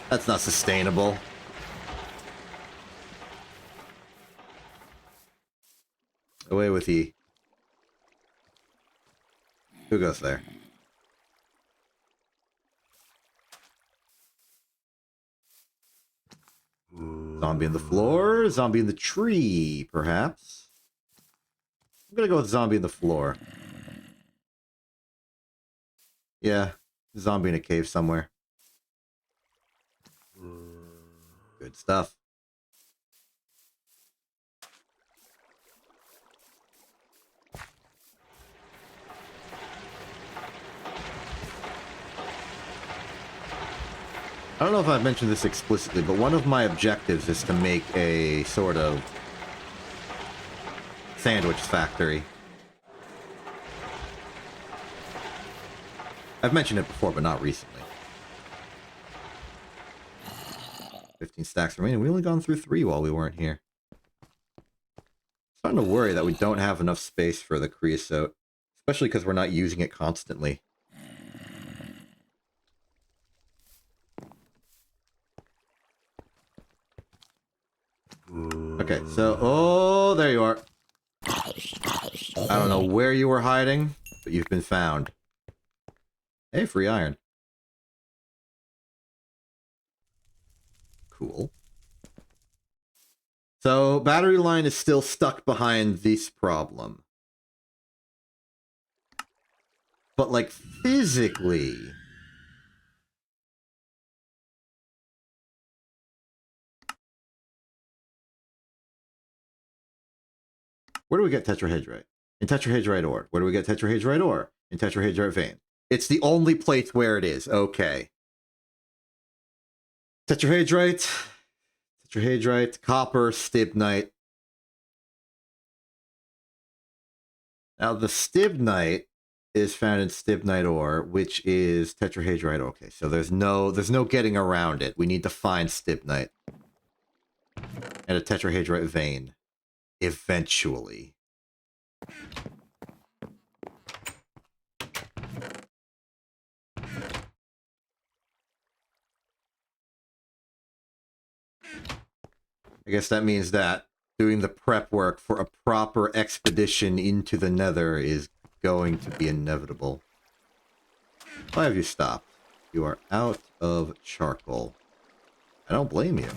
That's not sustainable. Away with E. Who goes there? Zombie in the floor, zombie in the tree, perhaps. I'm gonna go with zombie in the floor. Yeah, zombie in a cave somewhere. Good stuff. I don't know if I've mentioned this explicitly, but one of my objectives is to make a sort of sandwich factory. I've mentioned it before, but not recently. 15 stacks remaining. We only gone through 3 while we weren't here. Starting to worry that we don't have enough space for the creosote, especially because we're not using it constantly. Okay, so... Oh, there you are. I don't know where you were hiding, but you've been found. Hey, free iron. Cool. So, battery line is still stuck behind this problem. But, like, physically... Where do we get tetrahedrite? In tetrahedrite ore. Where do we get tetrahedrite ore? In tetrahedrite vein. It's the only place where it is. Okay. Tetrahedrite, copper, stibnite. Now the stibnite is found in stibnite ore, which is tetrahedrite. Okay, so there's no getting around it. We need to find stibnite and a tetrahedrite vein eventually. I guess that means that doing the prep work for a proper expedition into the Nether is going to be inevitable. Why have you stopped? You are out of charcoal. I don't blame you.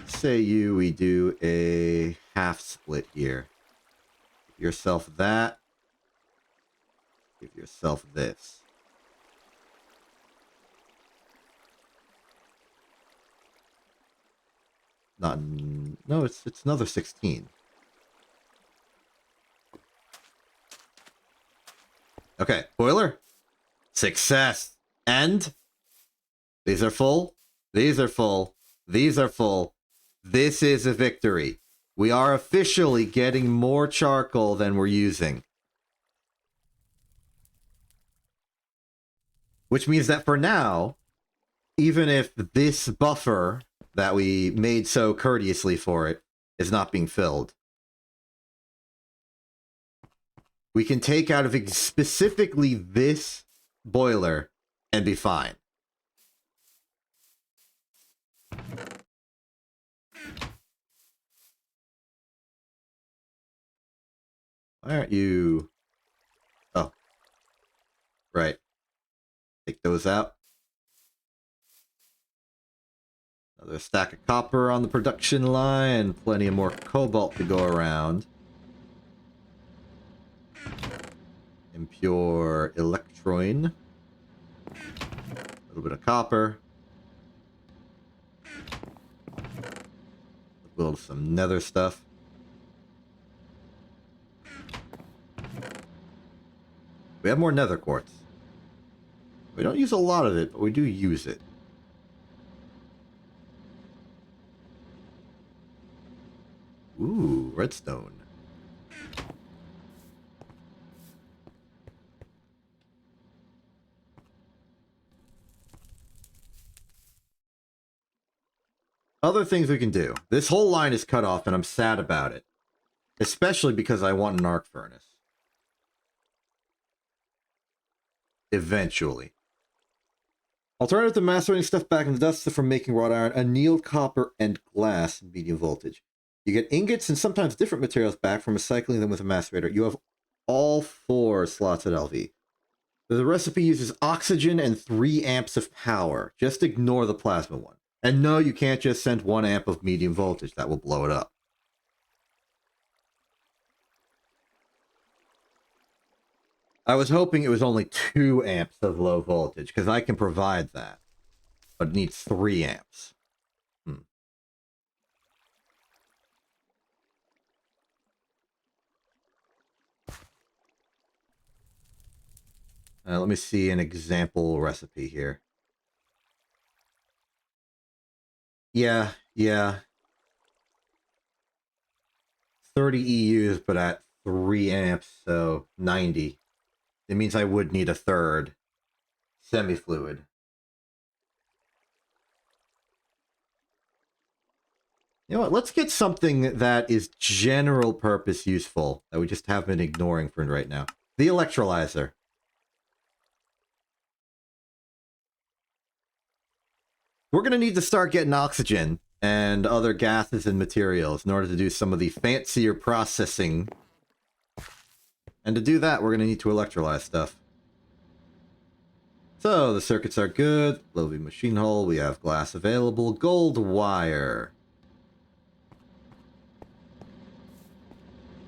Let's say we do a half split here. Give yourself that. Give yourself this. No, it's another 16. Okay, boiler. Success. And these are full. These are full. These are full. This is a victory. We are officially getting more charcoal than we're using. Which means that for now, even if this buffer that we made so courteously for it is not being filled, we can take out of specifically this boiler and be fine. Why aren't you... Oh. Right. Take those out. Another stack of copper on the production line. Plenty of more cobalt to go around. Impure electroin. A little bit of copper. Build some nether stuff. We have more nether quartz. We don't use a lot of it, but we do use it. Ooh, redstone. Other things we can do. This whole line is cut off, and I'm sad about it. Especially because I want an arc furnace. Eventually. Alternative to macerating stuff back in the dust from making wrought iron, annealed copper and glass in medium voltage. You get ingots and sometimes different materials back from recycling them with a macerator. You have all 4 slots at LV. The recipe uses oxygen and 3 amps of power. Just ignore the plasma one. And no, you can't just send 1 amp of medium voltage. That will blow it up. I was hoping it was only 2 amps of low voltage, because I can provide that. But it needs 3 amps. Let me see an example recipe here. Yeah. 30 EUs, but at 3 amps, so 90. It means I would need a third semi-fluid. You know what? Let's get something that is general purpose useful that we just have been ignoring for right now. The electrolyzer. We're going to need to start getting oxygen and other gases and materials in order to do some of the fancier processing. And to do that, we're going to need to electrolyze stuff. So, the circuits are good. Low-V machine hull. We have glass available. Gold wire.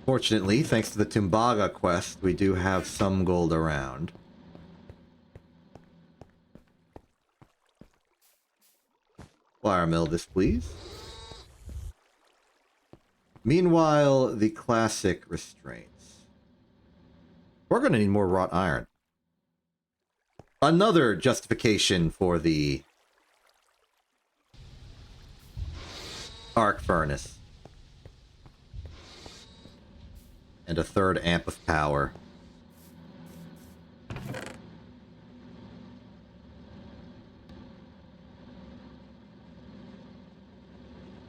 Fortunately, thanks to the Tumbaga quest, we do have some gold around. Wire mill this, please. Meanwhile, the classic restraints. We're going to need more wrought iron. Another justification for the arc furnace. And a 3rd amp of power.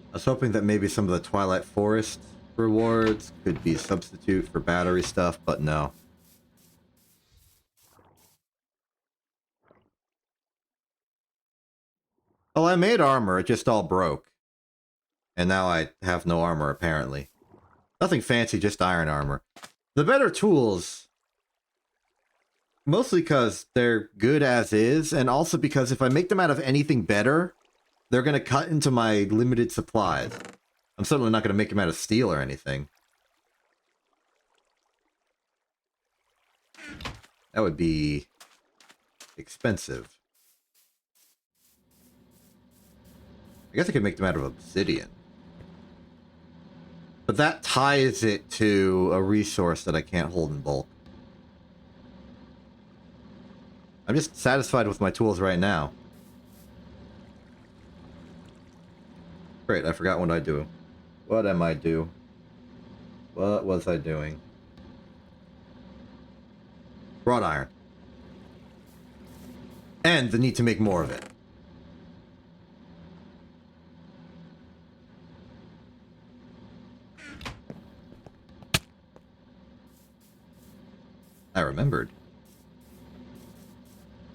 I was hoping that maybe some of the Twilight Forest rewards could be a substitute for battery stuff, but no. Well, I made armor, it just all broke. And now I have no armor, apparently. Nothing fancy, just iron armor. The better tools, mostly because they're good as is, and also because if I make them out of anything better, they're going to cut into my limited supplies. I'm certainly not going to make them out of steel or anything. That would be expensive. I guess I could make them out of obsidian. But that ties it to a resource that I can't hold in bulk. I'm just satisfied with my tools right now. Great, I forgot what I do. What am I do? What was I doing? Wrought iron. And the need to make more of it. I remembered.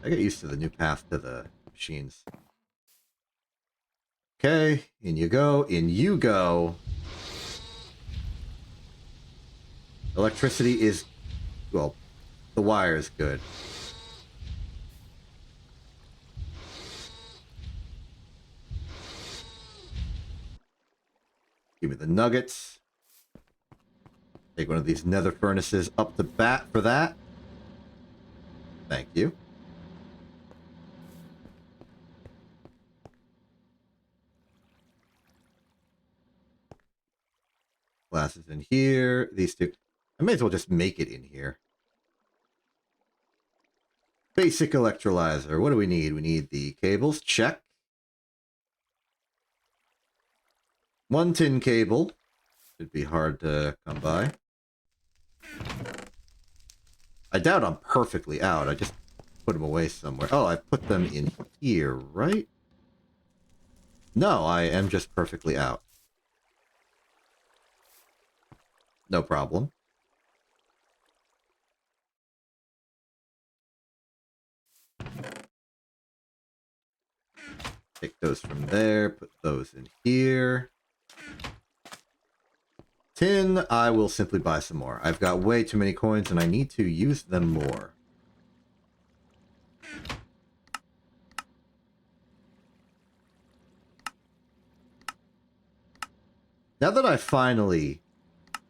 I get used to the new path to the machines. Okay, in you go, in you go. Electricity is, well, the wire is good. Give me the nuggets. Take one of these nether furnaces up the bat for that. Thank you. Glasses in here. These two. I may as well just make it in here. Basic electrolyzer. What do we need? We need the cables. Check. 1 tin cable. Should be hard to come by. I doubt I'm perfectly out. I just put them away somewhere. Oh, I put them in here, right? No, I am just perfectly out. No problem. Take those from there, put those in here. Tin, I will simply buy some more. I've got way too many coins and I need to use them more. Now that I finally,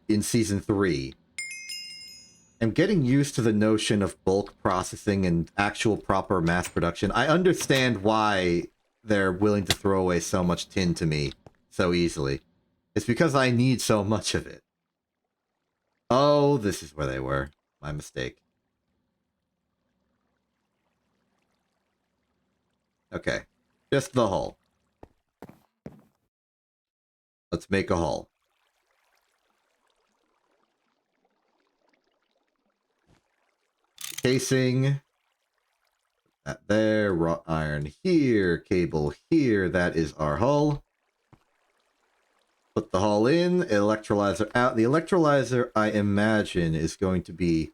in Season 3, am getting used to the notion of bulk processing and actual proper mass production, I understand why they're willing to throw away so much tin to me so easily. It's because I need so much of it. Oh, this is where they were. My mistake. Okay. Just the hull. Let's make a hull. Casing. That there. Wrought iron here. Cable here. That is our hull. Put the hull in. Electrolyzer out. The electrolyzer, I imagine, is going to be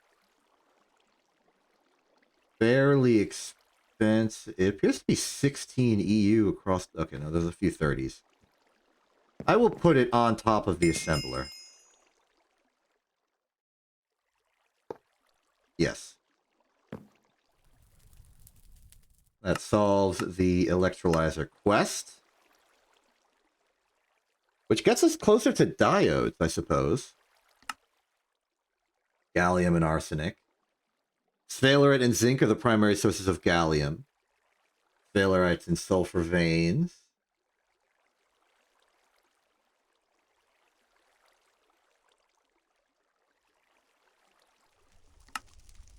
fairly expensive. It appears to be 16 EU across... Okay, no, there's a few 30s. I will put it on top of the assembler. Yes. That solves the electrolyzer quest. Which gets us closer to diodes, I suppose. Gallium and arsenic. Sphalerite and zinc are the primary sources of gallium. Sphalerites and sulfur veins.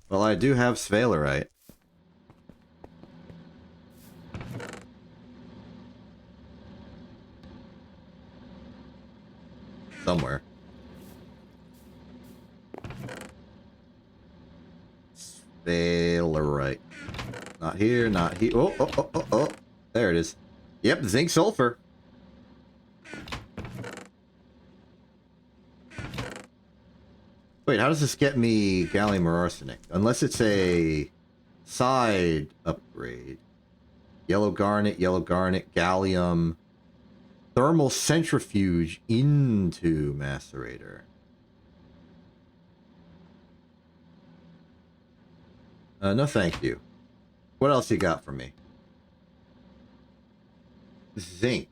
Well, I do have sphalerite. Somewhere. Sphalerite. Not here, not here. Oh, oh, oh, oh, oh. There it is. Yep, zinc sulfur. Wait, how does this get me gallium or arsenic? Unless it's a side upgrade. Yellow garnet, gallium. Thermal centrifuge into macerator. No thank you. What else you got for me? Zinc.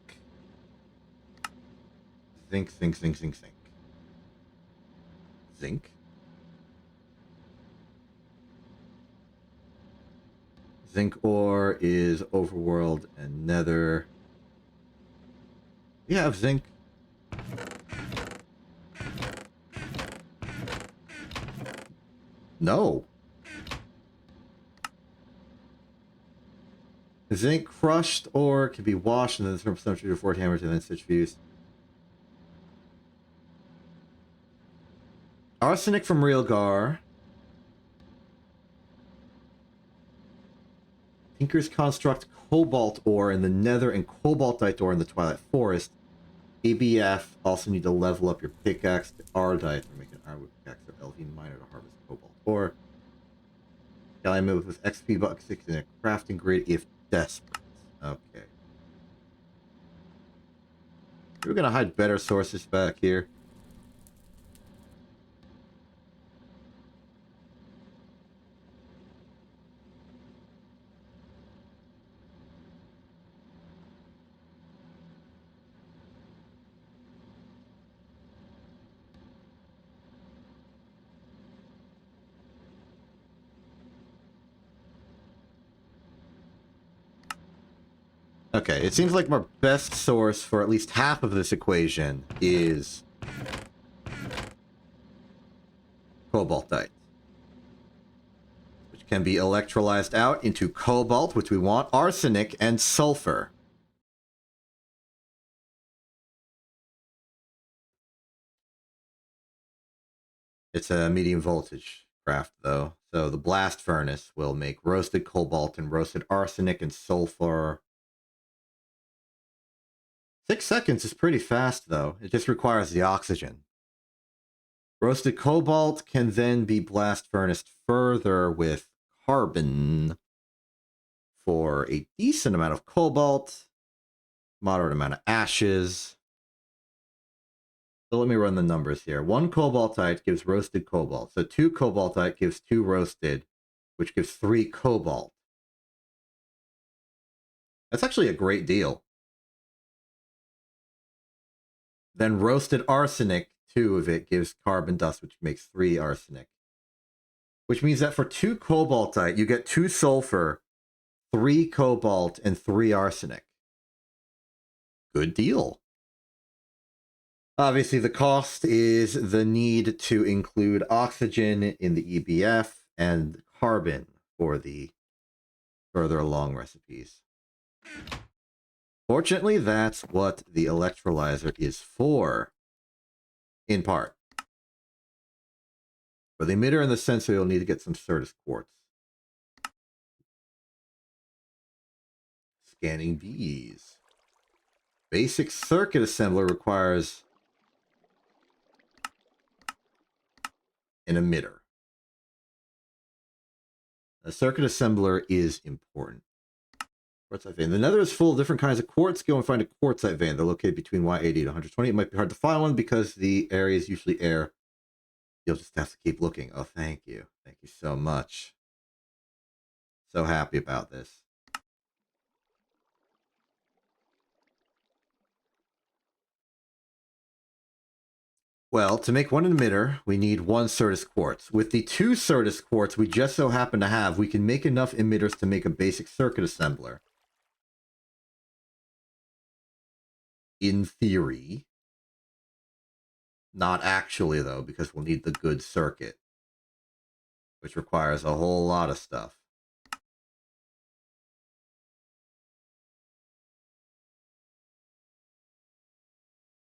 Zinc. Zinc. Zinc ore is overworld and nether. We have zinc. No. Zinc crushed ore can be washed and then from century to Fort Hammers and then stitch fused. Arsenic from Realgar. Tinker's Construct cobalt ore in the nether and cobaltite ore in the Twilight Forest. ABF also need to level up your pickaxe to Ardite to make an ironwood pickaxe or LV miner to harvest cobalt ore. Gallium with XP bucks in a crafting grid if desperate. Okay. We're gonna hide better sources back here. Okay, it seems like my best source for at least half of this equation is cobaltite. can be electrolyzed out into cobalt, which we want, arsenic, and sulfur. It's a medium voltage craft, though. So the blast furnace will make roasted cobalt and roasted arsenic and sulfur. 6 seconds is pretty fast, though. It just requires the oxygen. Roasted cobalt can then be blast furnaced further with carbon for a decent amount of cobalt, moderate amount of ashes. So let me run the numbers here. 1 cobaltite gives roasted cobalt. So 2 cobaltite gives 2 roasted, which gives 3 cobalt. That's actually a great deal. Then roasted arsenic, 2 of it gives carbon dust, which makes 3 arsenic. Which means that for 2 cobaltite, you get 2 sulfur, 3 cobalt, and 3 arsenic. Good deal. Obviously, the cost is the need to include oxygen in the EBF and carbon for the further along recipes. Fortunately, that's what the electrolyzer is for, in part. For the emitter and the sensor, you'll need to get some Certus quartz. Scanning bees. Basic circuit assembler requires an emitter. A circuit assembler is important. Quartzite vein. The nether is full of different kinds of quartz. Go and find a quartzite vein. They're located between Y80 and 120. It might be hard to find one because the area is usually air. You'll just have to keep looking. Oh, thank you. Thank you so much. So happy about this. Well, to make one emitter, we need 1 Certus quartz. With the 2 Certus quartz we just so happen to have, we can make enough emitters to make a basic circuit assembler. In theory. Not actually, though, because we'll need the good circuit, which requires a whole lot of stuff.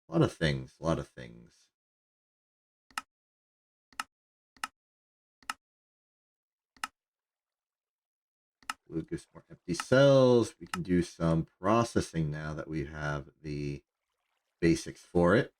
A lot of things, a lot of things. We'll give some more empty cells. We can do some processing now that we have the basics for it.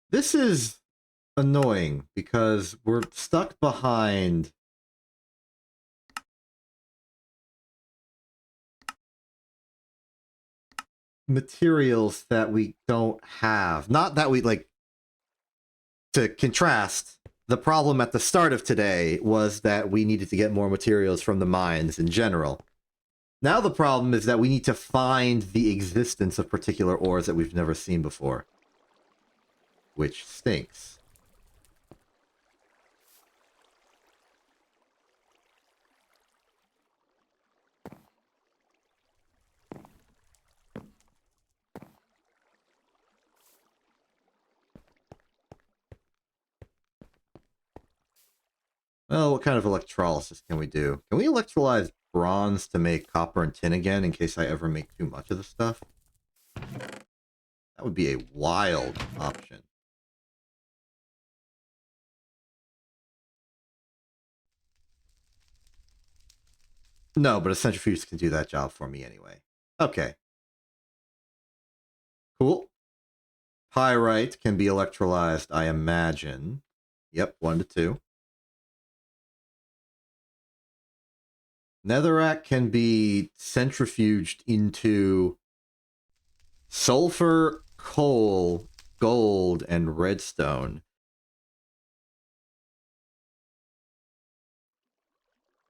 This is annoying because we're stuck behind materials that we don't have. Not that we, like, to contrast, the problem at the start of today was that we needed to get more materials from the mines in general. Now the problem is that we need to find the existence of particular ores that we've never seen before. Which stinks. Well, what kind of electrolysis can we do? Can we electrolyze bronze to make copper and tin again in case I ever make too much of the stuff? That would be a wild option. No, but a centrifuge can do that job for me anyway. Okay. Cool. Pyrite can be electrolyzed, I imagine. Yep, 1 to 2. Netherrack can be centrifuged into sulfur, coal, gold and redstone.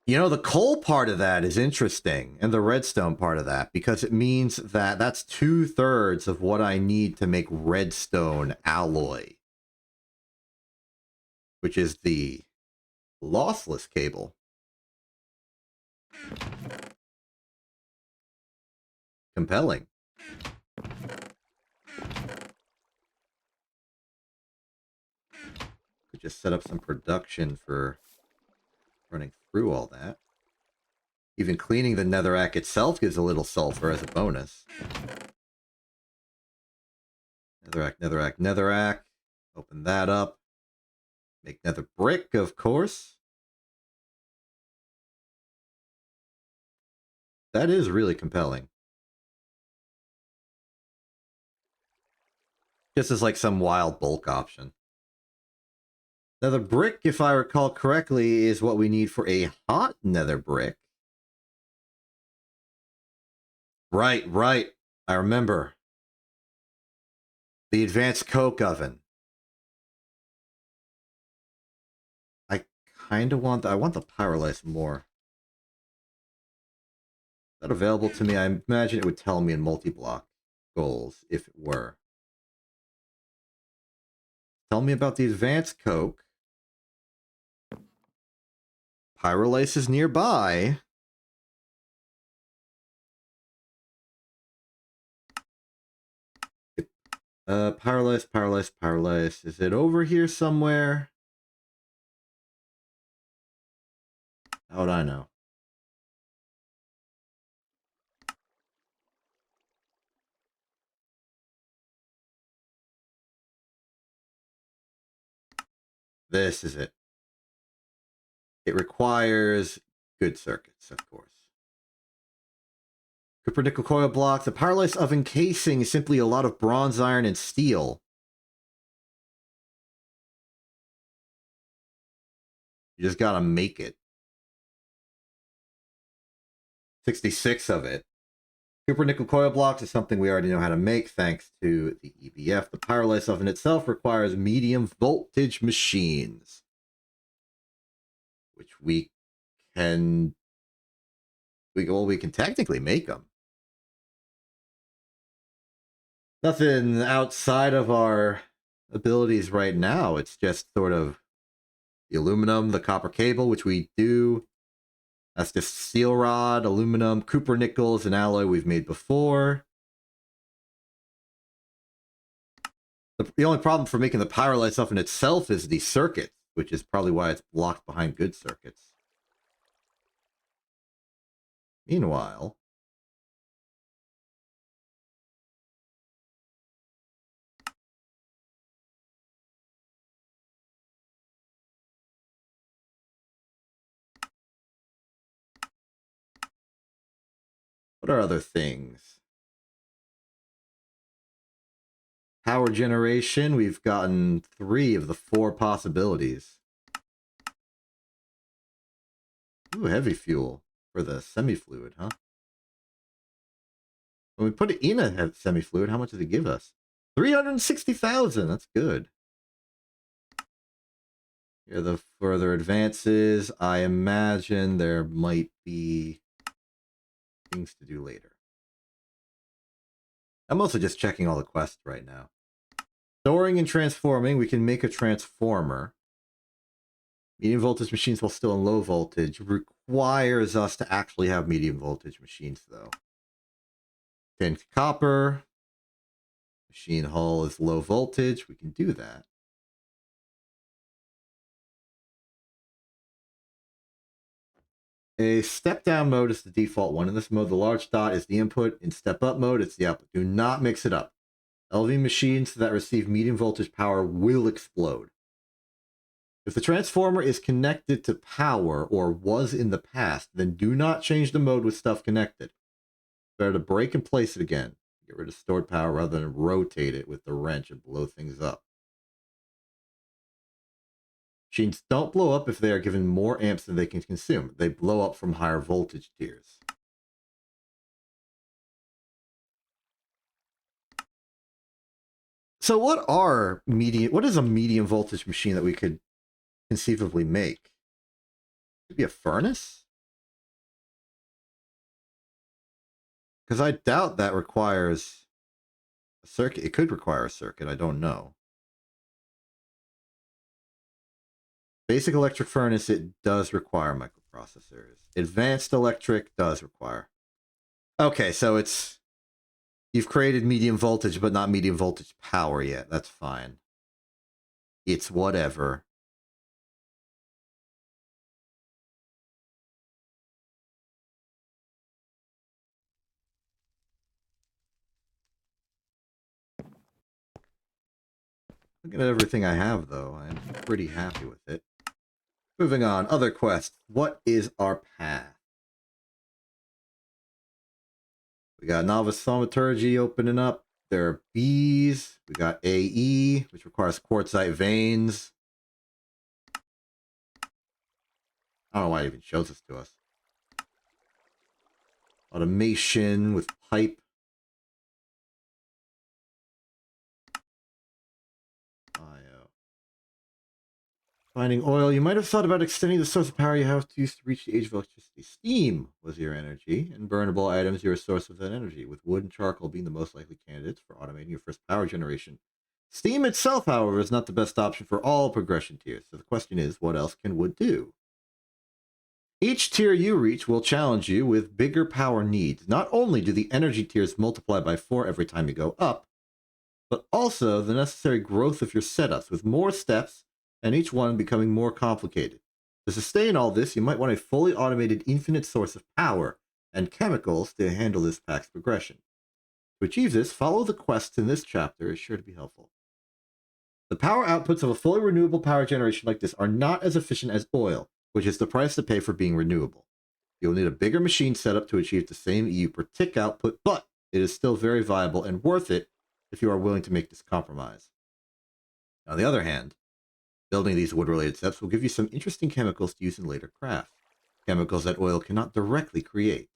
You know, the coal part of that is interesting, and the redstone part of that, because it means that that's 2/3 of what I need to make redstone alloy, which is the lossless cable. Compelling. Could just set up some production for running through all that. Even cleaning the netherrack itself gives a little sulfur as a bonus. Netherrack, netherrack, netherrack. Open that up. Make nether brick, of course. That is really compelling. Just as like some wild bulk option. Nether brick, if I recall correctly, is what we need for a hot nether brick. Right. I remember. The advanced coke oven. I kind of want... I want the pyrolysis more. Is that available to me? I imagine it would tell me in multi-block goals if it were. Tell me about the advanced coke. Pyrolysis is nearby. Pyrolysis. Is it over here somewhere? How would I know? This is it. It requires good circuits, of course. Copper nickel coil block. The pyrolysis oven casing is simply a lot of bronze, iron, and steel. You just gotta make it. 66 of it. Copper nickel coil blocks is something we already know how to make thanks to the EBF. The pyrolysis oven itself requires medium voltage machines, which we can technically make them. Nothing outside of our abilities right now. It's just sort of the aluminum, the copper cable, which we do. That's just steel rod, aluminum, copper nickel is an alloy we've made before. The only problem for making the pyrolysis oven itself is the circuit, which is probably why it's blocked behind good circuits. Meanwhile, what are other things? Power generation, we've gotten 3 of the 4 possibilities. Ooh, heavy fuel for the semi-fluid, huh? When we put it in a semi-fluid, how much does it give us? 360,000, that's good. Here are the further advances. I imagine there might be things to do later. I'm also just checking all the quests right now. Storing and transforming, we can make a transformer. Medium voltage machines while still in low voltage requires us to actually have medium voltage machines, though. 10 copper. Machine hull is low voltage. We can do that. A step-down mode is the default one. In this mode, the large dot is the input. In step-up mode, it's the output. Do not mix it up. LV machines that receive medium voltage power will explode. If the transformer is connected to power or was in the past, then do not change the mode with stuff connected. Better to break and place it again. Get rid of stored power rather than rotate it with the wrench and blow things up. Machines don't blow up if they are given more amps than they can consume. They blow up from higher voltage tiers. So what is a medium voltage machine that we could conceivably make? Could be a furnace? Because I doubt that requires a circuit. It could require a circuit, I don't know. Basic electric furnace, it does require microprocessors. Advanced electric does require. Okay, so you've created medium voltage, but not medium voltage power yet. That's fine. It's whatever. Look at everything I have, though. I'm pretty happy with it. Moving on. Other quests. What is our path? We got Novice Thaumaturgy opening up. There are bees. We got AE, which requires quartzite veins. I don't know why it even shows this to us. Automation with pipe. Finding oil. You might have thought about extending the source of power you have to use to reach the age of electricity. Steam was your energy, and burnable items your source of that energy, with wood and charcoal being the most likely candidates for automating your first power generation. Steam itself, however, is not the best option for all progression tiers, so the question is, what else can wood do? Each tier you reach will challenge you with bigger power needs. Not only do the energy tiers multiply by 4 every time you go up, but also the necessary growth of your setups, with more steps and each one becoming more complicated. To sustain all this, you might want a fully automated infinite source of power and chemicals to handle this pack's progression. To achieve this, follow the quests in this chapter is sure to be helpful. The power outputs of a fully renewable power generation like this are not as efficient as oil, which is the price to pay for being renewable. You'll need a bigger machine setup to achieve the same EU per tick output, but it is still very viable and worth it if you are willing to make this compromise. On the other hand, building these wood-related steps will give you some interesting chemicals to use in later crafts, chemicals that oil cannot directly create.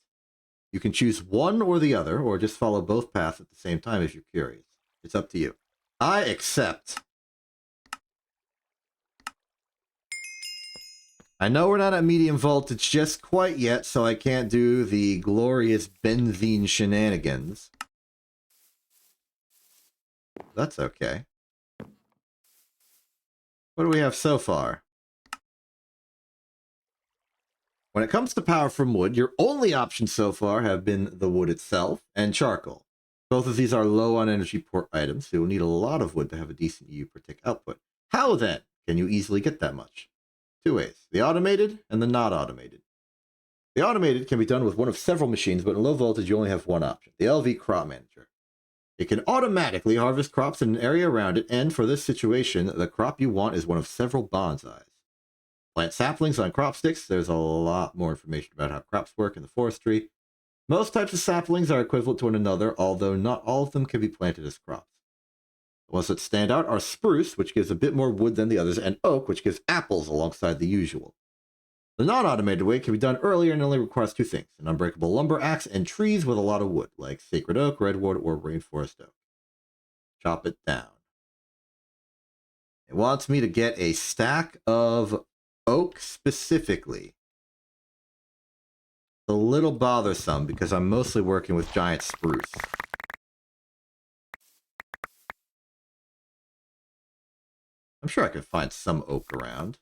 You can choose one or the other, or just follow both paths at the same time if you're curious. It's up to you. I accept. I know we're not at medium voltage just quite yet, so I can't do the glorious benzene shenanigans. That's okay. What do we have so far? When it comes to power from wood, your only options so far have been the wood itself and charcoal. Both of these are low on energy port items, so you'll need a lot of wood to have a decent EU per tick output. How then can you easily get that much? 2 ways, the automated and the not automated. The automated can be done with one of several machines, but in low voltage you only have one option, the LV Crop Manager. It can automatically harvest crops in an area around it, and for this situation, the crop you want is one of several bonsais. Plant saplings on crop sticks. There's a lot more information about how crops work in the forestry. Most types of saplings are equivalent to one another, although not all of them can be planted as crops. The ones that stand out are spruce, which gives a bit more wood than the others, and oak, which gives apples alongside the usual. The non-automated way can be done earlier and only requires 2 things, an unbreakable lumber axe and trees with a lot of wood, like sacred oak, redwood, or rainforest oak. Chop it down. It wants me to get a stack of oak specifically. It's a little bothersome because I'm mostly working with giant spruce. I'm sure I can find some oak around.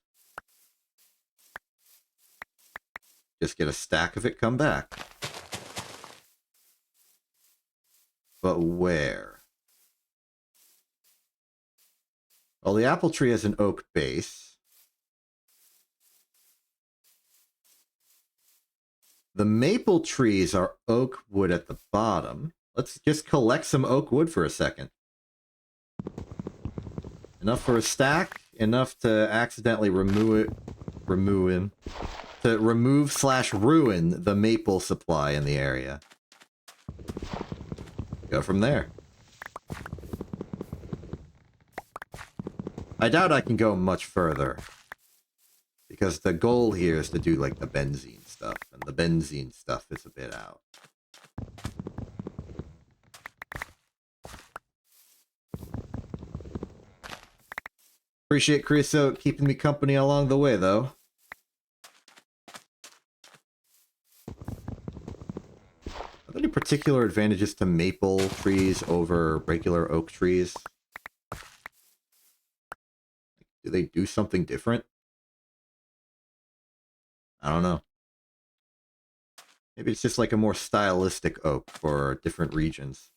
Just get a stack of it, come back. But where? Well, the apple tree has an oak base. The maple trees are oak wood at the bottom. Let's just collect some oak wood for a second. Enough for a stack, enough to accidentally remove / ruin the maple supply in the area. Go from there. I doubt I can go much further, because the goal here is to do like the benzene stuff, and the benzene stuff is a bit out. Appreciate Creosote keeping me company along the way, though. Are there any particular advantages to maple trees over regular oak trees? Do they do something different? I don't know. Maybe it's just like a more stylistic oak for different regions.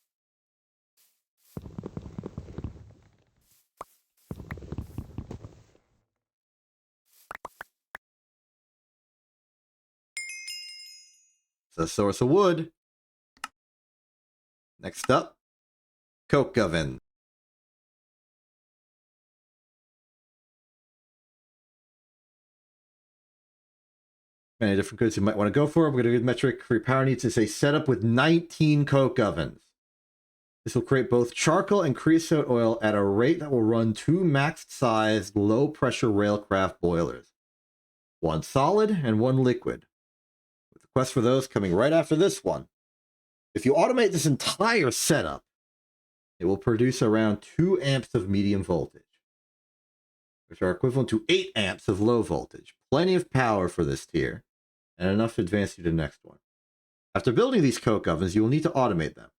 It's a source of wood. Next up, coke oven. Many different goods you might want to go for. We're going to do metric for your power needs is a setup with 19 coke ovens. This will create both charcoal and creosote oil at a rate that will run 2 maxed-sized, low-pressure railcraft boilers. 1 solid and 1 liquid. With the quest for those coming right after this one. If you automate this entire setup, it will produce around 2 amps of medium voltage, which are equivalent to 8 amps of low voltage. Plenty of power for this tier, and enough to advance you to the next one. After building these coke ovens, you will need to automate them.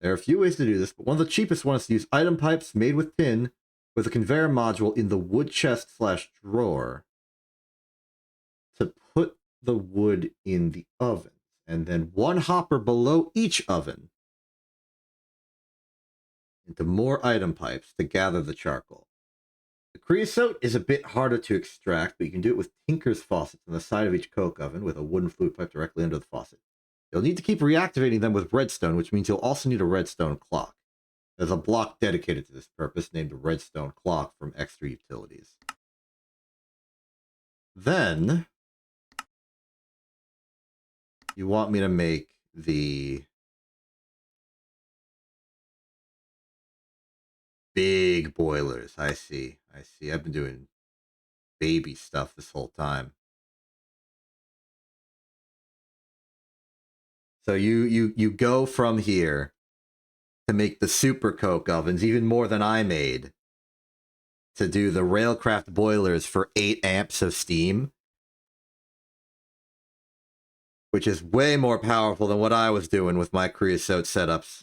There are a few ways to do this, but one of the cheapest ones is to use item pipes made with tin with a conveyor module in the wood chest / drawer to put the wood in the oven, and then 1 hopper below each oven into more item pipes to gather the charcoal. The creosote is a bit harder to extract, but you can do it with Tinker's faucets on the side of each coke oven with a wooden fluid pipe directly under the faucet. You'll need to keep reactivating them with redstone, which means you'll also need a redstone clock. There's a block dedicated to this purpose named the redstone clock from Extra Utilities. Then, you want me to make the big boilers. I see. I've been doing baby stuff this whole time. So you go from here to make the super coke ovens, even more than I made, to do the railcraft boilers for 8 amps of steam, which is way more powerful than what I was doing with my creosote setups.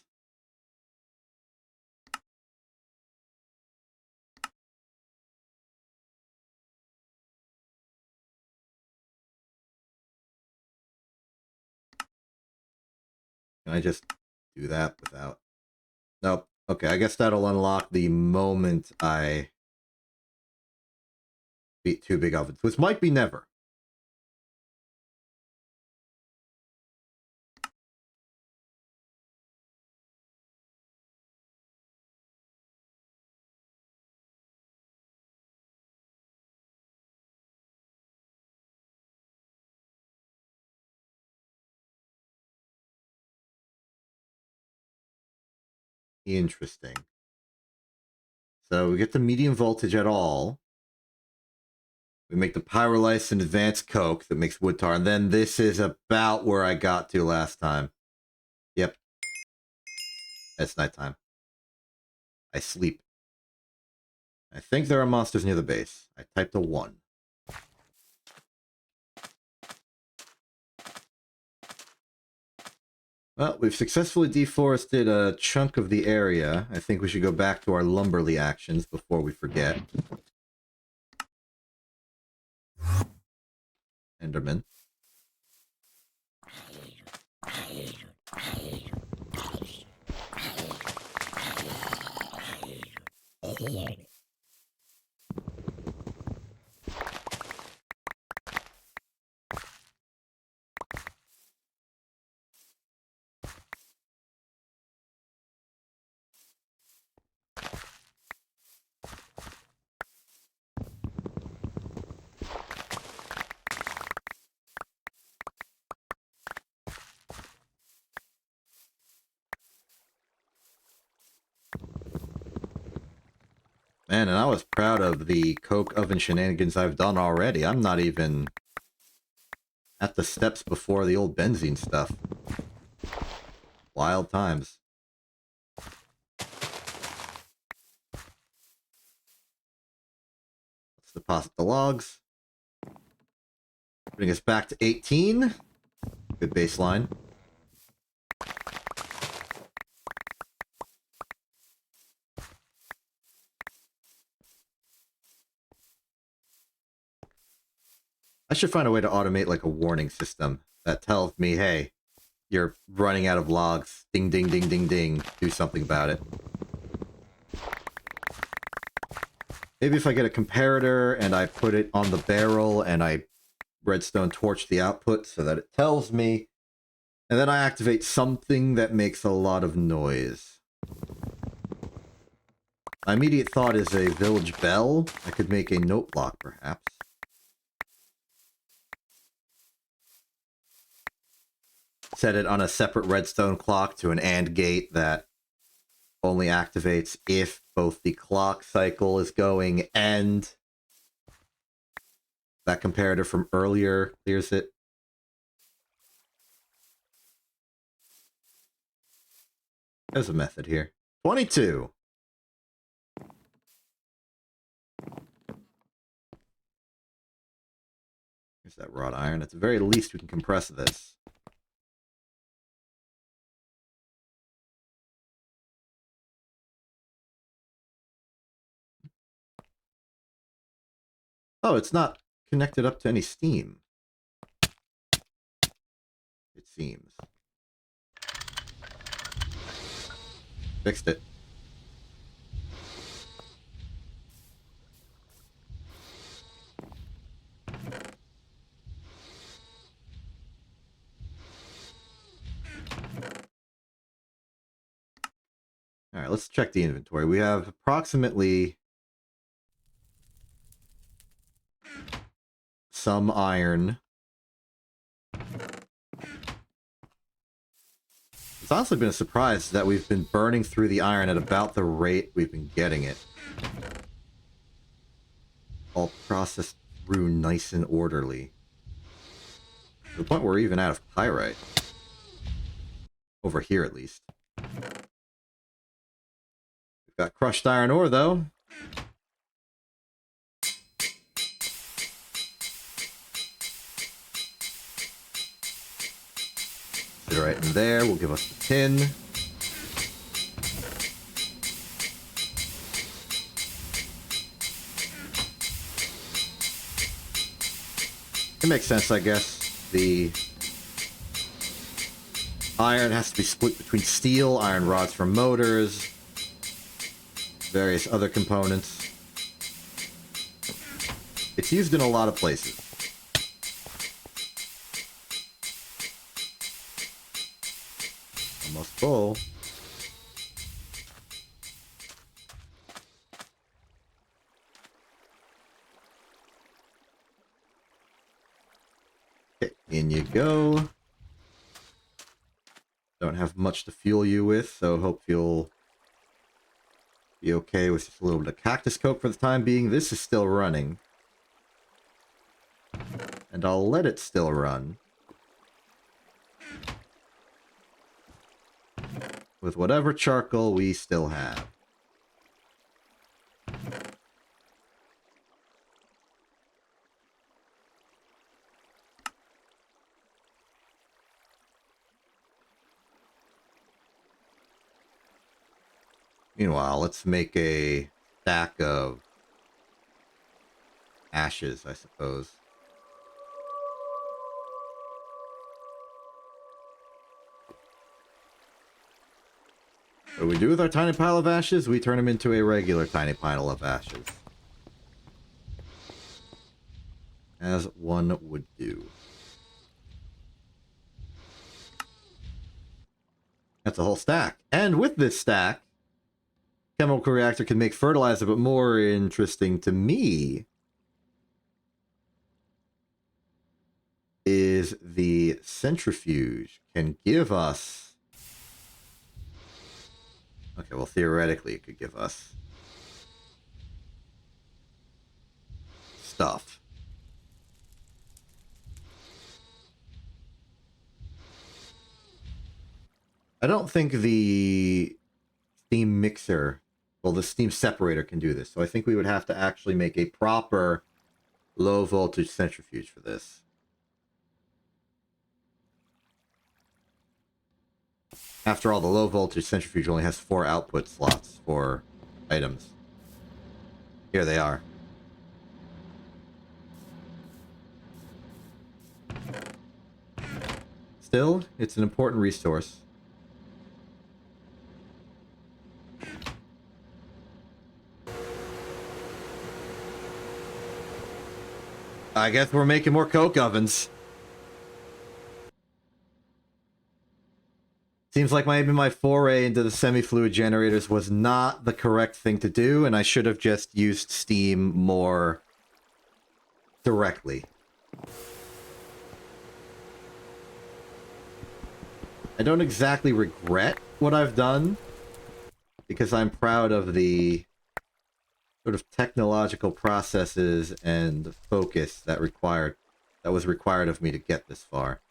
Can I just do that without... Nope. Okay, I guess that'll unlock the moment I beat 2 big ovens, which might be never. Interesting. So we get the medium voltage at all. We make the pyrolysis and advanced coke that makes wood tar. And then this is about where I got to last time. Yep. It's nighttime. I sleep. I think there are monsters near the base. I typed a 1. Well, we've successfully deforested a chunk of the area. I think we should go back to our lumberly actions before we forget. Enderman. Man, and I was proud of the coke oven shenanigans I've done already. I'm not even at the steps before the old benzene stuff. Wild times. Deposit the logs. Bring us back to 18. Good baseline. I should find a way to automate like a warning system that tells me, hey, you're running out of logs. Ding, ding, ding, ding, ding. Do something about it. Maybe if I get a comparator and I put it on the barrel and I redstone torch the output so that it tells me, and then I activate something that makes a lot of noise. My immediate thought is a village bell. I could make a note block, perhaps. Set it on a separate redstone clock to an AND gate that only activates if both the clock cycle is going and that comparator from earlier clears it. There's a method here. 22. Here's that wrought iron. At the very least, we can compress this. Oh, it's not connected up to any steam. It seems. Fixed it. Alright, let's check the inventory. We have approximately some iron. It's honestly been a surprise that we've been burning through the iron at about the rate we've been getting it. All processed through nice and orderly. To the point where we're even out of pyrite. Over here, at least. We've got crushed iron ore, though. Sit right in there. Will give us the tin. It makes sense, I guess. The iron has to be split between steel, iron rods from motors, various other components. It's used in a lot of places. Almost full. Okay, in you go. Don't have much to fuel you with, so hope you'll be okay with just a little bit of cactus coke for the time being. This is still running. And I'll let it still run. With whatever charcoal we still have. Meanwhile, let's make a stack of ashes, I suppose. What do we do with our tiny pile of ashes? We turn them into a regular tiny pile of ashes. As one would do. That's a whole stack. And with this stack, chemical reactor can make fertilizer, but more interesting to me is the centrifuge can give us... Okay, well, theoretically, it could give us stuff. I don't think the steam mixer Well, the steam separator can do this, so I think we would have to actually make a proper low voltage centrifuge for this. After all, the low voltage centrifuge only has 4 output slots for items. Here they are. Still, it's an important resource. I guess we're making more coke ovens. Seems like maybe my foray into the semi-fluid generators was not the correct thing to do, and I should have just used steam more directly. I don't exactly regret what I've done, because I'm proud of the sort of technological processes and focus that was required of me to get this far.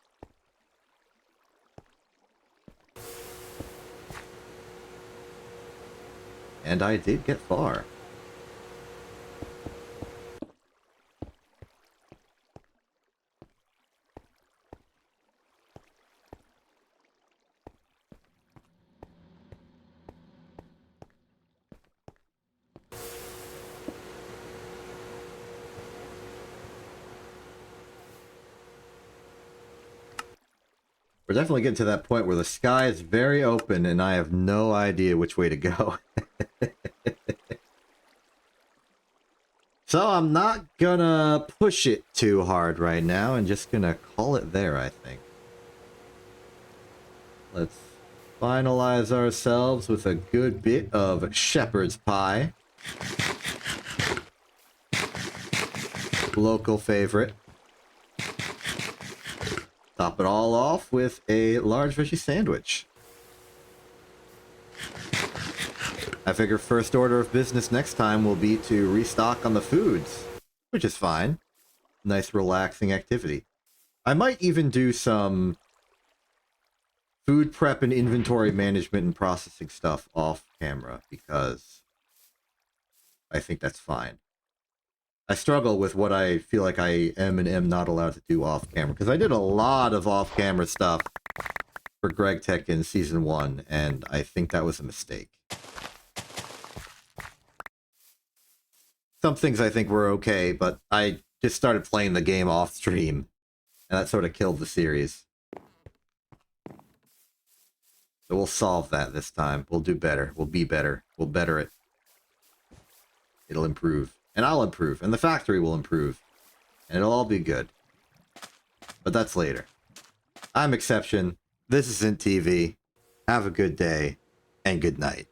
And I did get far. We're definitely getting to that point where the sky is very open and I have no idea which way to go. So I'm not gonna push it too hard right now and just gonna call it there, I think. Let's finalize ourselves with a good bit of shepherd's pie. Local favorite. Top it all off with a large veggie sandwich. I figure first order of business next time will be to restock on the foods, which is fine. Nice relaxing activity. I might even do some food prep and inventory management and processing stuff off camera, because I think that's fine. I struggle with what I feel like I am and am not allowed to do off camera, because I did a lot of off camera stuff for Greg Tech in Season 1, and I think that was a mistake. Some things I think were okay, but I just started playing the game off stream, and that sort of killed the series. So we'll solve that this time. We'll do better. We'll be better. We'll better it. It'll improve. And I'll improve. And the factory will improve. And it'll all be good. But that's later. I'm Exception. This isn't TV. Have a good day. And good night.